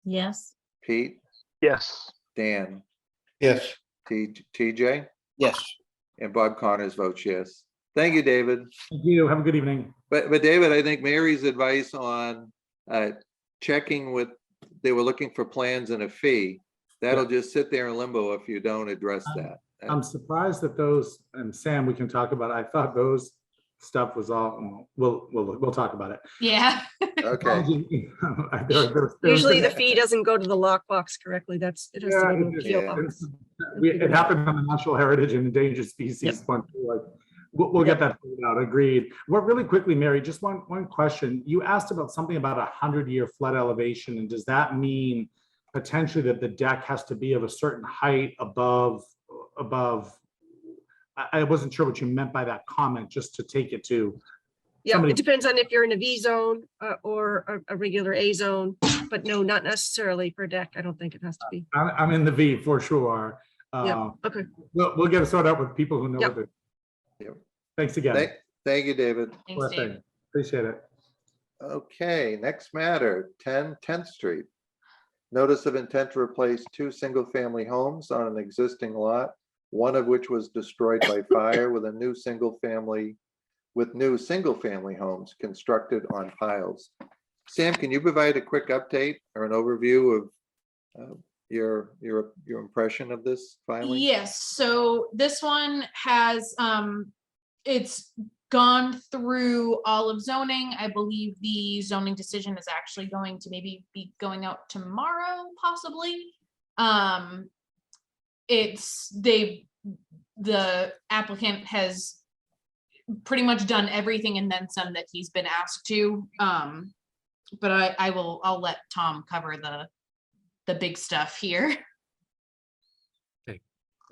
Yes. Pete, Yes. Dan, Yes. TJ, Yes. and Bob Connors votes yes. Thank you, David. Thank you. Have a good evening. But David, I think Mary's advice on checking with, they were looking for plans and a fee, that'll just sit there in limbo if you don't address that. I'm surprised that those, and Sam, we can talk about it. I thought those stuff was all, we'll talk about it. Yeah. Okay. Usually the fee doesn't go to the lockbox correctly. It has to go to a PO box. It happened on the Natural Heritage and Endangered Species one too. Like, we'll get that figured out. Agreed. Well, really quickly, Mary, just one question. You asked about something about 100-year flood elevation, and does that mean potentially that the deck has to be of a certain height above? I wasn't sure what you meant by that comment, just to take it to. Yeah, somebody- it depends on if you're in a V zone or a regular A zone, but no, not necessarily for a deck. I don't think it has to be. I'm in the V for sure. Yeah, okay. We'll get it sorted out with people who know Yep. what it. Yep. Thanks again. Thank you, David. Thanks, Sure thing. David. Appreciate it. Okay, next matter, 10th Street. Notice of intent to replace 2 single-family homes on an existing lot, one of which was destroyed by fire with new single-family homes constructed on piles. Sam, can you provide a quick update or an overview of your impression of this filing? Yes, so this one has, it's gone through all of zoning. I believe the zoning decision is actually going to maybe be going out tomorrow, possibly. The applicant has pretty much done everything and then some that he's been asked to. But I'll let Tom cover the big stuff here.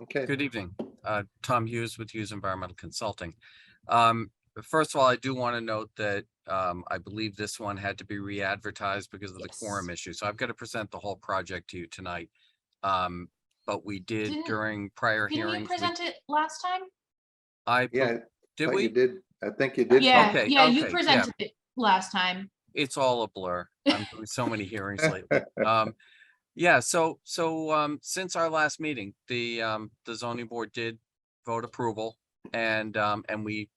Okay. Good evening. Tom Hughes with Hughes Environmental Consulting. First of all, I do want to note that I believe this one had to be re-advertised because of the quorum issue. So I've got to present the whole project to you tonight. But we did during prior Didn't hearings. you present it last time? Did we? You did. I think you did. Yeah, Okay, yeah, you okay, presented it last time. It's all a blur. I'm doing so many hearings lately. Yeah, so since our last meeting, the zoning board did vote approval and we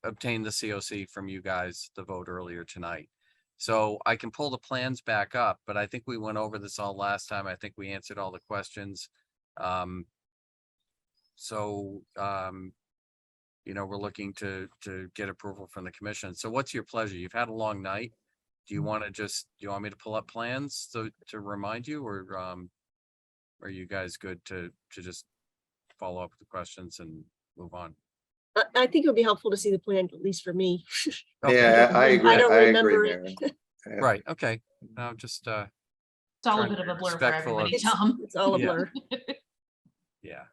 obtained the COC from you guys, the vote earlier tonight. So I can pull the plans back up, but I think we went over this all last time. I think we answered all the questions. You know, we're looking to get approval from the commission. So what's your pleasure? You've had a long night. Do you want me to pull up plans to remind you, or are you guys good to just follow up with the questions and move on? I think it would be helpful to see the plan, at least for me. Yeah, I agree. I don't remember Mary. it. Yeah. Right, okay. Now just It's all a trying bit to of a be blur for respectful of- everybody, Tom. It's all a Yeah. blur. yeah.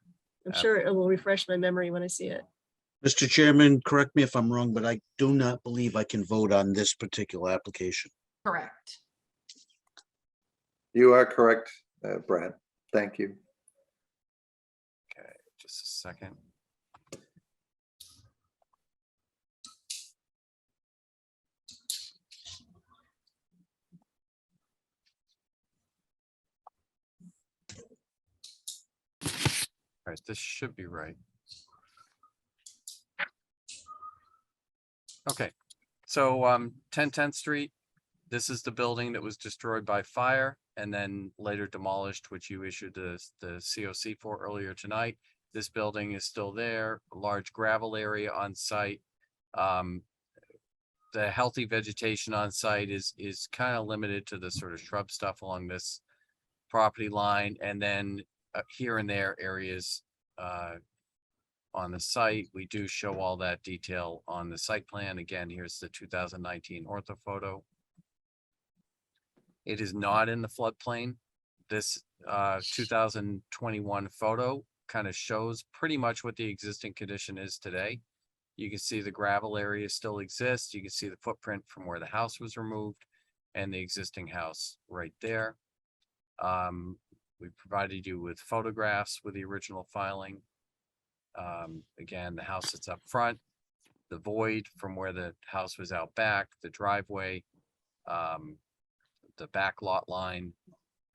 I'm sure it will refresh my memory when I see it. Mr. Chairman, correct me if I'm wrong, but I do not believe I can vote on this particular application. Correct. You are correct, Brad. Thank you. Okay, just a second. All right, this should be right. Okay, so 1010th Street, this is the building that was destroyed by fire and then later demolished, which you issued the COC for earlier tonight. This building is still there, a large gravel area on site. The healthy vegetation on site is kind of limited to the sort of shrub stuff along this property line, and then here and there areas on the site. We do show all that detail on the site plan. Again, here's the 2019 ortho photo. It is not in the floodplain. This 2021 photo kind of shows pretty much what the existing condition is today. You can see the gravel area still exists. You can see the footprint from where the house was removed and the existing house right there. We provided you with photographs with the original filing. Again, the house that's up front, the void from where the house was out back, the driveway, the back lot line.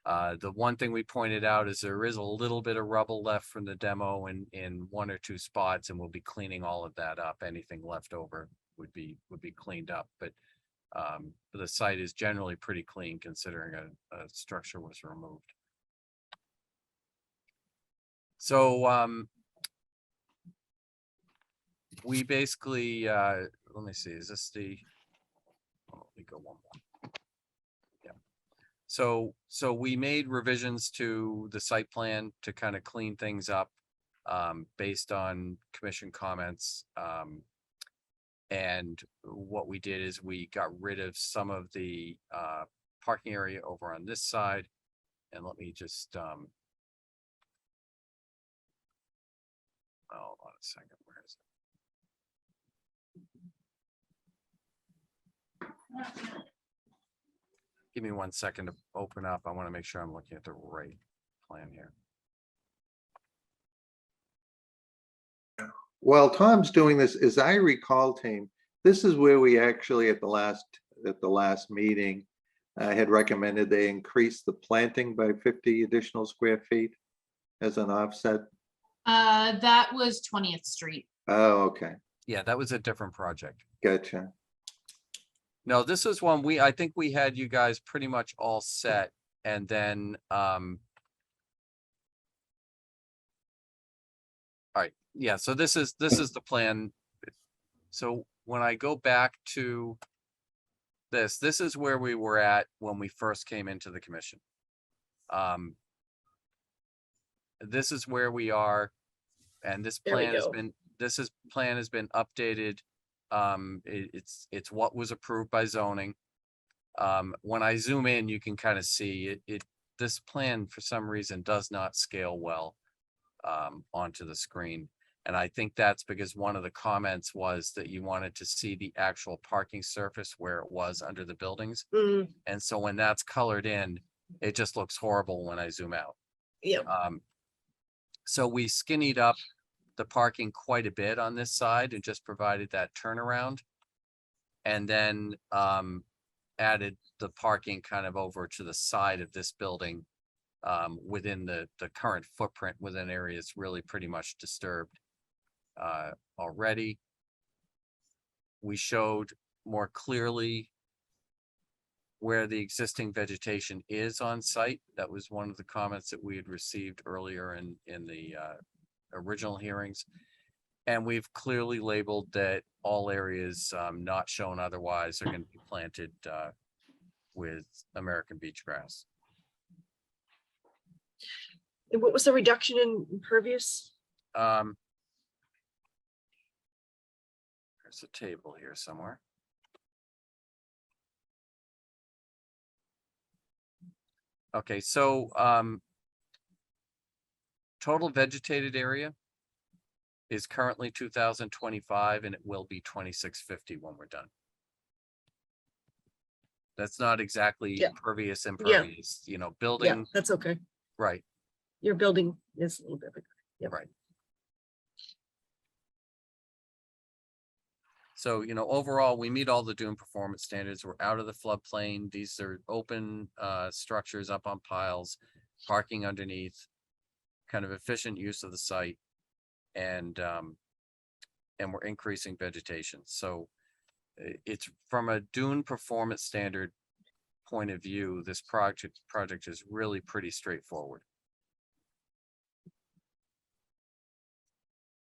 The one thing we pointed out is there is a little bit of rubble left from the demo in one or two spots, and we'll be cleaning all of that up. Anything left over would be cleaned up, but the site is generally pretty clean considering a structure was removed. So we basically, let me see, is this the, oh, let me go one more. Yeah. So we made revisions to the site plan to kind of clean things up, based on commission comments. And what we did is we got rid of some of the, parking area over on this side. And let me just, hold on a second, where is it? Give me 1 second to open up. I want to make sure I'm looking at the right plan here. While Tom's doing this, as I recall, team, this is where we actually at the last meeting had recommended they increase the planting by 50 additional square feet as an offset. That was 20th Street. Oh, okay. Yeah, that was a different project. Gotcha. No, this is one I think we had you guys pretty much all set, and then, all right, yeah, so this is the plan. So when I go back to this is where we were at when we first came into the commission. This is where we are, and this plan has been, plan has been updated. It's what was approved by zoning. When I zoom in, you can kind of see this plan for some reason does not scale well onto the screen. And I think that's because one of the comments was that you wanted to see the actual parking surface where it was under the buildings. And so when that's colored in, it just looks horrible when I zoom out. Yeah. So we skinnied up the parking quite a bit on this side and just provided that turnaround. And then added the parking kind of over to the side of this building within the current footprint within areas really pretty much disturbed already. We showed more clearly where the existing vegetation is on site. That was one of the comments that we had received earlier in the original hearings. And we've clearly labeled that all areas not shown otherwise are going to be planted with American beach grass. And what was the reduction in impervious? There's a table here somewhere. Okay, so total vegetated area is currently 2,025 and it will be 2,650 when we're done. That's not exactly impervious, you know, building. Yeah, that's okay. Right. Your building is a little bit bigger. Yep. Right. So, you know, overall, we meet all the dune performance standards. We're out of the floodplain. These are open structures up on piles, parking underneath, kind of efficient use of the site, and we're increasing vegetation. So it's from a dune performance standard point of view, this project is really pretty straightforward.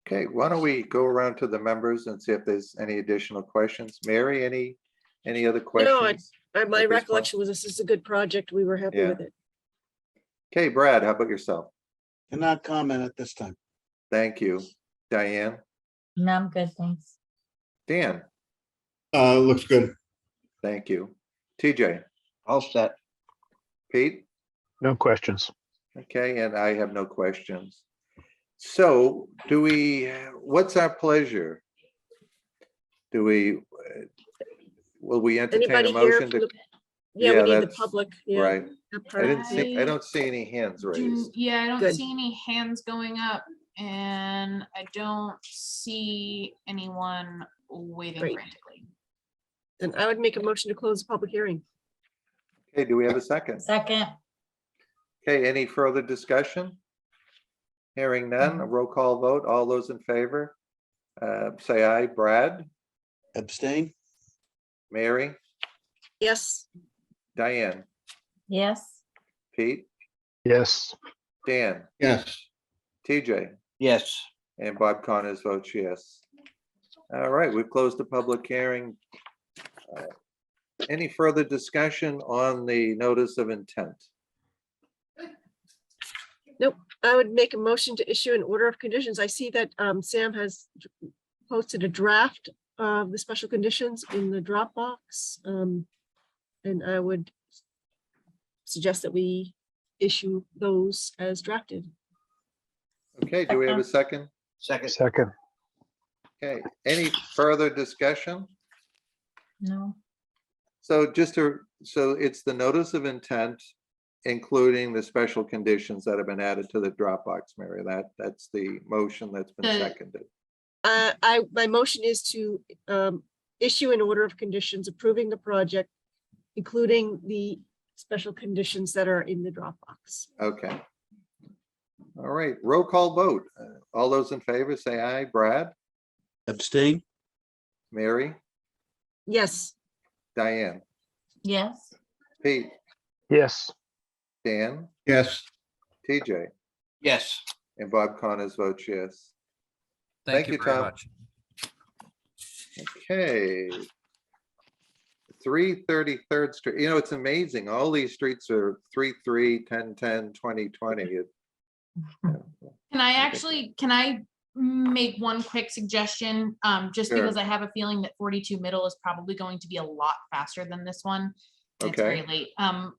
Okay, why don't we go around to the members and see if there's any additional questions? Mary, any other questions? No, my at this recollection was this is a good project. We were happy with it. Okay, Brad, how about yourself? Cannot comment at this time. Thank you. Diane? No, I'm good, thanks. Dan? Looks good. Thank you. TJ? All set. Pete? No questions. Okay, and I have no questions. So what's our pleasure? Will we entertain Anybody a here motion from to? the- Yeah, we need the that's- public. Yeah. Right. that I part. don't see any hands raised. Yeah, I don't Good. see any hands going up and I don't see anyone waiting Great. frantically. Then I would make a motion to close the public hearing. Okay, do we have a second? Second, Okay, any further discussion? Hearing none, a roll call vote. All those in favor? Say aye. Brad? Abstain? Mary? Yes. Diane? yes. Pete? Yes. Dan? Yes. TJ? Yes. And Bob Connors votes yes. All right, we've closed the public hearing. Any further discussion on the notice of intent? Nope, I would make a motion to issue an order of conditions. I see that Sam has posted a draft of the special conditions in the Dropbox. And I would suggest that we issue those as drafted. Okay, do we have a second? Second. Second. Okay, any further discussion? No. So so it's the notice of intent, including the special conditions that have been added to the Dropbox, Mary. That's the motion that's been seconded. My motion is to issue an order of conditions approving the project, including the special conditions that are in the Dropbox. Okay. All right, roll call vote. All those in favor say aye. Brad? Abstain? Mary? Yes. Diane? Yes. Pete? Yes. Dan? Yes. TJ? Yes. And Bob Connors votes yes. Thank you very Tom. much. Okay. 333rd Street. You know, it's amazing. All these streets are 33, 1010, 2020. Can I make one quick suggestion? Just Sure. because I have a feeling that 42 Middle is probably going to be a lot faster than this one. And it's very Okay. late.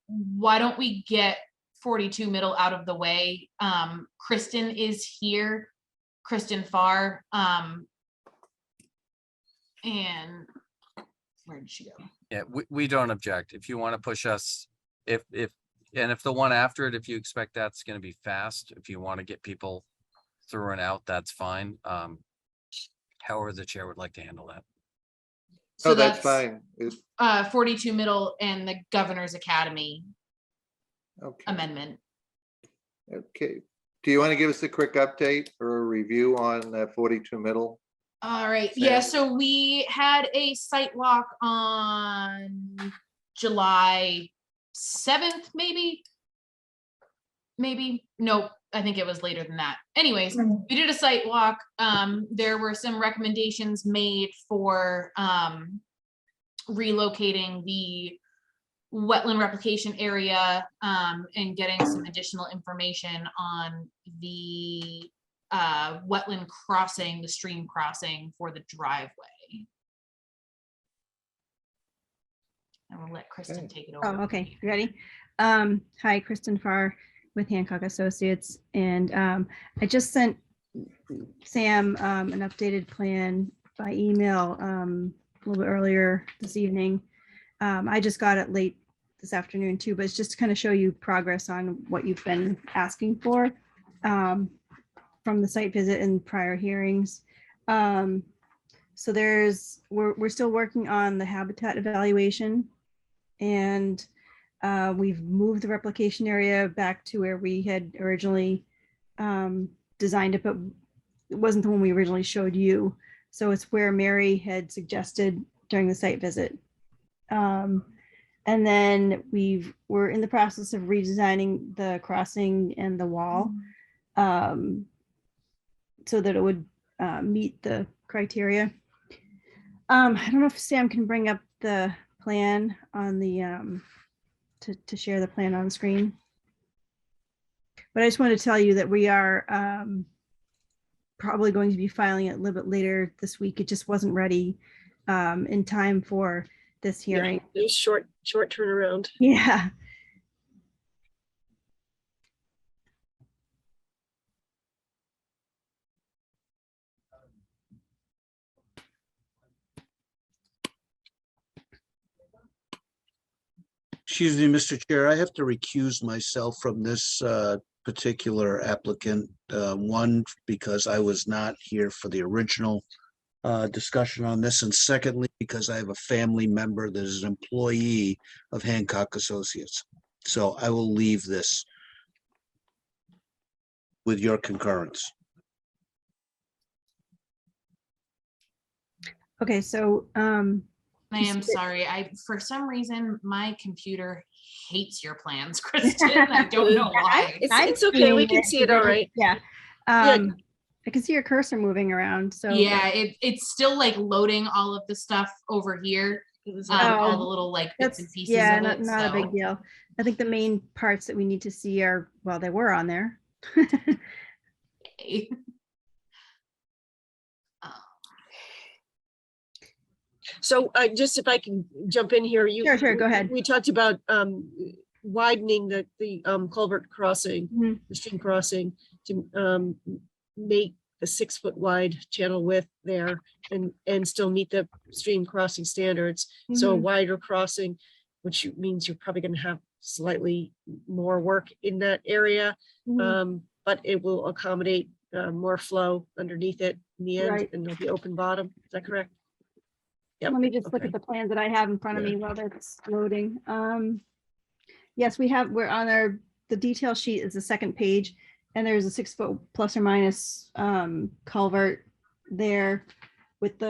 Why don't we get 42 Middle out of the way? Kristen is here, Kristen Farr. And where did she go? Yeah, we don't object. If you want to push us, if the one after it, if you expect that's going to be fast, if you want to get people through and out, that's fine. However, the chair would like to handle that. Oh, that's fine. 42 Middle and the Governor's Academy Okay. amendment. Okay. Do you want to give us a quick update or a review on 42 Middle? All right, Sam? yeah, so we had a site walk on July 7th, maybe? Nope, I think it was later than that. Anyways, we did a site walk. There were some recommendations made for relocating the wetland replication area and getting some additional information on the wetland crossing, the stream crossing for the driveway. I will let Kristen take it over. Oh, okay, you ready? Hi, Kristen Farr with Hancock Associates, and I just sent Sam an updated plan by email a little bit earlier this evening. I just got it late this afternoon too, but it's just to kind of show you progress on what you've been asking for from the site visit and prior hearings. So we're still working on the habitat evaluation, and we've moved the replication area back to where we had originally designed it, but it wasn't the one we originally showed you. So it's where Mary had suggested during the site visit. And then we're in the process of redesigning the crossing and the wall so that it would meet the criteria. I don't know if Sam can bring up the plan on the to share the plan on screen. But I just want to tell you that we are probably going to be filing it a little bit later this week. It just wasn't ready in time for this hearing. Yeah, it was short turnaround. Yeah. Excuse me, Mr. Chair, I have to recuse myself from this particular applicant. One, because I was not here for the original discussion on this, and secondly, because I have a family member that is an employee of Hancock Associates. So I will leave this with your concurrence. Okay, so I am sorry. For some reason, my computer hates your plans, Kristen. I don't know why. It's okay. We can see it all right. Yeah. I can see your cursor moving around, so. Yeah, it's still like loading all of the stuff over here. All the little like bits and pieces Yeah, of it. not a big So deal. I think the main parts that we need to see are, well, they were on there. So just if I can jump in here, Sure, go ahead. We talked about widening the culvert crossing, the stream crossing to make the 6-foot wide channel width there and still meet the stream crossing standards. So a wider crossing, which means you're probably going to have slightly more work in that area, but it will accommodate more flow underneath it in the end, Right. and there'll be open bottom. Is that correct? Yep. Let me just look Okay. at the plans that I have in front of me while that's loading. Yes, we're on the detail sheet is the second page, and there's a 6-foot plus or minus culvert there with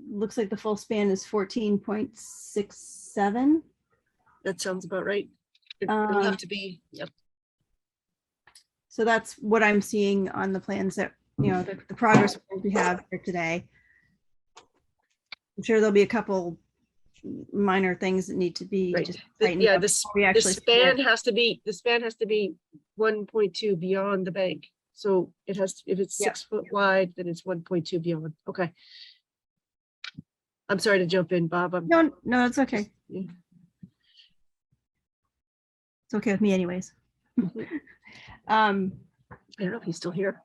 looks like the full span is 14.67. That sounds about right. It'll have to be, yep. So that's what I'm seeing on the plans that, the progress we have here today. I'm sure there'll be a couple minor things that need to be just tightened Yeah, up before we actually see it. the span has to be 1.2 beyond the bank. So it has, if it's 6 foot wide, then it's 1.2 beyond. Okay. I'm sorry to jump in, Bob. No, it's okay. Yeah. It's okay with me anyways. I don't know if he's still here.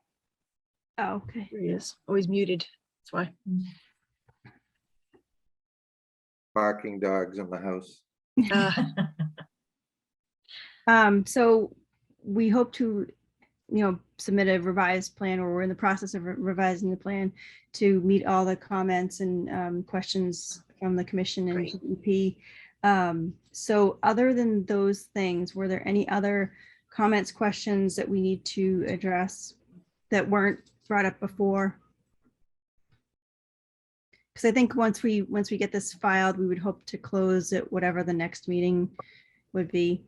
Oh, okay. There he is. Oh, he's muted. That's why. Barking dogs in the house. So we hope to, submit a revised plan, or we're in the process of revising the plan to meet all the comments and questions from the commission and EP. So other than those things, were there any other comments, questions that we need to address that weren't brought up before? Because I think once we get this filed, we would hope to close at whatever the next meeting would be.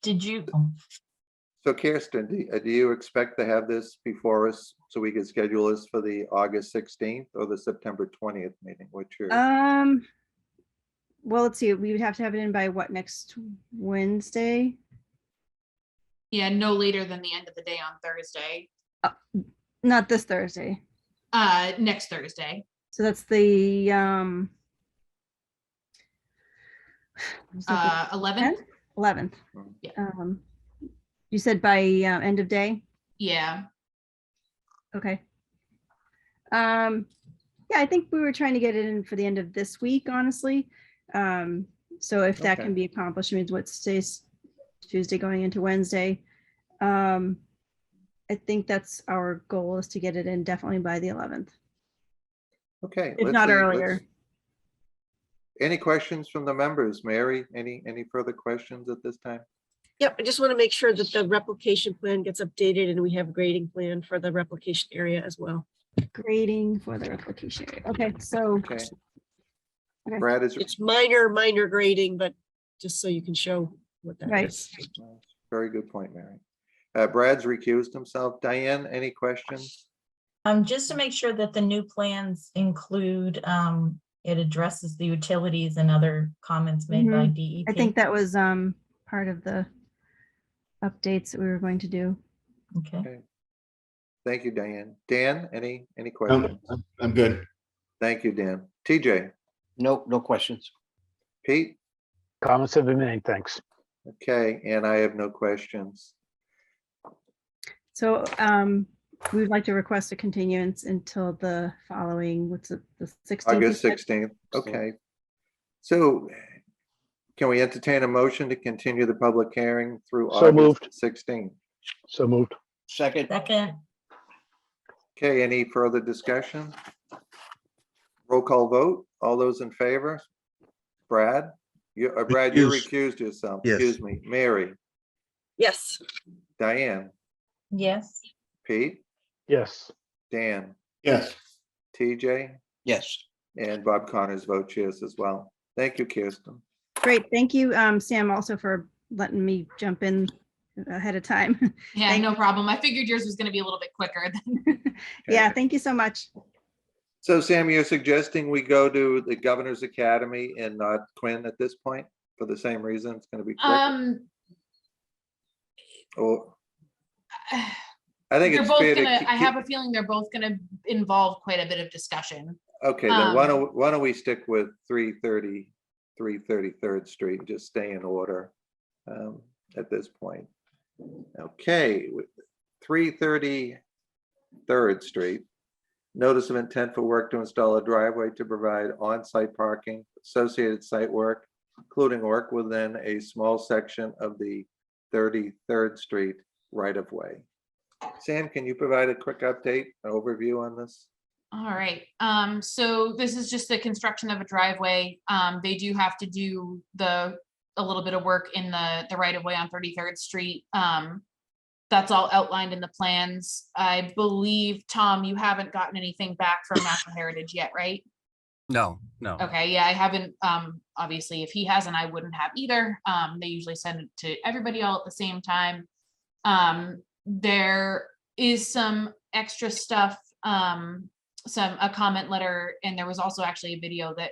Did you? So Kirsten, do you expect to have this before us so we can schedule this for the August 16th or the September 20th meeting? What's your? Well, let's see, we would have to have it in by what, next Wednesday? yeah, no later than the end of the day on Thursday. Not this Thursday. Next Thursday. So that's the 11th. 11th. Yeah. You said by end of day? Yeah. Okay. Yeah, I think we were trying to get it in for the end of this week, honestly. So if that can be accomplished, means what today's Tuesday going into Wednesday. I think that's our goal, is to get it in definitely by the 11th. Okay. If not earlier. Any questions from the members? Mary, any further questions at this time? Yep, I just want to make sure that the replication plan gets updated and we have a grading plan for the replication area as well. Grading for the replication area. Okay, so. Okay. Brad, It's minor grading, but just so you can show what that is. Very good point, Mary. Brad's recused himself. Diane, any questions? Just to make sure that the new plans include, it addresses the utilities and other comments made by DEP. I think that was part of the updates that we were going to do. Okay. Thank you, Diane. Dan, any questions? I'm good. Thank you, Dan. TJ? No questions. Pete? Comments have been made, thanks. Okay, and I have no questions. So we would like to request a continuance until the following, what's it, the 16th? August 16th, okay. So can we entertain a motion to continue the public hearing through So August moved. 16th? So moved. Second. Okay, any further discussion? Roll call vote. All those in favor? Brad? Brad, you recused yourself. Yes. Excuse me. Mary? Yes. Diane? Yes. Pete? Yes. Dan? Yes. TJ? Yes. And Bob Connors votes yes as well. Thank you, Kirsten. Great, thank you, Sam, also for letting me jump in ahead of time. Yeah, Thank- no problem. I figured yours was gonna be a little bit quicker than. Yeah, thank you so much. So Sam, you're suggesting we go to the Governor's Academy and not Quinn at this point for the same reason? It's going to be quick. Or I think They're it's both fair to gonna, keep. I have a feeling they're both gonna involve quite a bit of discussion. Okay, then why don't we stick with 330, 333rd Street, and just stay in order at this point. Okay, with 333rd Street. Notice of intent for work to install a driveway to provide on-site parking, associated site work, including work within a small section of the 33rd Street right-of-way. Sam, can you provide a quick update, an overview on this? All right, so this is just the construction of a driveway. They do have to do a little bit of work in the right of way on 33rd Street. That's all outlined in the plans. I believe, Tom, you haven't gotten anything back from Natural Heritage yet, right? No. Okay, yeah, I haven't, obviously, if he hasn't, I wouldn't have either. They usually send it to everybody all at the same time. There is some extra stuff, a comment letter, and there was also actually a video that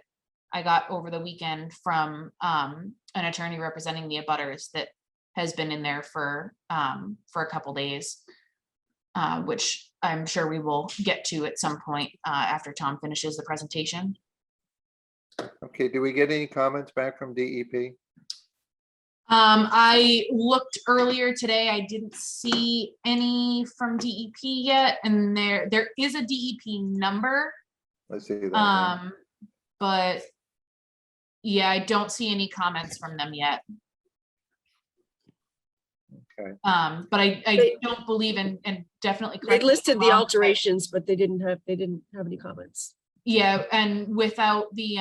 I got over the weekend from an attorney representing the abutters that has been in there for a couple days, which I'm sure we will get to at some point after Tom finishes the presentation. Okay, do we get any comments back from DEP? I looked earlier today. I didn't see any from DEP yet, and there is a DEP number. Let's see that. But yeah, I don't see any comments from them yet. Okay. But I don't believe in, and definitely. They correct me if listed I'm the wrong, but- alterations, but they didn't have any comments. Yeah, and without the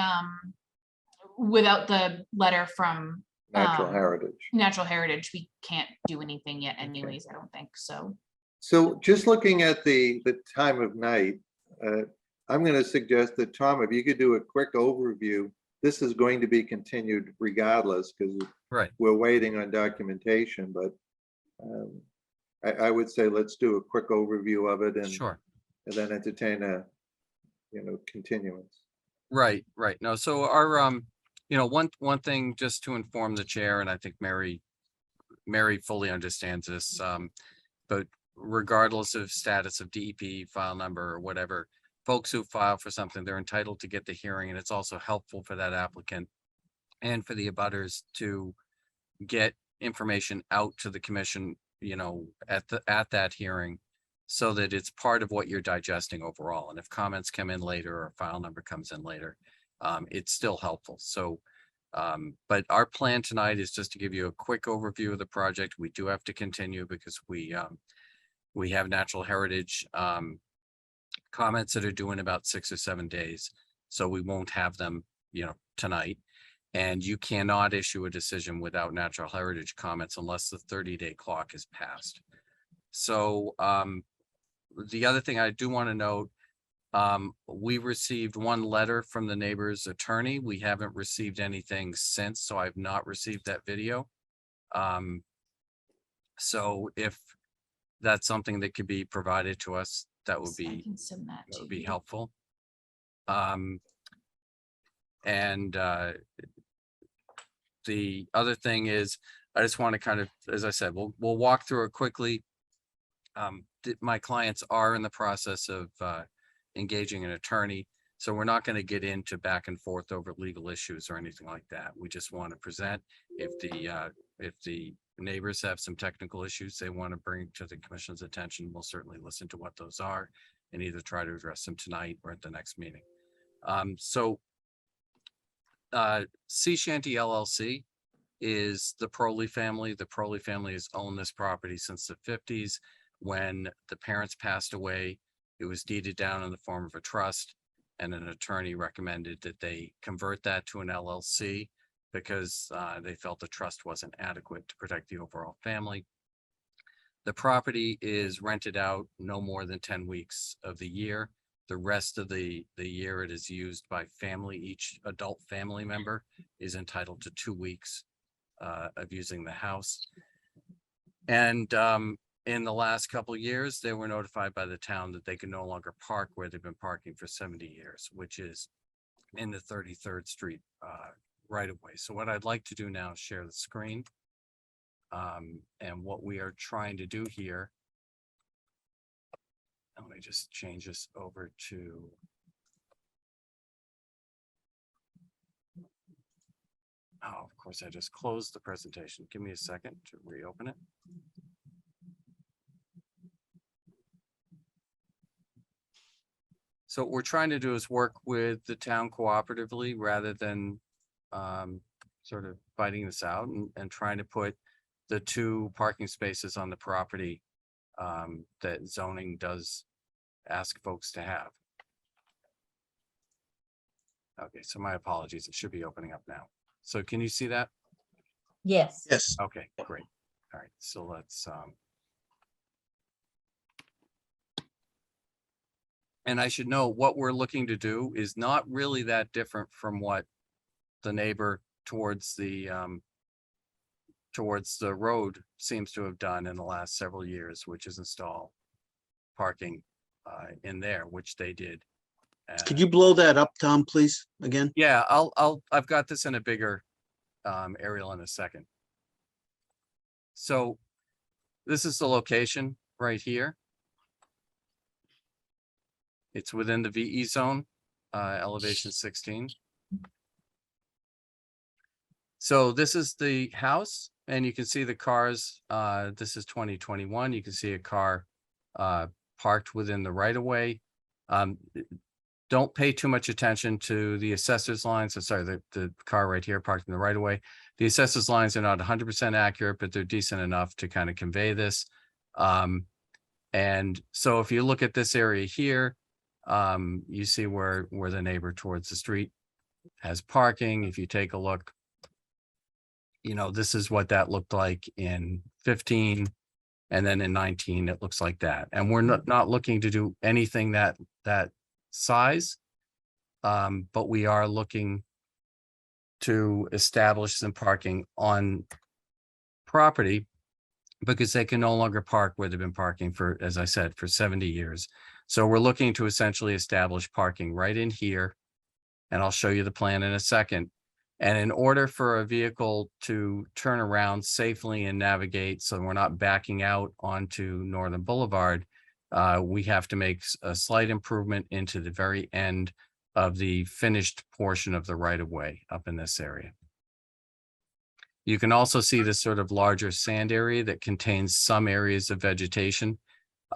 letter from Natural Heritage. Natural Heritage, we can't do anything yet anyways, I don't think so. So just looking at the time of night, I'm going to suggest that, Tom, if you could do a quick overview. This is going to be continued regardless because we're waiting on documentation, but I would say let's do a quick overview of it and then entertain a continuance. Right. No, so our one thing just to inform the chair, and I think Mary fully understands this, but regardless of status of DEP, file number or whatever, folks who file for something, they're entitled to get the hearing, and it's also helpful for that applicant and for the abutters to get information out to the commission, at that hearing, so that it's part of what you're digesting overall. And if comments come in later or a file number comes in later, it's still helpful. So, but our plan tonight is just to give you a quick overview of the project. We do have to continue because we have Natural Heritage comments that are due in about 6 or 7 days. So we won't have them, tonight. And you cannot issue a decision without Natural Heritage comments unless the 30-day clock is passed. So the other thing I do want to note, we received one letter from the neighbor's attorney. We haven't received anything since, so I've not received that video. So if that's something that could be provided to us, that would be helpful. And the other thing is, I just want to kind of, as I said, we'll walk through it quickly. My clients are in the process of engaging an attorney, so we're not going to get into back and forth over legal issues or anything like that. We just want to present. If the neighbors have some technical issues they want to bring to the commission's attention, we'll certainly listen to what those are and either try to address them tonight or at the next meeting. Sea Shanty LLC is the Proley family. The Proley family has owned this property since the 50s. When the parents passed away, it was deeded down in the form of a trust, and an attorney recommended that they convert that to an LLC because they felt the trust wasn't adequate to protect the overall family. The property is rented out no more than 10 weeks of the year. The rest of the year it is used by family. Each adult family member is entitled to 2 weeks of using the house. And in the last couple of years, they were notified by the town that they could no longer park where they've been parking for 70 years, which is in the 33rd Street right of way. So what I'd like to do now is share the screen. And what we are trying to do here, let me just change this over to of course, I just closed the presentation. Give me a second to reopen it. So what we're trying to do is work with the town cooperatively rather than sort of fighting this out and trying to put the 2 parking spaces on the property that zoning does ask folks to have. Okay, so my apologies. It should be opening up now. So can you see that? Yes. Yes. Okay, great. All right, so let's and I should know what we're looking to do is not really that different from what the neighbor towards the road seems to have done in the last several years, which is install parking in there, which they did. Could you blow that up, Tom, please, again? Yeah, I've got this in a bigger aerial in a second. So this is the location right here. It's within the VE zone, elevation 16. So this is the house, and you can see the cars. This is 2021. You can see a car parked within the right of way. Don't pay too much attention to the assessor's lines. So sorry, the car right here parked in the right of way. The assessor's lines are not 100% accurate, but they're decent enough to kind of convey this. And so if you look at this area here, you see where the neighbor towards the street has parking. If you take a look, you know, this is what that looked like in 15. And then in 19, it looks like that. And we're not looking to do anything that size, but we are looking to establish some parking on property because they can no longer park where they've been parking for, as I said, for 70 years. So we're looking to essentially establish parking right in here. And I'll show you the plan in a second. And in order for a vehicle to turn around safely and navigate, so we're not backing out onto Northern Boulevard, we have to make a slight improvement into the very end of the finished portion of the right of way up in this area. You can also see this sort of larger sand area that contains some areas of vegetation.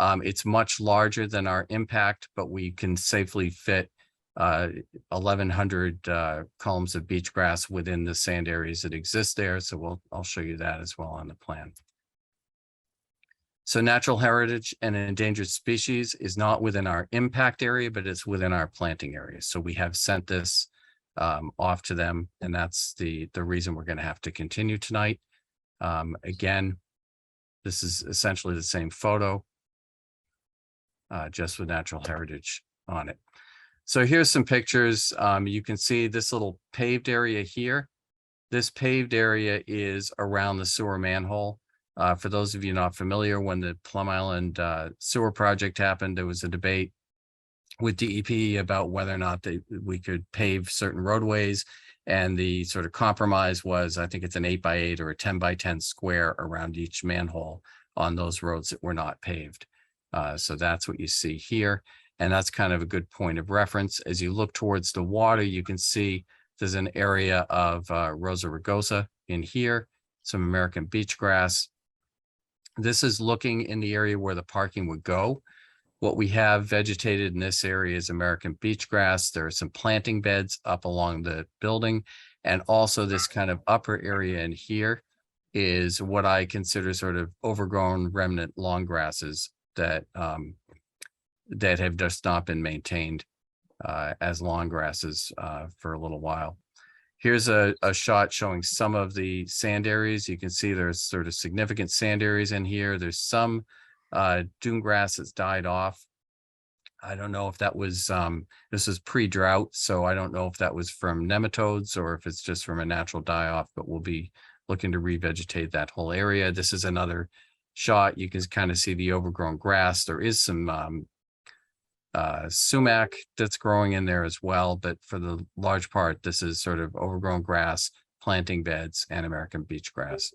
It's much larger than our impact, but we can safely fit 1,100 columns of beach grass within the sand areas that exist there. So I'll show you that as well on the plan. So natural heritage and endangered species is not within our impact area, but it's within our planting area. So we have sent this off to them, and that's the reason we're going to have to continue tonight. Again, this is essentially the same photo, just with natural heritage on it. So here's some pictures. You can see this little paved area here. This paved area is around the sewer manhole. For those of you not familiar, when the Plum Island sewer project happened, there was a debate with DEP about whether or not we could pave certain roadways. And the sort of compromise was, I think it's an 8x8 or a 10x10 square around each manhole on those roads that were not paved. So that's what you see here. And that's kind of a good point of reference. As you look towards the water, you can see there's an area of Rosa rugosa in here, some American beach grass. This is looking in the area where the parking would go. What we have vegetated in this area is American beach grass. There are some planting beds up along the building. And also this kind of upper area in here is what I consider sort of overgrown remnant long grasses that have just not been maintained as long grasses for a little while. Here's a shot showing some of the sand areas. You can see there's sort of significant sand areas in here. There's some dune grass that's died off. I don't know if that was, this is pre-drought, so I don't know if that was from nematodes or if it's just from a natural die-off, but we'll be looking to revegetate that whole area. This is another shot, you can kind of see the overgrown grass. There is some sumac that's growing in there as well, but for the large part, this is sort of overgrown grass, planting beds, and American beach grass.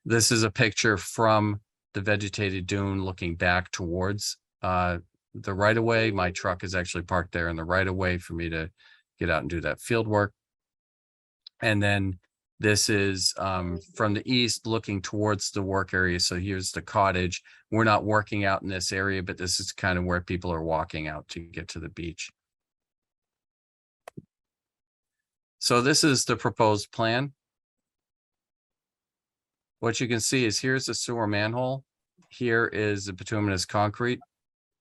This is a picture from the vegetated dune looking back towards the right of way. My truck is actually parked there in the right of way for me to get out and do that field work. And then this is from the east looking towards the work area. So here's the cottage. We're not working out in this area, but this is kind of where people are walking out to get to the beach. So this is the proposed plan. What you can see is here's the sewer manhole. Here is the bituminous concrete.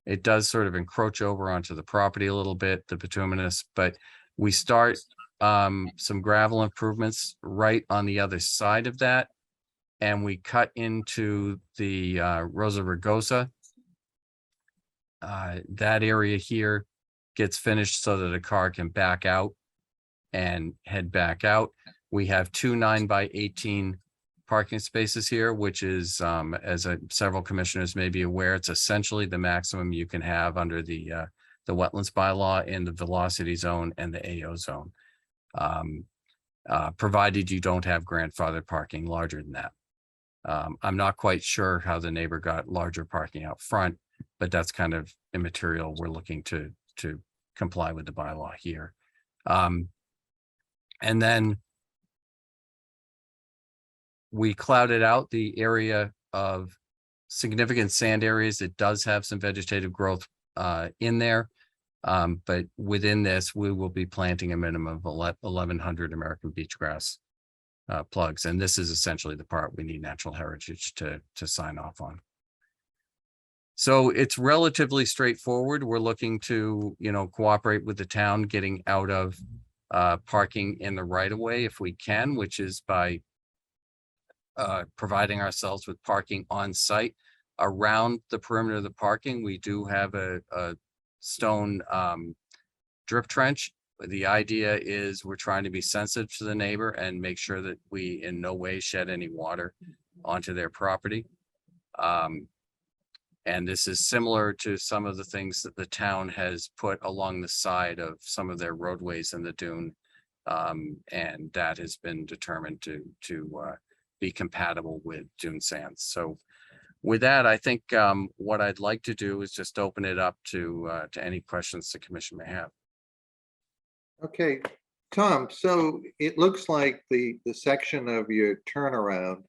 It does sort of encroach over onto the property a little bit, the bituminous, but we start some gravel improvements right on the other side of that. And we cut into the Rosa Rugosa. That area here gets finished so that a car can back out and head back out. We have 2 9x18 parking spaces here, which is, as several commissioners may be aware, it's essentially the maximum you can have under the wetlands bylaw in the velocity zone and the AO zone. Provided you don't have grandfather parking larger than that. I'm not quite sure how the neighbor got larger parking out front, but that's kind of immaterial. We're looking to comply with the bylaw here. And then we clouded out the area of significant sand areas. It does have some vegetative growth in there. But within this, we will be planting a minimum of 1,100 American beach grass plugs. And this is essentially the part we need Natural Heritage to sign off on. So it's relatively straightforward. We're looking to, cooperate with the town, getting out of parking in the right of way if we can, which is by providing ourselves with parking on site around the perimeter of the parking. We do have a stone drip trench. The idea is we're trying to be sensitive to the neighbor and make sure that we in no way shed any water onto their property. And this is similar to some of the things that the town has put along the side of some of their roadways in the dune. And that has been determined to be compatible with dune sands. So with that, I think what I'd like to do is just open it up to any questions the commission may have. Okay, Tom, so it looks like the section of your turnaround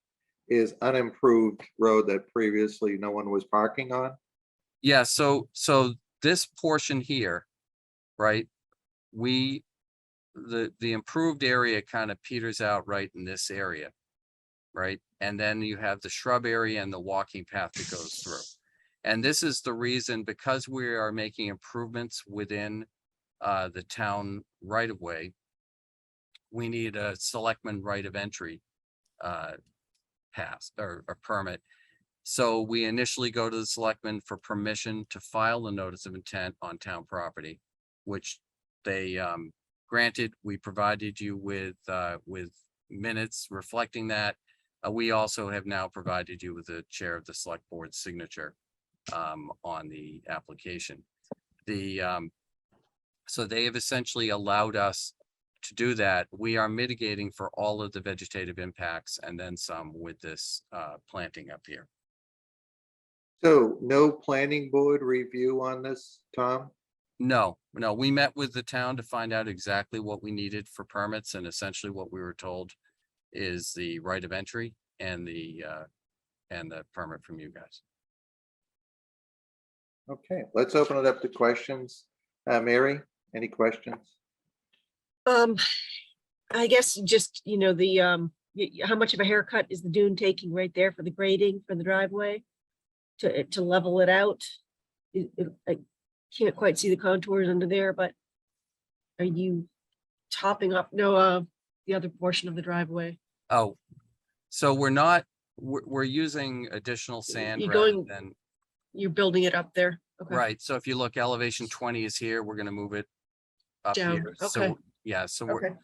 is unimproved road that previously no one was parking on? Yeah, so this portion here, right? The improved area kind of peters out right in this area, right? And then you have the shrub area and the walking path that goes through. And this is the reason, because we are making improvements within the town right of way, we need a selectman right of entry pass or a permit. So we initially go to the selectmen for permission to file a notice of intent on town property, which they granted. We provided you with minutes reflecting that. We also have now provided you with the chair of the select board signature on the application. So they have essentially allowed us to do that. We are mitigating for all of the vegetative impacts and then some with this planting up here. So no planning board review on this, Tom? No, we met with the town to find out exactly what we needed for permits, and essentially what we were told is the right of entry and the permit from you guys. Okay, let's open it up to questions. Mary, any questions? I guess just, how much of a haircut is the dune taking right there for the grading for the driveway to level it out? I can't quite see the contours under there, but are you topping up the other portion of the driveway? Oh, so we're using additional sand You're building it up there. Okay. Right. So if you look, elevation 20 is here. We're going to move it up Down. here. Okay. So yeah, so we're,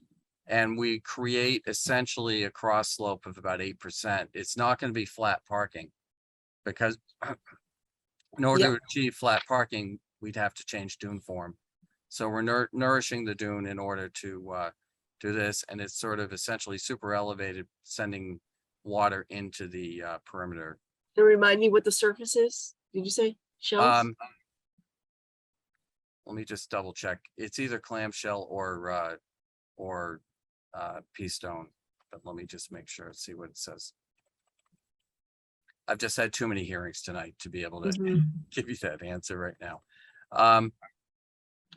and we create essentially a cross slope of about 8%. It's not going to be flat parking, because in order to achieve flat parking, we'd have to change dune form. So we're nourishing the dune in order to do this, and it's sort of essentially super elevated, sending water into the perimeter. To remind me what the surface is, did you say shells? Let me just double check. It's either clamshell or pea stone, but let me just make sure, see what it says. I've just had too many hearings tonight to be able to give you that answer right now.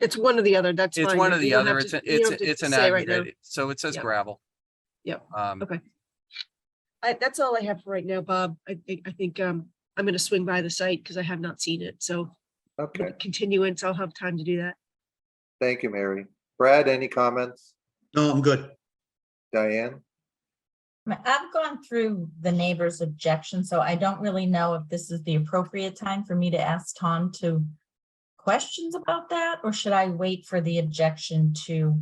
It's one or the other, that's fine. It's one or You the don't other. have to- It's you don't have to it's an say right now. aggregate, so it says Yep. gravel. Yep, Um, okay. That's all I have for right now, Bob. I think I'm gonna swing by the site because I have not seen it, so. Okay, Continuance, I'll have time to do that. thank you, Mary. Brad, any comments? No, I'm good. Diane? I've gone through the neighbor's objection, so I don't really know if this is the appropriate time for me to ask Tom to questions about that, or should I wait for the objection to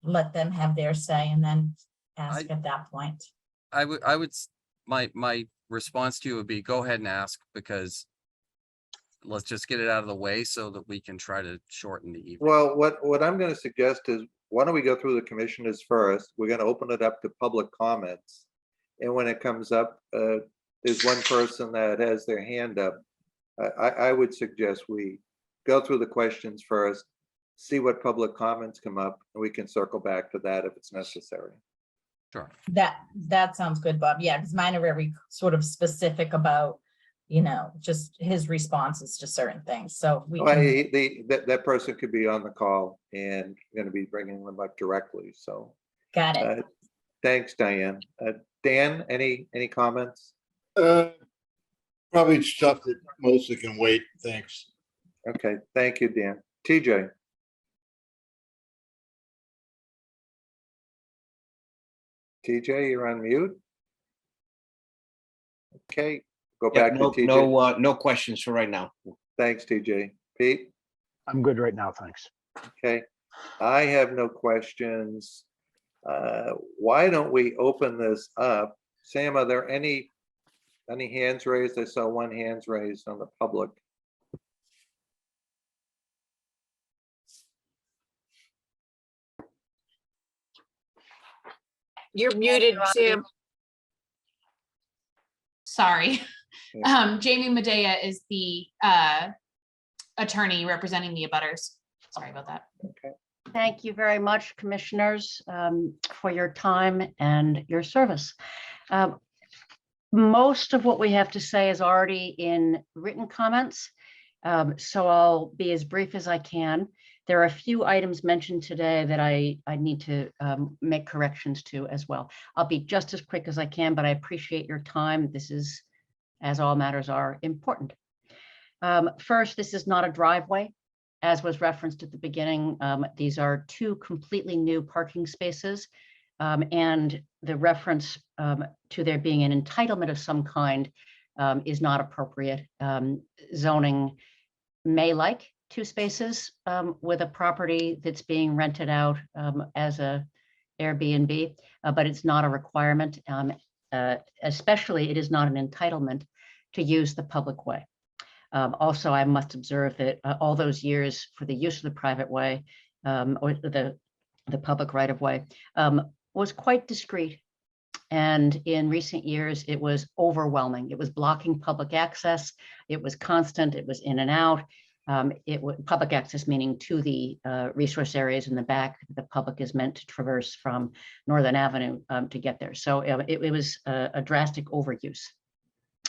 let them have their say and then ask at that point? my response to you would be, go ahead and ask, because let's just get it out of the way so that we can try to shorten the evening. Well, what I'm going to suggest is, why don't we go through the commissioners first? We're going to open it up to public comments. And when it comes up, there's one person that has their hand up. I would suggest we go through the questions first, see what public comments come up, and we can circle back to that if it's necessary. Sure. That sounds good, Bob. Yeah, because mine are very sort of specific about, just his responses to certain things. So we can. That person could be on the call and going to be bringing them up directly. So. Got it. Thanks, Diane. Dan, any comments? Probably stuff that mostly can wait. Thanks. Okay, thank you, Dan. TJ? TJ, you're on mute? Okay, go back to TJ. No questions for right now. Thanks, TJ. Pete? I'm good right now, thanks. Okay, I have no questions. Why don't we open this up? Sam, are there any hands raised? I saw one hands raised on the public. You're muted, Sam. Sorry. Jamie Medea is the attorney representing the abutters. Sorry about that. Okay. Thank you very much, commissioners, for your time and your service. Most of what we have to say is already in written comments, so I'll be as brief as I can. There are a few items mentioned today that I need to make corrections to as well. I'll be just as quick as I can, but I appreciate your time. This is, as all matters are, important. First, this is not a driveway. As was referenced at the beginning, these are two completely new parking spaces, and the reference to there being an entitlement of some kind is not appropriate. Zoning may like two spaces with a property that's being rented out as a Airbnb, but it's not a requirement. Especially, it is not an entitlement to use the public way. Also, I must observe that all those years for the use of the private way or the public right of way was quite discreet. And in recent years, it was overwhelming. It was blocking public access. It was constant. It was in and out. It was public access, meaning to the resource areas in the back. The public is meant to traverse from Northern Avenue to get there. So it was a drastic overuse,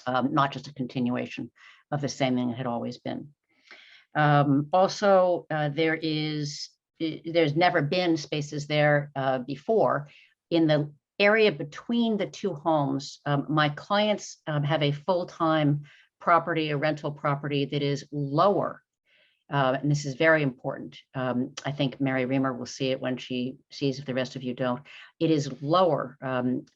not just a continuation of the same thing it had always been. Also, there's never been spaces there before. In the area between the two homes, my clients have a full-time property, a rental property that is lower. And this is very important. I think Mary Reamer will see it when she sees if the rest of you don't. It is lower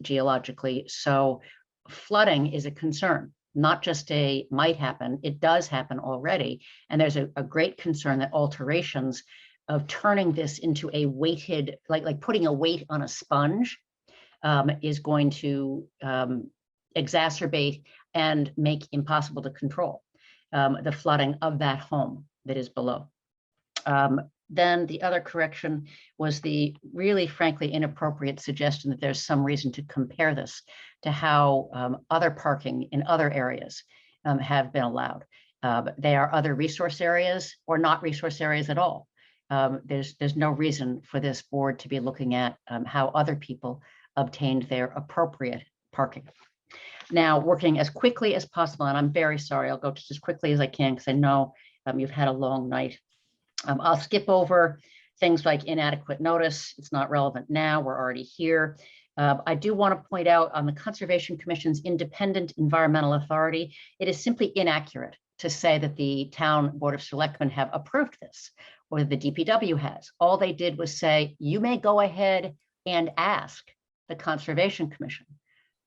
geologically, so flooding is a concern. Not just a might happen, it does happen already. And there's a great concern that alterations turning this into a weighted, like putting a weight on a sponge, is going to exacerbate and make impossible to control the flooding of that home that is below. Then the other correction was the really frankly inappropriate suggestion that there's some reason to compare this to how other parking in other areas have been allowed. They are other resource areas or not resource areas at all. There's no reason for this board to be looking at how other people obtained their appropriate parking. Now, working as quickly as possible, and I'm very sorry, I'll go just as quickly as I can because I know you've had a long night. I'll skip over things like inadequate notice. It's not relevant now. We're already here. I do want to point out on the Conservation Commission's independent environmental authority, it is simply inaccurate to say that the town Board of Selectmen have approved this or the DPW has. All they did was say, you may go ahead and ask the Conservation Commission.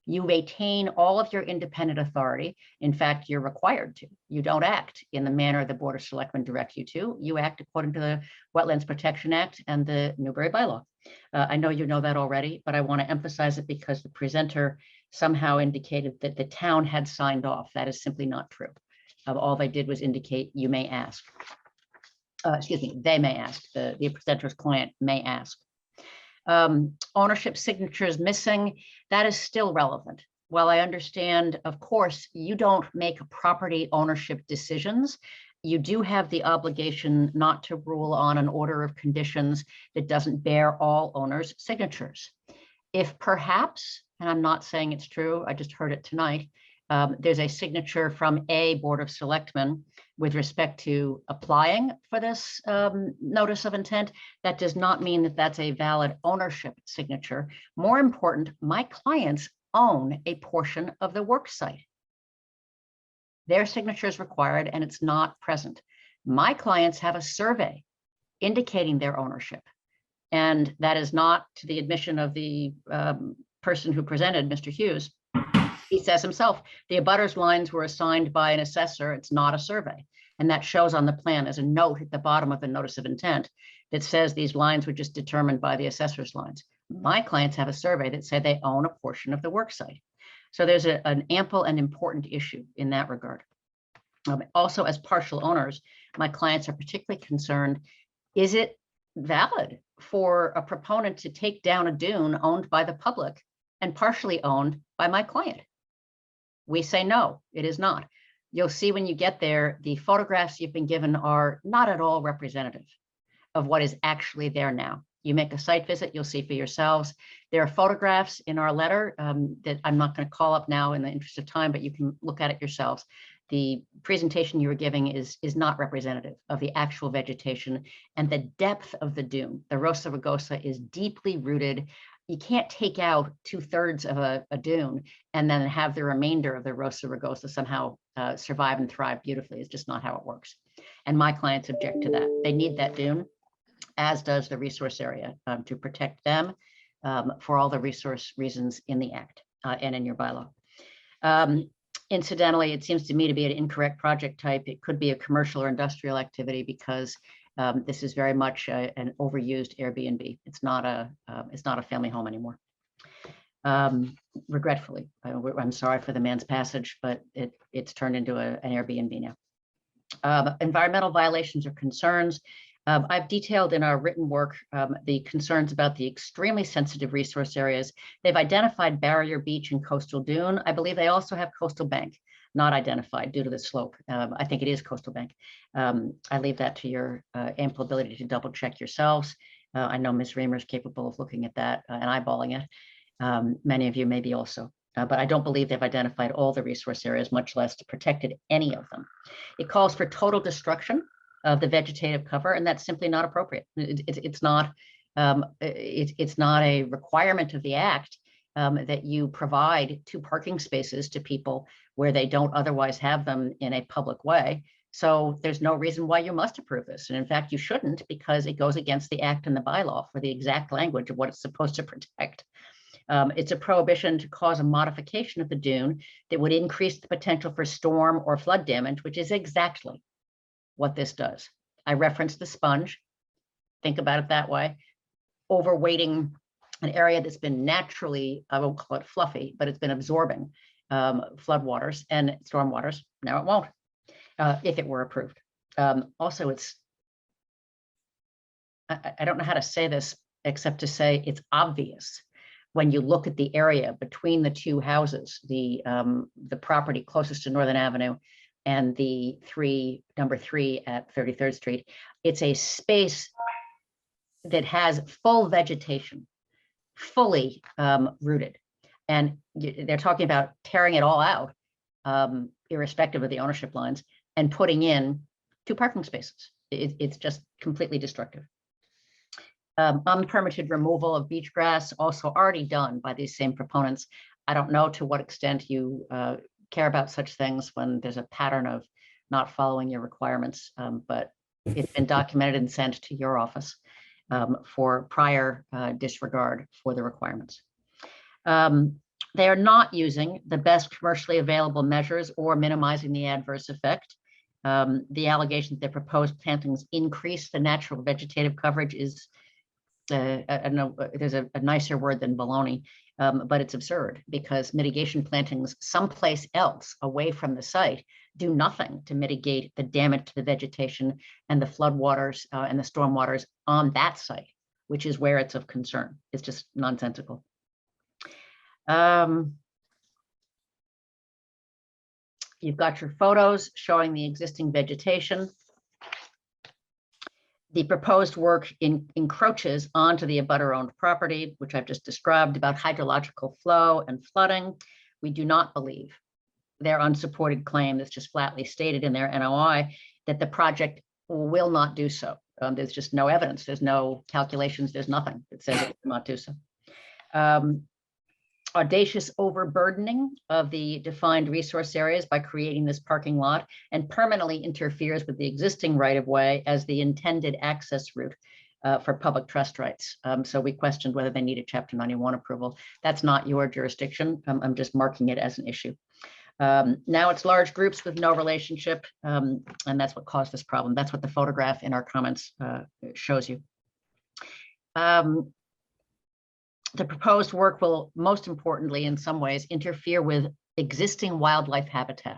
You retain all of your independent authority. In fact, you're required to. You don't act in the manner the Board of Selectmen direct you to. You act according to the Wetlands Protection Act and the Newbury bylaw. I know you know that already, but I want to emphasize it because the presenter somehow indicated that the town had signed off. That is simply not true. All they did was indicate you may ask. Excuse me, they may ask. The presenter's client may ask. Ownership signatures missing, that is still relevant. While I understand, of course, you don't make property ownership decisions, you do have the obligation not to rule on an order of conditions that doesn't bear all owners' signatures. If perhaps, and I'm not saying it's true, I just heard it tonight, there's a signature from a Board of Selectmen with respect to applying for this notice of intent, that does not mean that that's a valid ownership signature. More important, my clients own a portion of the work site. Their signature is required and it's not present. My clients have a survey indicating their ownership. And that is not to the admission of the person who presented, Mr. Hughes. He says himself, the abutters lines were assigned by an assessor. It's not a survey. And that shows on the plan as a note at the bottom of the notice of intent that says these lines were just determined by the assessor's lines. My clients have a survey that say they own a portion of the work site. So there's an ample and important issue in that regard. Also, as partial owners, my clients are particularly concerned, is it valid for a proponent to take down a dune owned by the public and partially owned by my client? We say no, it is not. You'll see when you get there, the photographs you've been given are not at all representative of what is actually there now. You make a site visit, you'll see for yourselves. There are photographs in our letter that I'm not going to call up now in the interest of time, but you can look at it yourselves. The presentation you were giving is not representative of the actual vegetation and the depth of the dune. The Rosa rugosa is deeply rooted. You can't take out 2/3 of a dune and then have the remainder of the Rosa rugosa somehow survive and thrive beautifully. It's just not how it works. And my clients object to that. They need that dune, as does the resource area, to protect them for all the resource reasons in the act and in your bylaw. Incidentally, it seems to me to be an incorrect project type. It could be a commercial or industrial activity because this is very much an overused Airbnb. It's not a family home anymore. Regretfully, I'm sorry for the man's passage, but it's turned into an Airbnb now. Environmental violations or concerns. I've detailed in our written work the concerns about the extremely sensitive resource areas. They've identified Barrier Beach and Coastal Dune. I believe they also have Coastal Bank, not identified due to the slope. I think it is Coastal Bank. I leave that to your ample ability to double check yourselves. I know Ms. Reamer is capable of looking at that and eyeballing it. Many of you may be also. But I don't believe they've identified all the resource areas, much less protected any of them. It calls for total destruction of the vegetative cover, and that's simply not appropriate. It's not a requirement of the act that you provide 2 parking spaces to people where they don't otherwise have them in a public way. So there's no reason why you must approve this. And in fact, you shouldn't, because it goes against the act and the bylaw for the exact language of what it's supposed to protect. It's a prohibition to cause a modification of the dune that would increase the potential for storm or flood damage, which is exactly what this does. I referenced the sponge. think about it that way, overweighting an area that's been naturally, I won't call it fluffy, but it's been absorbing floodwaters and stormwaters. Now it won't, if it were approved. Also, it's, I don't know how to say this except to say it's obvious when you look at the area between the two houses, the property closest to Northern Avenue and the number 3 at 33rd Street. It's a space that has full vegetation, fully rooted. And they're talking about tearing it all out, irrespective of the ownership lines, and putting in 2 parking spaces. It's just completely destructive. Unpermitted removal of beach grass, also already done by these same proponents. I don't know to what extent you care about such things when there's a pattern of not following your requirements, but it's been documented and sent to your office for prior disregard for the requirements. They are not using the best commercially available measures or minimizing the adverse effect. The allegation that their proposed plantings increase the natural vegetative coverage is, I know there's a nicer word than baloney, but it's absurd because mitigation plantings someplace else away from the site do nothing to mitigate the damage to the vegetation and the floodwaters and the stormwaters on that site, which is where it's of concern. It's just nonsensical. You've got your photos showing the existing vegetation. The proposed work encroaches onto the abutter-owned property, which I've just described about hydrological flow and flooding. We do not believe their unsupported claim that's just flatly stated in their NOI that the project will not do so. There's just no evidence. There's no calculations. There's nothing that says it will not do so. Audacious overburdening of the defined resource areas by creating this parking lot and permanently interferes with the existing right-of-way as the intended access route for public trust rights. So we questioned whether they needed Chapter 91 approval. That's not your jurisdiction. I'm just marking it as an issue. Now it's large groups with no relationship, and that's what caused this problem. That's what the photograph in our comments shows you. The proposed work will, most importantly, in some ways, interfere with existing wildlife habitat.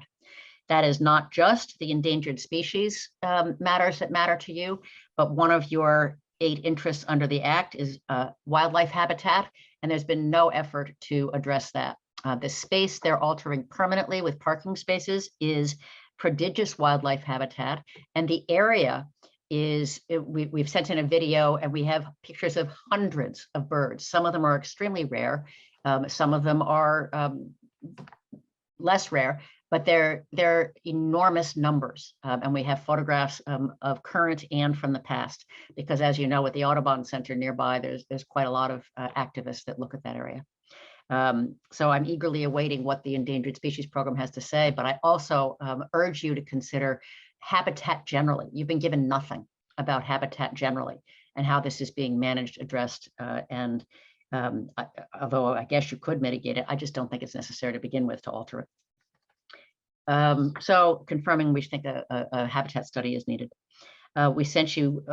That is not just the endangered species matters that matter to you, but one of your 8 interests under the Act is wildlife habitat, and there's been no effort to address that. The space they're altering permanently with parking spaces is prodigious wildlife habitat, and the area is, we've sent in a video and we have pictures of hundreds of birds. Some of them are extremely rare. Some of them are less rare, but they're enormous numbers. And we have photographs of current and from the past, because as you know, with the Audubon Center nearby, there's quite a lot of activists that look at that area. So I'm eagerly awaiting what the Endangered Species Program has to say, but I also urge you to consider habitat generally. You've been given nothing about habitat generally and how this is being managed, addressed, and although I guess you could mitigate it, I just don't think it's necessary to begin with to alter it. So confirming we think a habitat study is needed. We sent you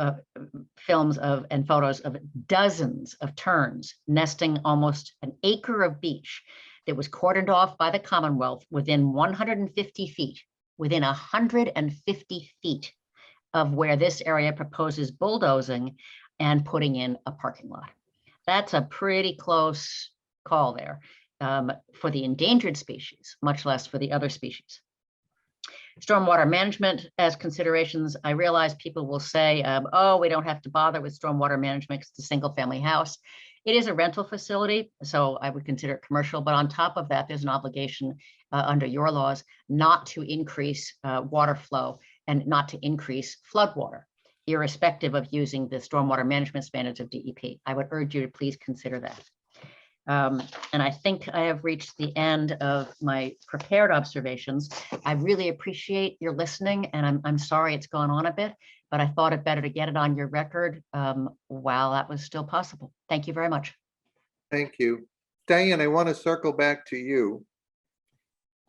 films of and photos of dozens of terns nesting almost an acre of beach that was cordoned off by the Commonwealth within 150 feet. Within 150 feet of where this area proposes bulldozing and putting in a parking lot. That's a pretty close call there for the endangered species, much less for the other species. Stormwater management as considerations. I realize people will say, oh, we don't have to bother with stormwater management because it's a single family house. It is a rental facility, so I would consider it commercial, but on top of that, there's an obligation under your laws not to increase water flow and not to increase flood water, irrespective of using the stormwater management standards of DEP. I would urge you to please consider that. And I think I have reached the end of my prepared observations. I really appreciate your listening, and I'm sorry it's gone on a bit, but I thought it better to get it on your record while that was still possible. Thank you very much. Thank you. Diane, I want to circle back to you.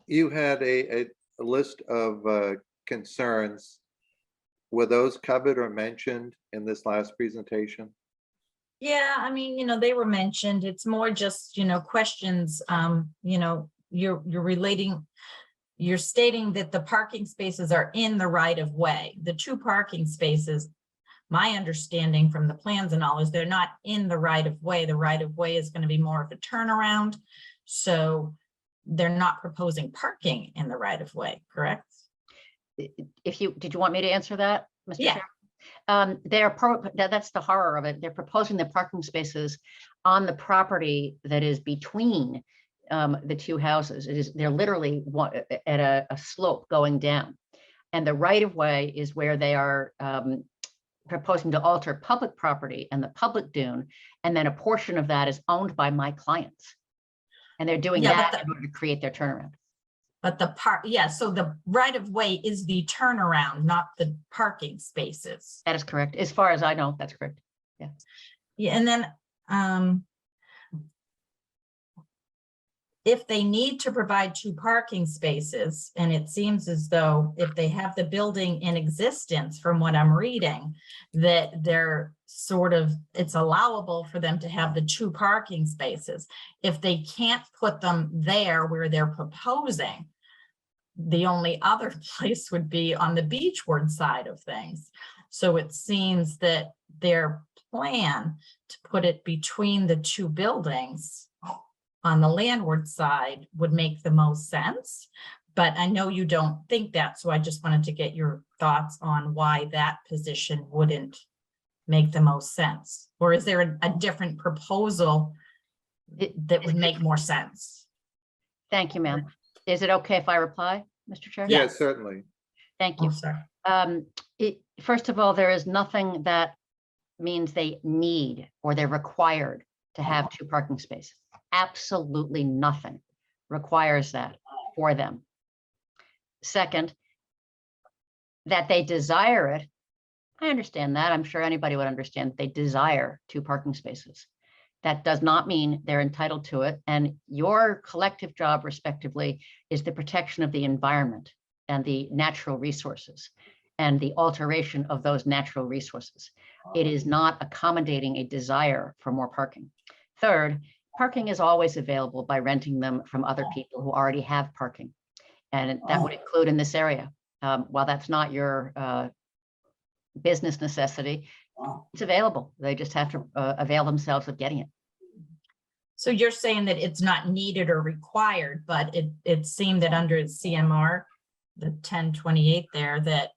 You had a list of concerns were those covered or mentioned in this last presentation? Yeah, I mean, they were mentioned. It's more just, questions, you're relating, you're stating that the parking spaces are in the right of way. The 2 parking spaces, my understanding from the plans and all is they're not in the right of way. The right of way is going to be more of a turnaround. So they're not proposing parking in the right of way, correct? Did you want me to answer that, Mr. Yeah. Chair? That's the horror of it. They're proposing the parking spaces on the property that is between the 2 houses. They're literally at a slope going down. And the right of way is where they are proposing to alter public property and the public dune. And then a portion of that is owned by my clients. And they're doing that in order to create their turnaround. But so the right of way is the turnaround, not the parking spaces. That is correct. As far as I know, that's correct. Yeah. Yeah, and then if they need to provide 2 parking spaces, and it seems as though if they have the building in existence, from what I'm reading, that they're it's allowable for them to have the 2 parking spaces. If they can't put them there where they're proposing, the only other place would be on the beachward side of things. So it seems that their plan to put it between the 2 buildings on the landward side would make the most sense. But I know you don't think that, so I just wanted to get your thoughts on why that position wouldn't make the most sense. Or is there a different proposal that would make more sense? Thank you, ma'am. Is it okay if I reply, Mr. Chair? Yes, certainly. Thank you. Sorry. First of all, there is nothing that means they need or they're required to have 2 parking spaces. Absolutely nothing requires that for them. Second, that they desire it. I understand that. I'm sure anybody would understand that they desire 2 parking spaces. That does not mean they're entitled to it. And your collective job, respectively, is the protection of the environment and the natural resources and the alteration of those natural resources. It is not accommodating a desire for more parking. Third, parking is always available by renting them from other people who already have parking. And that would include in this area. While that's not your business necessity, it's available. They just have to avail themselves of getting it. So you're saying that it's not needed or required, but it seemed that under CMR, the 1028 there, that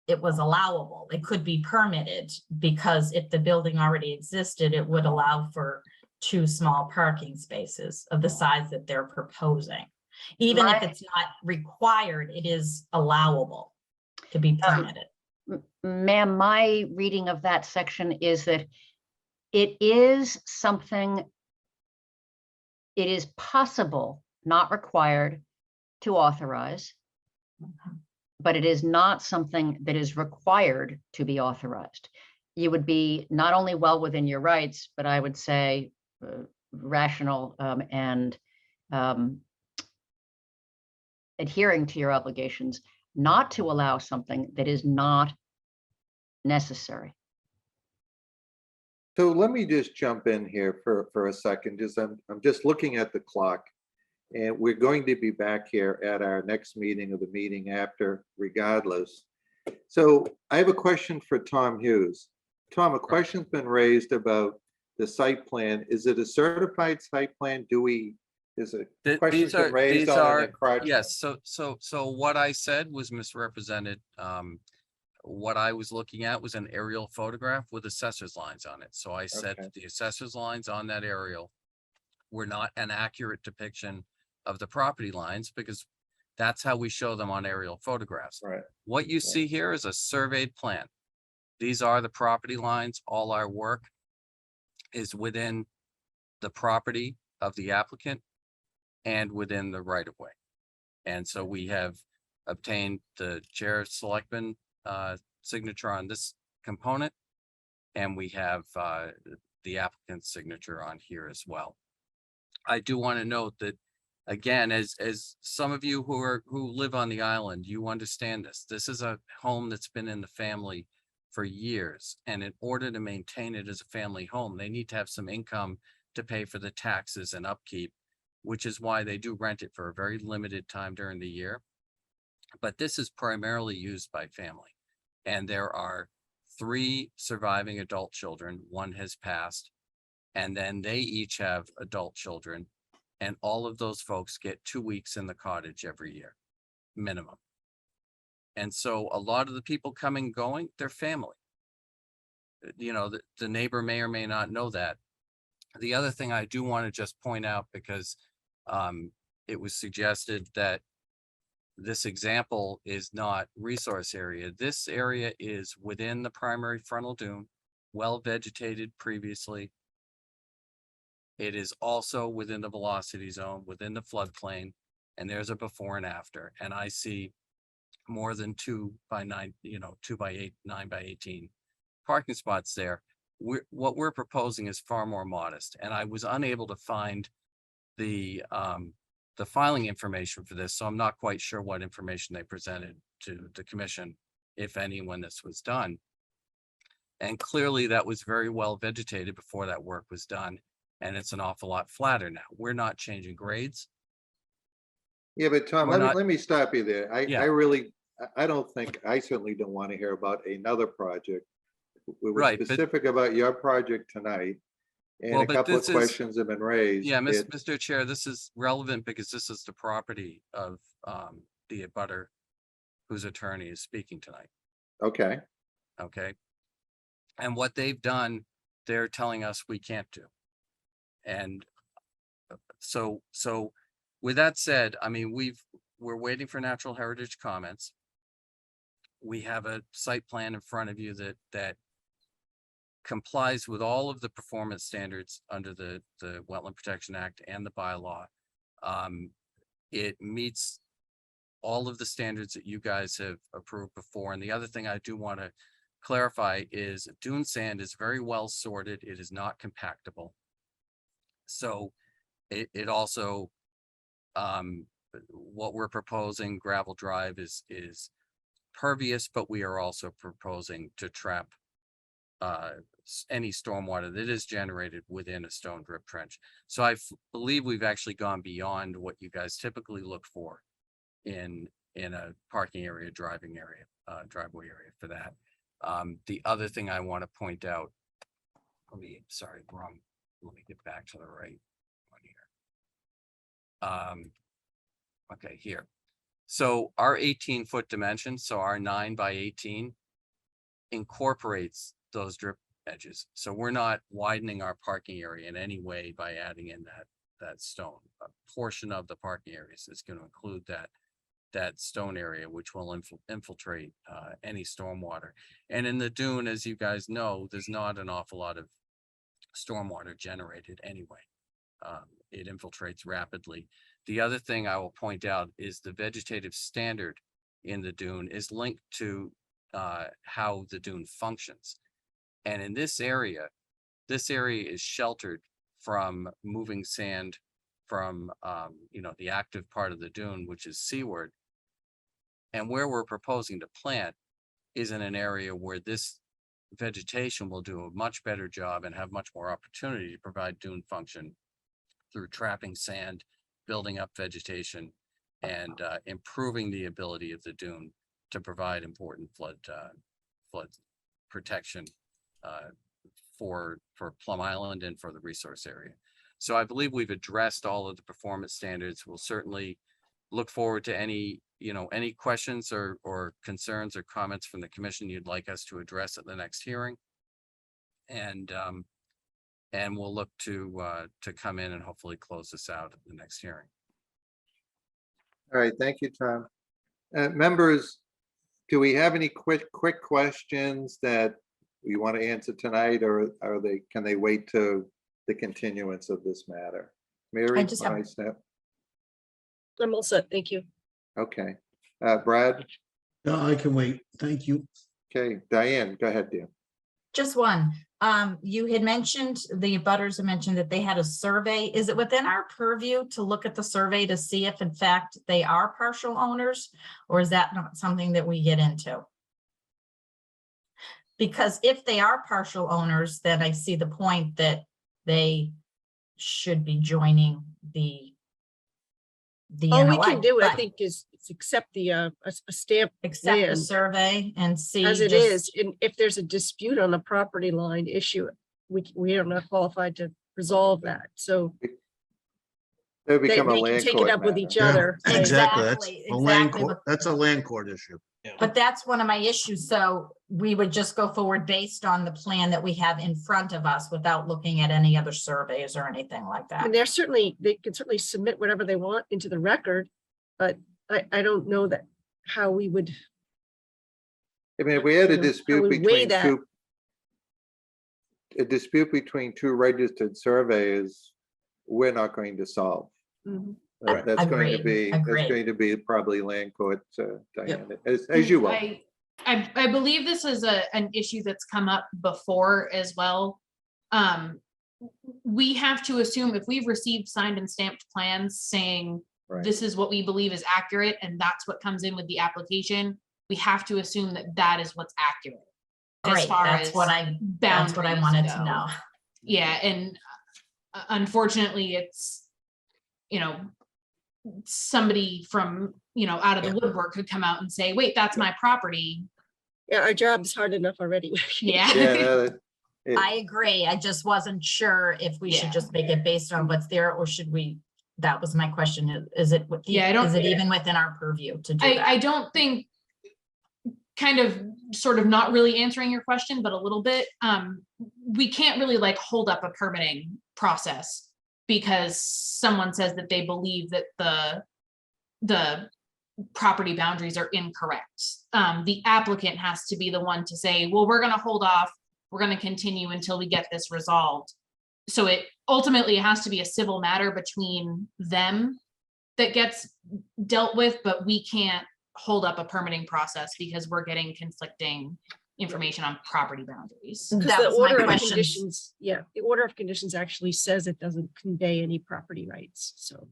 it was allowable. It could be permitted because if the building already existed, it would allow for 2 small parking spaces of the size that they're proposing. Even if it's not required, it is allowable to be permitted. Ma'am, my reading of that section is that it is something, it is possible, not required, to authorize, but it is not something that is required to be authorized. You would be not only well within your rights, but I would say rational and adhering to your obligations not to allow something that is not necessary. So let me just jump in here for a second. I'm just looking at the clock, and we're going to be back here at our next meeting or the meeting after regardless. So I have a question for Tom Hughes. Tom, a question's been raised about the site plan. Is it a certified site plan? Is a question been raised on an encroachment? Yes, so what I said was misrepresented. What I was looking at was an aerial photograph with assessor's lines on it. So I said that the assessor's lines on that aerial were not an accurate depiction of the property lines because that's how we show them on aerial photographs. Right. What you see here is a surveyed plan. These are the property lines. All our work is within the property of the applicant and within the right of way. And so we have obtained the chair selectman signature on this component, and we have the applicant's signature on here as well. I do want to note that Again, as some of you who live on the island, you understand this. This is a home that's been in the family for years. And in order to maintain it as a family home, they need to have some income to pay for the taxes and upkeep, which is why they do rent it for a very limited time during the year. But this is primarily used by family. And there are 3 surviving adult children. 1 has passed. And then they each have adult children. And all of those folks get 2 weeks in the cottage every year, minimum. And so a lot of the people coming and going, they're family. You know, the neighbor may or may not know that. The other thing I do want to just point out, because it was suggested that this example is not resource area. This area is within the primary frontal dune, well vegetated previously. It is also within the velocity zone, within the floodplain, and there's a before and after. And I see more than 2 by 9, 2 by 8, 9 by 18 parking spots there. What we're proposing is far more modest. And I was unable to find the filing information for this, so I'm not quite sure what information they presented to the commission, if any, when this was done. And clearly that was very well vegetated before that work was done. And it's an awful lot flatter now. We're not changing grades. Yeah, but Tom, We're not- let me stop you there. Yeah. I don't think, I certainly don't want to hear about another project. We were Right, but- specific about your project tonight. And Well, a but couple of this is- questions have been raised. Yeah, It- Mr. Chair, this is relevant because this is the property of the abutter whose attorney is speaking tonight. Okay, Okay. And what they've done, they're telling us we can't do. And so with that said, I mean, we're waiting for natural heritage comments. We have a site plan in front of you that complies with all of the performance standards under the Wetland Protection Act and the bylaw. It meets all of the standards that you guys have approved before. And the other thing I do want to clarify is dune sand is very well sorted. It is not compactable. So it also, what we're proposing, gravel drive is pervious, but we are also proposing to trap any stormwater that is generated within a stone drip trench. So I believe we've actually gone beyond what you guys typically look for in a parking area, driving area, driveway area for that. The other thing I want to point out, let me get back to the right one here. Okay, here. So our 18-foot dimension, so our 9 by 18 incorporates those drip edges. So we're not widening our parking area in any way by adding in that stone. A portion of the parking areas is going to include that stone area, which will infiltrate any stormwater. And in the dune, as you guys know, there's not an awful lot of stormwater generated anyway. It infiltrates rapidly. The other thing I will point out is the vegetative standard in the dune is linked to how the dune functions. And in this area is sheltered from moving sand from the active part of the dune, which is seaward. And where we're proposing to plant is in an area where this vegetation will do a much better job and have much more opportunity to provide dune function through trapping sand, building up vegetation, and improving the ability of the dune to provide important flood protection for Plum Island and for the resource area. So I believe we've addressed all of the performance standards. We'll certainly look forward to any questions or concerns or comments from the commission you'd like us to address at the next hearing. And we'll look to come in and hopefully close this out at the next hearing. all right, thank you, Tom. Members, do we have any quick questions that we want to answer tonight, or can they wait to the continuance of this matter? Mary? I just have- I'm all set. Thank you. Okay. Brad? No, I can wait. Thank you. Okay, Diane, go ahead, dear. Just one. You had mentioned, the abutters had mentioned that they had a survey. Is it within our purview to look at the survey to see if in fact they are partial owners? Or is that not something that we get into? Because if they are partial owners, then I see the point that they should be joining the All we NOI, can do, I but think, is accept the, a stamp accept the plan survey and see. as it just- is. And if there's a dispute on the property line issue, we are not qualified to resolve that. So It would they become a can land take it court up with matter. each other. Yeah, right? exactly. That's Exactly, a land exactly. court, that's a land court issue. But that's one of my issues. So we would just go forward based on the plan that we have in front of us without looking at any other surveys or anything like I mean, that. they can certainly submit whatever they want into the record, but I don't know that how we would, I mean, if we had a you know, how dispute we weigh between that. a dispute between two registered surveyors, we're not going to solve. Mhm. That's going to Agreed, be, that's agreed. going to be probably land court, Diana, as you will. I believe this is an issue that's come up before as well. We have to assume if we've received signed and stamped plans saying Right. this is what we believe is accurate and that's what comes in with the application, we have to assume that that is what's accurate. As Great, far that's as what I boundaries wanted go. to know. Yeah, and unfortunately, it's, you know, somebody from, you know, out of the woodwork could come out and say, wait, that's my property. Yeah, our job is hard enough already. Yeah. Yeah, no, I agree. I just wasn't sure if we should Yeah. just make it based on what's there, or should we, that was my question. Is it, Yeah, I don't- is it even within our purview to do I that? don't think, kind of sort of not really answering your question, but a little bit, we can't really like hold up a permitting process because someone says that they believe that the property boundaries are incorrect. The applicant has to be the one to say, well, we're gonna hold off, we're gonna continue until we get this resolved. So it ultimately has to be a civil matter between them that gets dealt with, but we can't hold up a permitting process because we're getting conflicting information on property boundaries. Because That the was my order of question. conditions, yeah, the order of conditions actually says it doesn't convey any property rights, so.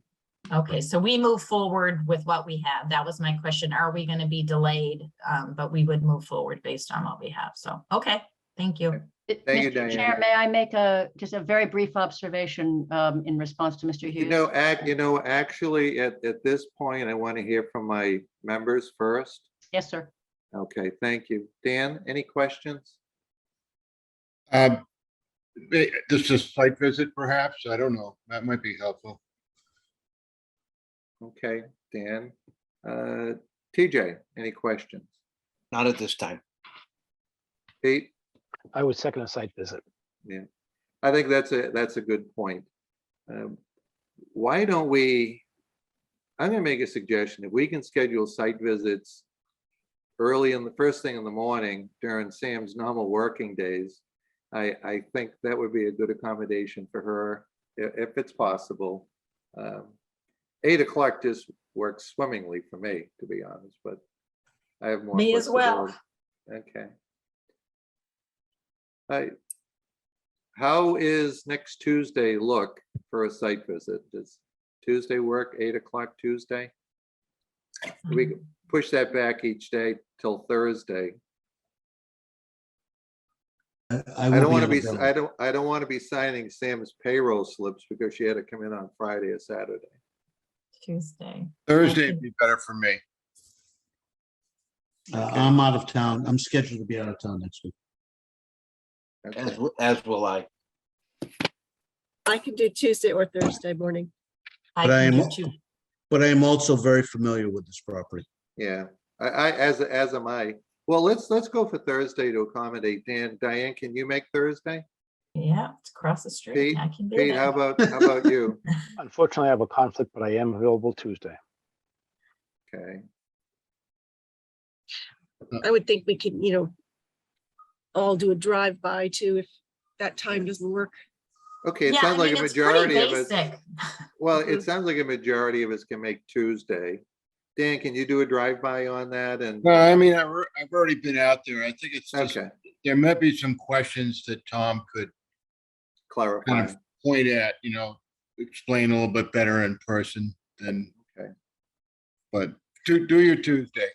Okay, so we move forward with what we have. That was my question. Are we going to be delayed? But we would move forward based on what we have. So, okay, thank you. Thank you, Mr. Chair, Diane. may I make just a very brief observation in response to Mr. Hughes? Actually, at this point, I want to hear from my members first. Yes, sir. Okay, thank you. Dan, any questions? This is site visit perhaps, I don't know, that might be helpful. Okay, Dan. TJ, any questions? Not at this time. Pete? I would second a site visit. Yeah, I think that's a good point. Why don't we, I'm gonna make a suggestion. If we can schedule site visits early in the first thing in the morning during Sam's normal working days, I think that would be a good accommodation for her if it's possible. 8 o'clock just works swimmingly for me, to be honest, but I have more. Me as well. flexibility. Okay. How is next Tuesday look for a site visit? Does Tuesday work, 8 o'clock Tuesday? We can push that back each day till Thursday. I don't want to be, I don't want to be signing Sam's payroll slips because she had to come in on Friday or Saturday. Tuesday. Thursday would be better for me. I'm out of town. I'm scheduled to be out of town next week. As will I. I can do Tuesday or Thursday morning. But I am also very familiar with this property. Yeah, as am I. Well, let's go for Thursday to accommodate Dan. Diane, can you make Thursday? Yeah, it's across the street. Pete, I can do Pete, that. how about you? Unfortunately, I have a conflict, but I am available Tuesday. Okay. I would think we can, all do a drive-by too, if that time doesn't work. Okay, it Yeah, sounds I like mean, a it's pretty majority of us. basic. Well, it sounds like a majority of us can make Tuesday. Dan, can you do a drive-by on that? And No, I mean, I've already been out there. I think it's just, okay, there might be some questions that Tom could kind Clarify. of point at, explain a little bit better in person than. Okay. But do your Tuesday.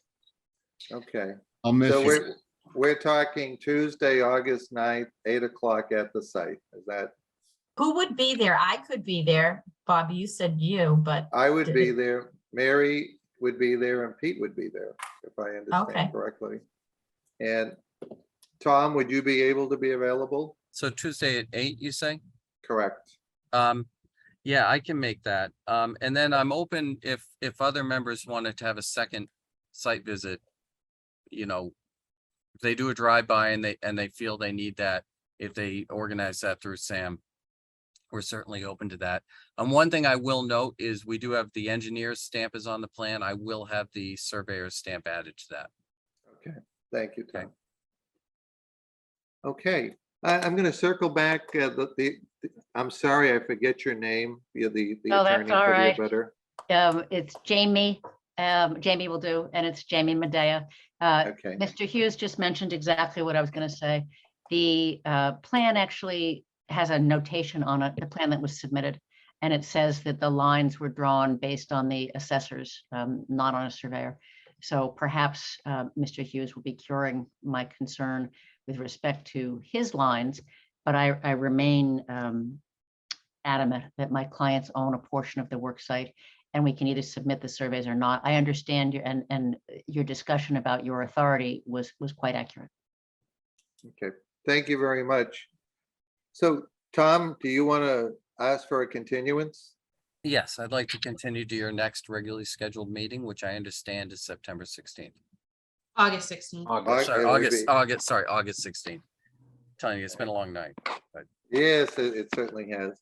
Okay. I'll miss So you. we're talking Tuesday, August 9th, 8 o'clock at the site. Is that? Who would be there? I could be there. Bobby, you said you, but. I would did be it- there. Mary would be there and Pete would be there, if I Okay. understand correctly. And Tom, would you be able to be available? So Tuesday at 8, you say? Correct. Yeah, I can make that. And then I'm open if other members wanted to have a second site visit, if they do a drive-by and they feel they need that, if they organize that through Sam, we're certainly open to that. One thing I will note is we do have the engineer's stamp is on the plan. I will have the surveyor's stamp added to that. Okay, thank you, Tom. Okay, I'm going to circle back. I'm sorry, I forget your name. You're the Oh, that's attorney all for the right. better. It's Jamie. Jamie will do, and it's Jamie Medea. Okay. Mr. Hughes just mentioned exactly what I was going to say. The plan actually has a notation on it, the plan that was submitted, and it says that the lines were drawn based on the assessors, not on a surveyor. So perhaps Mr. Hughes will be curing my concern with respect to his lines, but I remain adamant that my clients own a portion of the work site, and we can either submit the surveys or not. I understand your and your discussion about your authority was quite accurate. Okay, thank you very much. So, Tom, do you want to ask for a continuance? Yes, I'd like to continue to your next regularly scheduled meeting, which I understand is September 16th. August 16th. Sorry, it would be- August 16th. Telling you, it's been a long night. But Yes, it certainly has.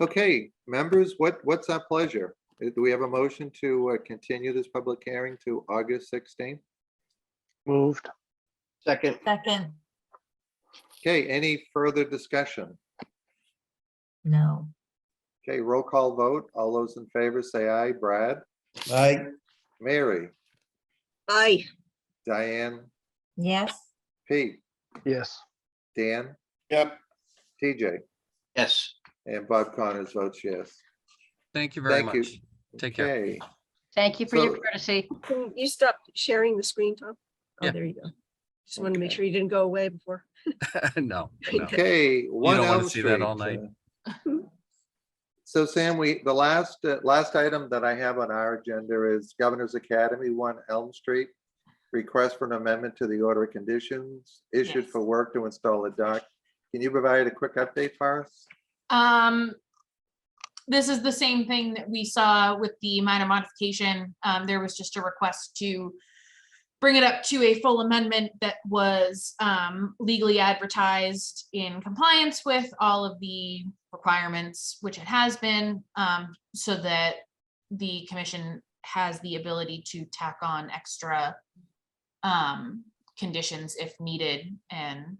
Okay, members, what's our pleasure? Do we have a motion to continue this public hearing to August 16th? Moved. Second. Second, Okay, any further discussion? no. Okay, roll call vote. All those in favor say aye. Brad, Aye. Mary, Aye. Diane, Yes, Pete, Yes. Dan, Yep. TJ, Yes. and Bob Connors votes yes. thank you very Thank you. much. Take care. Okay, Thank you for your So- courtesy. Can you stop sharing the screen, Tom? Oh, Yeah. there you go. Just wanted to make Okay. sure you didn't go away before. No. okay. You One don't want Elm to see that all Street, night. So Sam, the last item that I have on our agenda is Governor's Academy, 1 Elm Street. Request for an amendment to the order of conditions issued Yes. for work to install a dock. Can you provide a quick update for us? This is the same thing that we saw with the minor modification. There was just a request to bring it up to a full amendment that was legally advertised in compliance with all of the requirements, which it has been, so that the commission has the ability to tack on extra conditions if needed and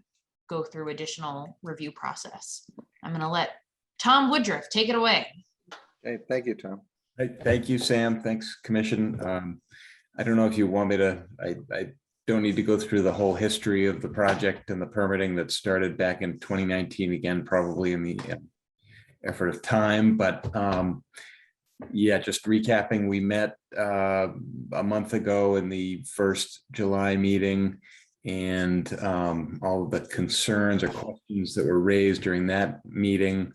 go through additional review process. I'm gonna let Tom Woodruff take it away. Okay, thank you, Tom. Thank you, Sam. Thanks, Commission. I don't know if you want me to, I don't need to go through the whole history of the project and the permitting that started back in 2019, again, probably in the effort of time, but yeah, just recapping, we met a month ago in the first July meeting, and all of the concerns or questions that were raised during that meeting.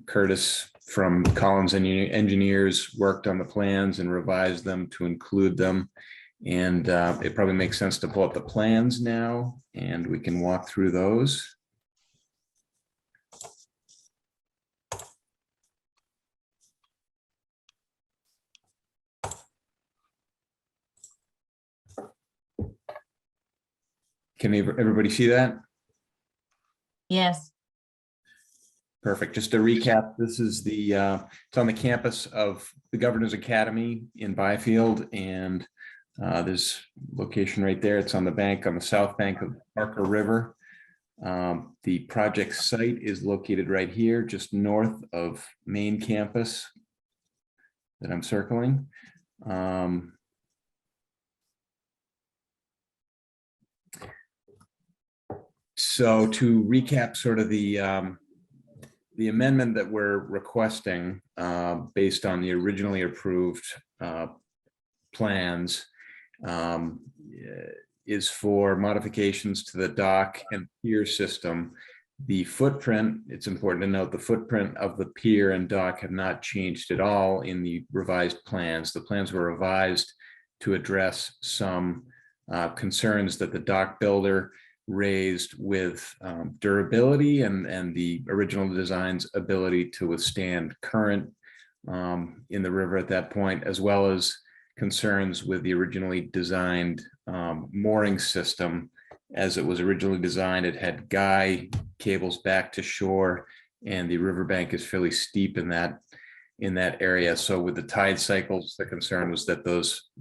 Curtis from Collins Engineers worked on the plans and revised them to include them. And it probably makes sense to pull up the plans now, and we can walk through those. Can everybody see that? yes, Perfect. Just to recap, this is the, it's on the campus of the Governor's Academy in Byfield, and there's location right there. It's on the south bank of Parker River. The project site is located right here, just north of main campus that I'm circling. So to recap sort of the amendment that we're requesting based on the originally approved plans is for modifications to the dock and pier system. The footprint, it's important to note, the footprint of the pier and dock have not changed at all in the revised plans. The plans were revised to address some concerns that the dock builder raised with durability and the original design's ability to withstand current in the river at that point, as well as concerns with the originally designed mooring system. As it was originally designed, it had guy cables back to shore, and the riverbank is fairly steep in that area. So with the tide cycles, the concern was that those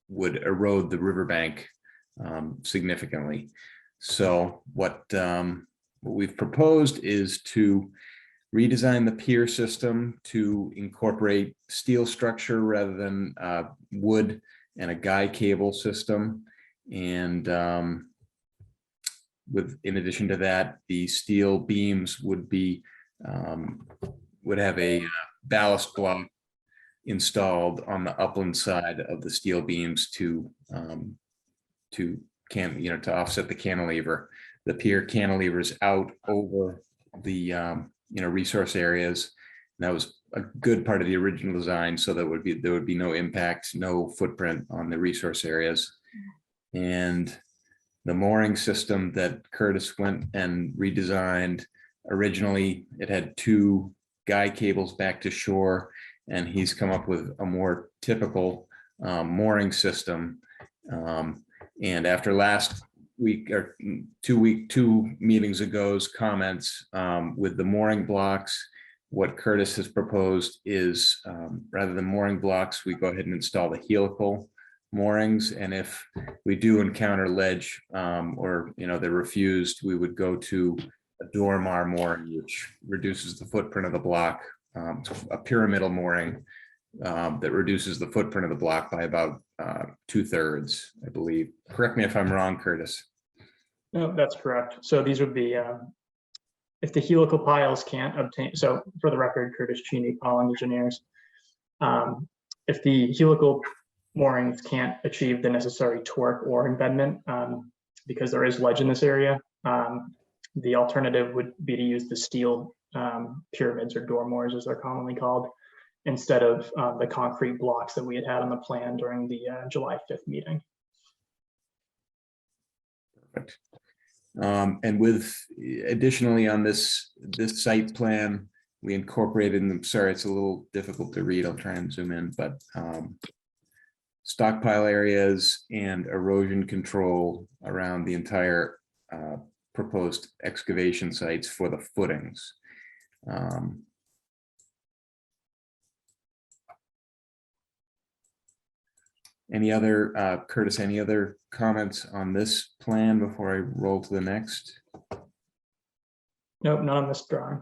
would erode the riverbank significantly. So what we've proposed is to redesign the pier system to incorporate steel structure rather than wood, and a guy cable system. And in addition to that, the steel beams would have a ballast block installed on the upland side of the steel beams to offset the cantilever. The pier cantilevers out over the resource areas. And that was a good part of the original design, so there would be no impact, no footprint on the resource areas. And the mooring system that Curtis went and redesigned, originally it had 2 guy cables back to shore, and he's come up with a more typical mooring system. And after last week or 2 meetings ago's comments with the mooring blocks, what Curtis has proposed is rather than mooring blocks, we go ahead and install the helical moorings. And if we do encounter ledge or they're refused, we would go to a dormer mooring, which reduces the footprint of the block, a pyramidal mooring that reduces the footprint of the block by about 2/3, I believe. Correct me if I'm wrong, Curtis. No, that's correct. So these would be if the helical piles can't obtain, so for the record, Curtis Cheney, Piling Engineers. If the helical moorings can't achieve the necessary torque or embedment, because there is ledge in this area, the alternative would be to use the steel pyramids, or dormers as they're commonly called, instead of the concrete blocks that we had on the plan during the July 5th meeting. Perfect. And with additionally on this site plan, we incorporated, and I'm sorry, it's a little difficult to read. I'll try and zoom in, but stockpile areas and erosion control around the entire proposed excavation sites for the footings. Any other, Curtis, any other comments on this plan before I roll to the next? Nope, not on this drawing.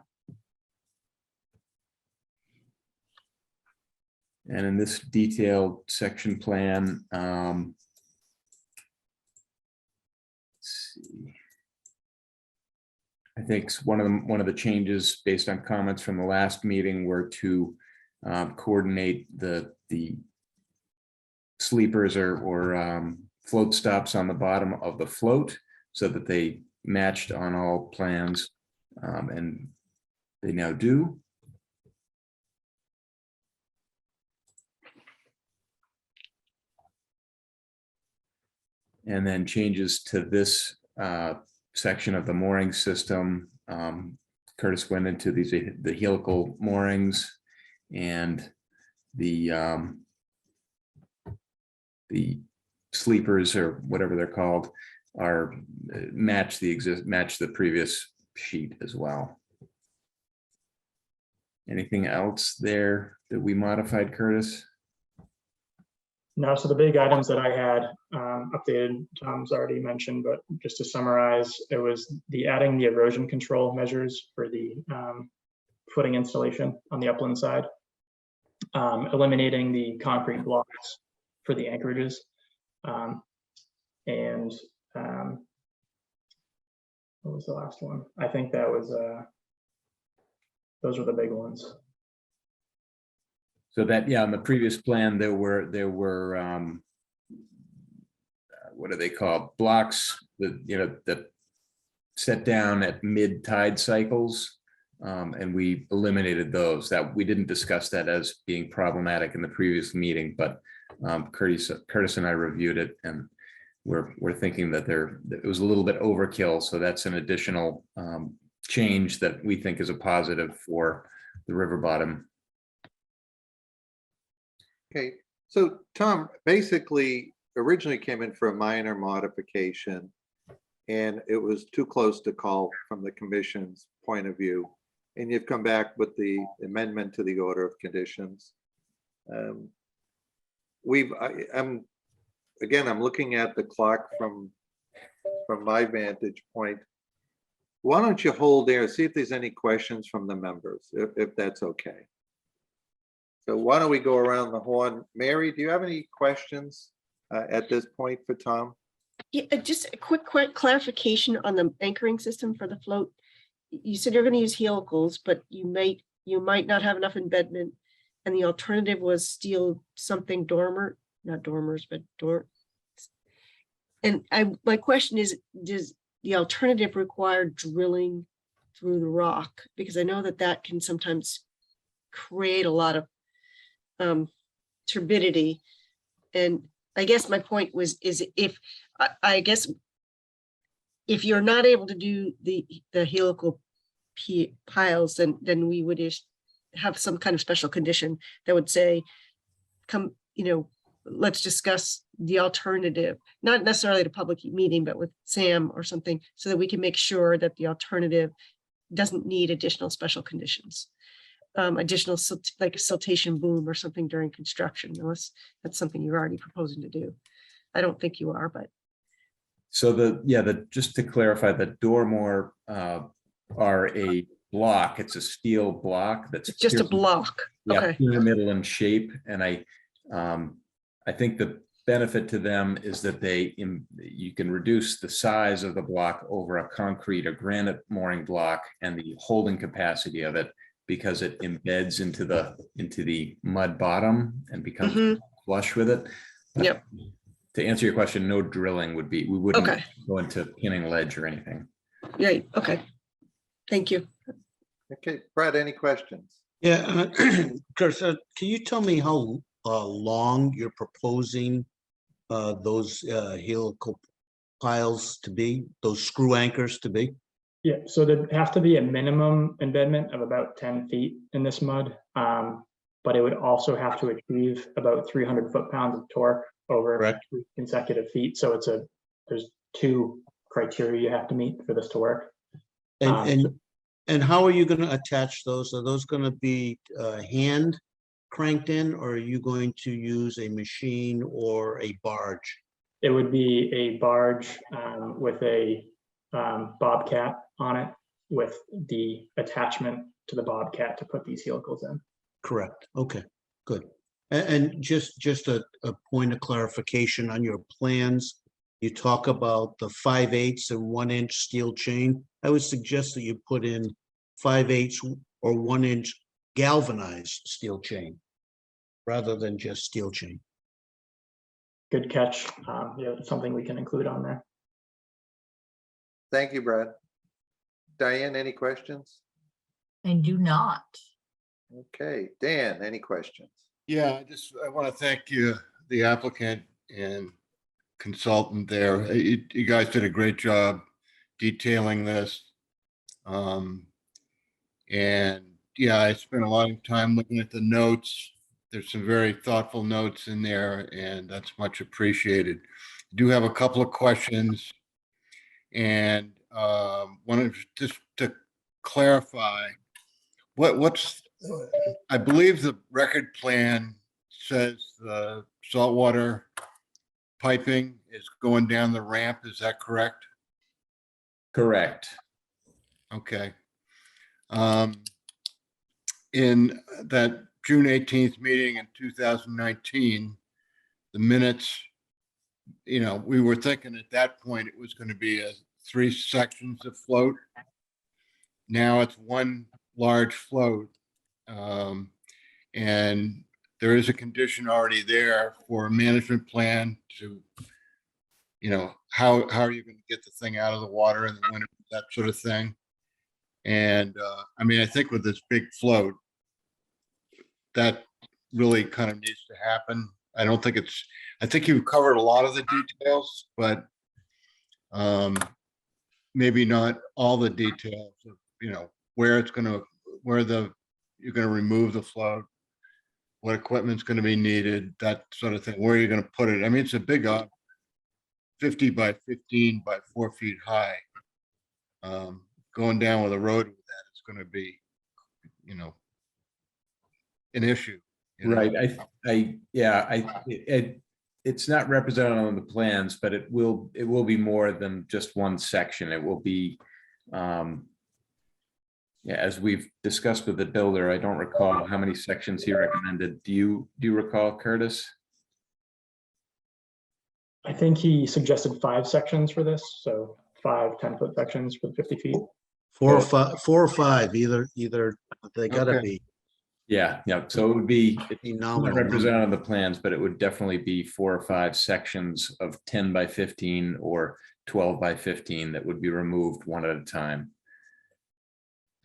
And in this detailed section plan, let's see. I think one of the changes based on comments from the last meeting were to coordinate the sleepers or float stops on the bottom of the float so that they matched on all plans, and they now do. And then changes to this section of the mooring system. Curtis went into the helical moorings, and the sleepers, or whatever they're called, are match the previous sheet as well. Anything else there that we modified, Curtis? No, so the big items that I had updated, Tom's already mentioned, but just to summarize, it was adding the erosion control measures for the footing installation on the upland side, eliminating the concrete blocks for the anchorages, and what was the last one? I think that was, those were the big ones. So that, yeah, on the previous plan, there were what are they called? Blocks that, that set down at mid tide cycles. And we eliminated those. That we didn't discuss that as being problematic in the previous meeting, but Curtis and I reviewed it, and we're thinking that it was a little bit overkill. So that's an additional change that we think is a positive for the river bottom. Okay, so Tom, basically originally came in for a minor modification, and it was too close to call from the commission's point of view. And you've come back with the amendment to the order of conditions. I'm looking at the clock from my vantage point. Why don't you hold there, see if there's any questions from the members, if that's okay. So why don't we go around the horn? Mary, do you have any questions at this point for Tom? Yeah, just a quick clarification on the anchoring system for the float. You said you're going to use helicals, but you might not have enough embedment, and the alternative was steel something dormer, not dormers, but And my question is, does the alternative require drilling through the rock? Because I know that can sometimes create a lot of turbidity. And I guess my point is if you're not able to do the helical piles, then we would have some kind of special condition that would say, let's discuss the alternative, not necessarily at a public meeting, but with Sam or something, so that we can make sure that the alternative doesn't need additional special conditions. Additional like a siltation boom or something during construction, unless that's something you're already proposing to do. I don't think you are, but. So just to clarify, the dormer are a block. It's a steel block that's just a block. Yeah, okay. Pyramidal in shape, and I think the benefit to them is that you can reduce the size of the block over a concrete or granite mooring block and the holding capacity of it, because it embeds into the mud bottom and becomes flush with it. Yep. To answer your question, no drilling we wouldn't go into pinning ledge or anything. Right. Okay. Thank you. Okay, Brad, any questions? Yeah, Chris, can you tell me how long you're proposing those helical piles to be, those screw anchors to be? Yeah, so there have to be a minimum embedment of about 10 feet in this mud, but it would also have to achieve about 300 foot-pounds of torque over 3 consecutive feet. So there's 2 criteria you have to meet for this to work. And how are you going to attach those? Are those going to be hand cranked in, or are you going to use a machine or a barge? It would be a barge with a bobcat on it, with the attachment to the bobcat to put these helicals in. Correct. Okay, good. And just a point of clarification on your plans. You talk about the 5/8 and 1 inch steel chain. I would suggest that you put in 5/8 or 1 inch galvanized steel chain rather than just steel chain. Good catch. Yeah, that's something we can include on there. Thank you, Brad. Diane, any questions? I do not. Okay, Dan, any questions? Yeah, I want to thank you, the applicant and consultant there. You guys did a great job detailing this. And yeah, I spent a lot of time looking at the notes. There's some very thoughtful notes in there, and that's much appreciated. I do have a couple of questions, and wanted just to clarify I believe the record plan says the saltwater piping is going down the ramp. Is that correct? Correct. Okay. In that June 18th meeting in 2019, the minutes, we were thinking at that point it was going to be a 3 sections of float. Now it's one large float. And there is a condition already there for a management plan to, you know, how are you going to get the thing out of the water in the winter, that sort of thing. And I mean, I think with this big float, that really kind of needs to happen. I don't think it's, I think you've covered a lot of the details, but maybe not all the details of, you know, where it's going to, where you're going to remove the float, what equipment's going to be needed, that sort of thing, where you're going to put it. I mean, it's a big 50 by 15 by 4 feet high. Going down with a road with that is going to be, you know, an issue. You know? Right. It's not represented on the plans, but it will be more than just one section. It will be, as we've discussed with the builder, I don't recall how many sections he recommended. Do you recall, Curtis? I think he suggested 5 sections for this. So 5 10-foot sections for 50 feet. 4 or 5, either they gotta Okay. be. Yeah. So it would be nominal not represented on the plans, but it would definitely be 4 or 5 sections of 10 by 15 or 12 by 15 that would be removed one at a time.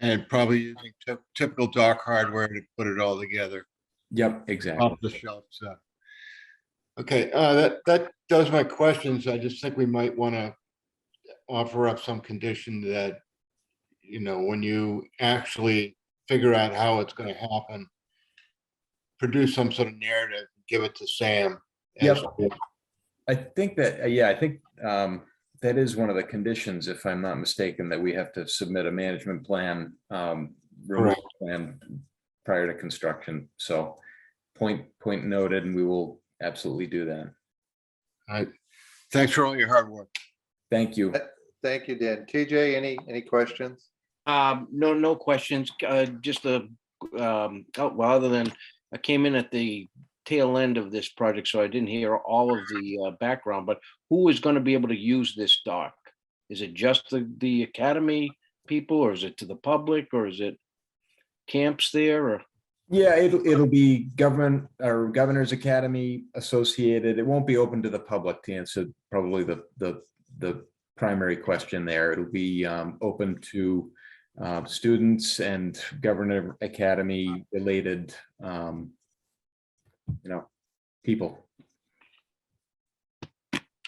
And probably using typical dock hardware to put it all together. Yep, exactly. Off the shelf stuff. Okay, that does my questions. I just think we might want to offer up some condition that, you know, when you actually figure out how it's going to happen, produce some sort of narrative, give it to Sam. Yep. I think that, that is one of the conditions, if I'm not mistaken, that we have to submit a management plan, removal plan prior to construction. So point noted, and we will absolutely do that. All right. Thanks for all your hard work. Thank you. Thank you, Dan. TJ, any questions? No questions. Just other than I came in at the tail end of this project, so I didn't hear all of the background, but who is going to be able to use this dock? Is it just the academy people, or is it to the public, or is it camps there? Or Yeah, it'll be government or Governor's Academy associated. It won't be open to the public, to answer probably the primary question there. It'll be open to students and Governor Academy related people.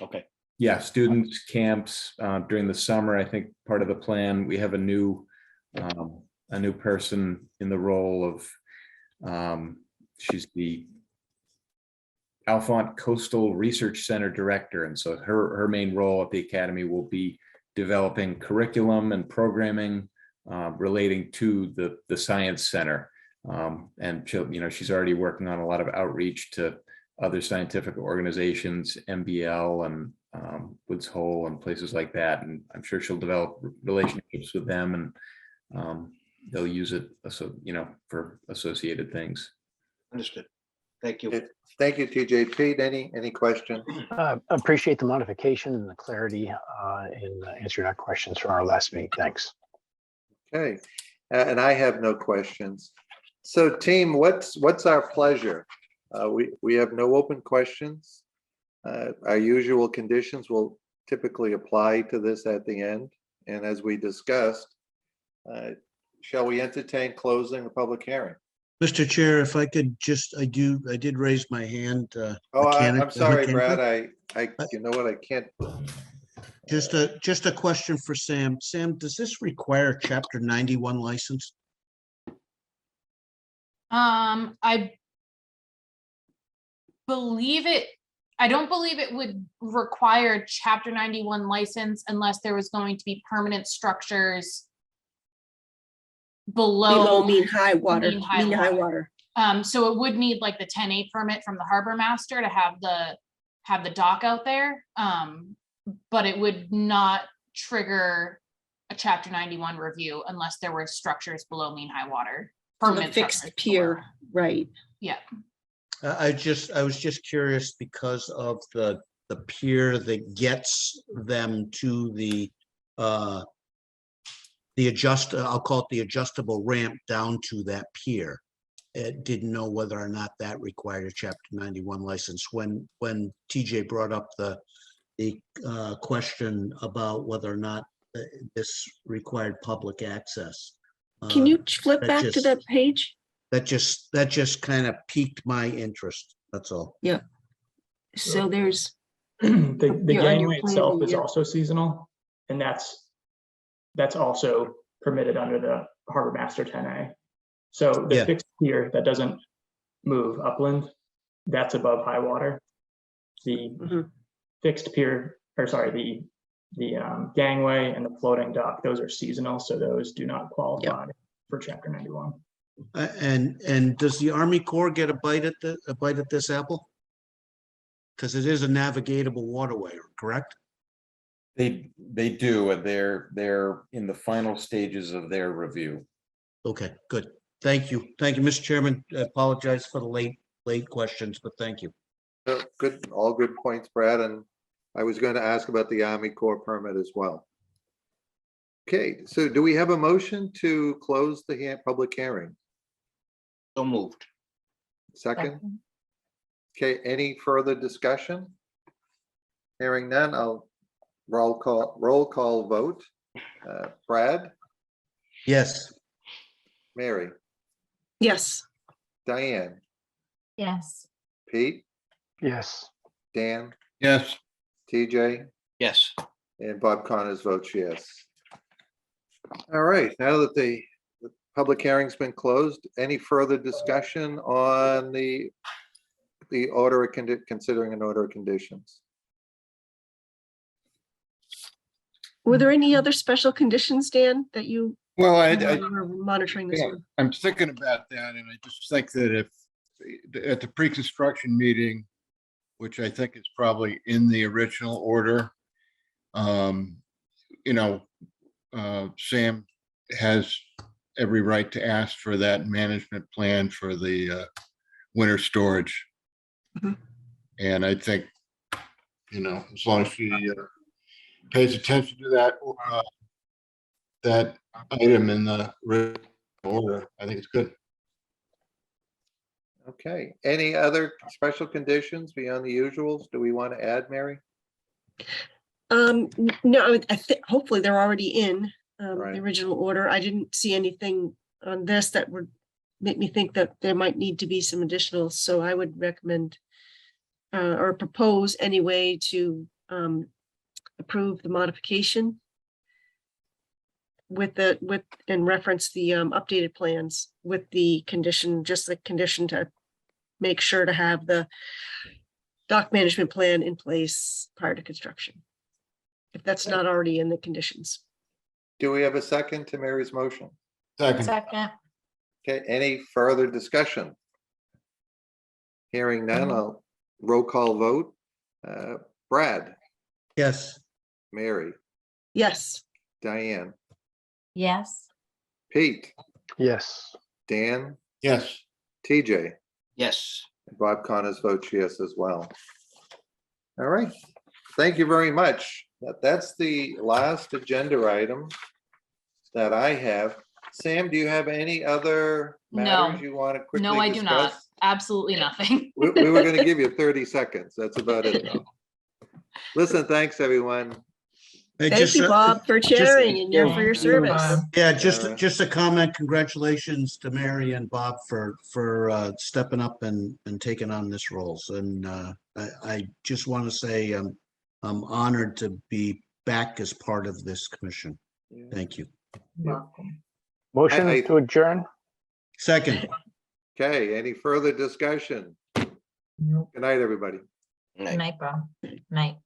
Okay. Yeah, students, camps during the summer. I think part of the plan, we have a new person in the role of she's the Alphont Coastal Research Center Director, and so her main role at the academy will be developing curriculum and programming relating to the science center. And she's already working on a lot of outreach to other scientific organizations, MBL and Woods Hole and places like that. And I'm sure she'll develop relationships with them, and they'll use it, for associated things. Understood. Thank you. Thank you, TJ. Pete, any question? Appreciate the modification and the clarity in answering our questions from our last meeting. Thanks. Okay, and I have no questions. So team, what's our pleasure? We have no open questions. Our usual conditions will typically apply to this at the end. And as we discussed, shall we entertain closing the public hearing? Mr. Chair, if I could just, I did raise my hand. I'm sorry, Brad. You know what? I can't. Just a question for Sam. Sam, does this require Chapter 91 license? I don't believe it would require Chapter 91 license unless there was going to be permanent structures below mean high water. So it would need like the 10A permit from the harbor master to have the dock out there. But it would not trigger a Chapter 91 review unless there were structures below mean high water. Permanent fixed pier, right? Yeah. I was just curious because of the pier that gets them to the I'll call it the adjustable ramp down to that pier. It didn't know whether or not that required a Chapter 91 license. When TJ brought up the question about whether or not this required public access. Can you flip that back to just- that page? That just kind of piqued my interest. That's all. Yeah. So there's, The You're on your gangway plan, itself is yeah. also seasonal, and that's also permitted under the Harbor Master 10A. So the Yeah. fixed pier that doesn't move upland, that's above high water. The Mhm. fixed pier, or sorry, the gangway and the floating dock, those are seasonal, so those do not qualify for Chapter 91. And does the Army Corps get a bite at this apple? Because it is a navigatable waterway, correct? They do, and they're in the final stages of their review. Okay, good. Thank you. Thank you, Mr. Chairman. I apologize for the late questions, but thank you. Good, all good points, Brad, and I was going to ask about the Army Corps permit as well. Okay, so do we have a motion to close the public hearing? So moved. Second? Okay, any further discussion? Hearing none, I'll roll call vote. Brad, Yes. Mary, yes. Diane, Yes. Pete, Yes. Dan, Yes. TJ, Yes. and Bob Connors votes yes. All right, now that the public hearing's been closed, any further discussion on the order of considering an order of conditions? Were there any other special conditions, Dan, that you Well, were monitoring this one? I'm thinking about that, and I just think that if at the pre-construction meeting, which I think is probably in the original order, Sam has every right to ask for that management plan for the winter storage. Mhm. And I think, as long as she pays attention to that item in the written order, I think it's good. Okay, any other special conditions beyond the usuals? Do we want to add, Mary? No, I think hopefully they're already in Right. the original order. I didn't see anything on this that would make me think that there might need to be some additional, so I would recommend or propose anyway to approve the modification and reference the updated plans with the condition, just the condition to make sure to have the dock management plan in place prior to construction, if that's not already in the conditions. Do we have a second to Mary's motion? Second. Okay, any further discussion? Hearing none, I'll roll call vote. Brad, Yes. Mary, Yes. Diane, Yes. Pete, Yes. Dan, Yes. TJ, Yes. and Bob Connors votes yes as well. All right, thank you very much. That's the last agenda item that I have. Sam, do you have any other matters you want to quickly No, I do not. discuss? Absolutely nothing. We were going to give you 30 seconds. That's about it, though. Listen, thanks, everyone. Hey, Thank you, Bob, for chairing and for your service. Yeah, just a comment. Congratulations to Mary and Bob for stepping up and taking on this roles. And I just want to say I'm honored to be back as part of this commission. Thank you. Motion I- to adjourn? Second. Okay, any further discussion? Good night, everybody. Good night, Bob. Night.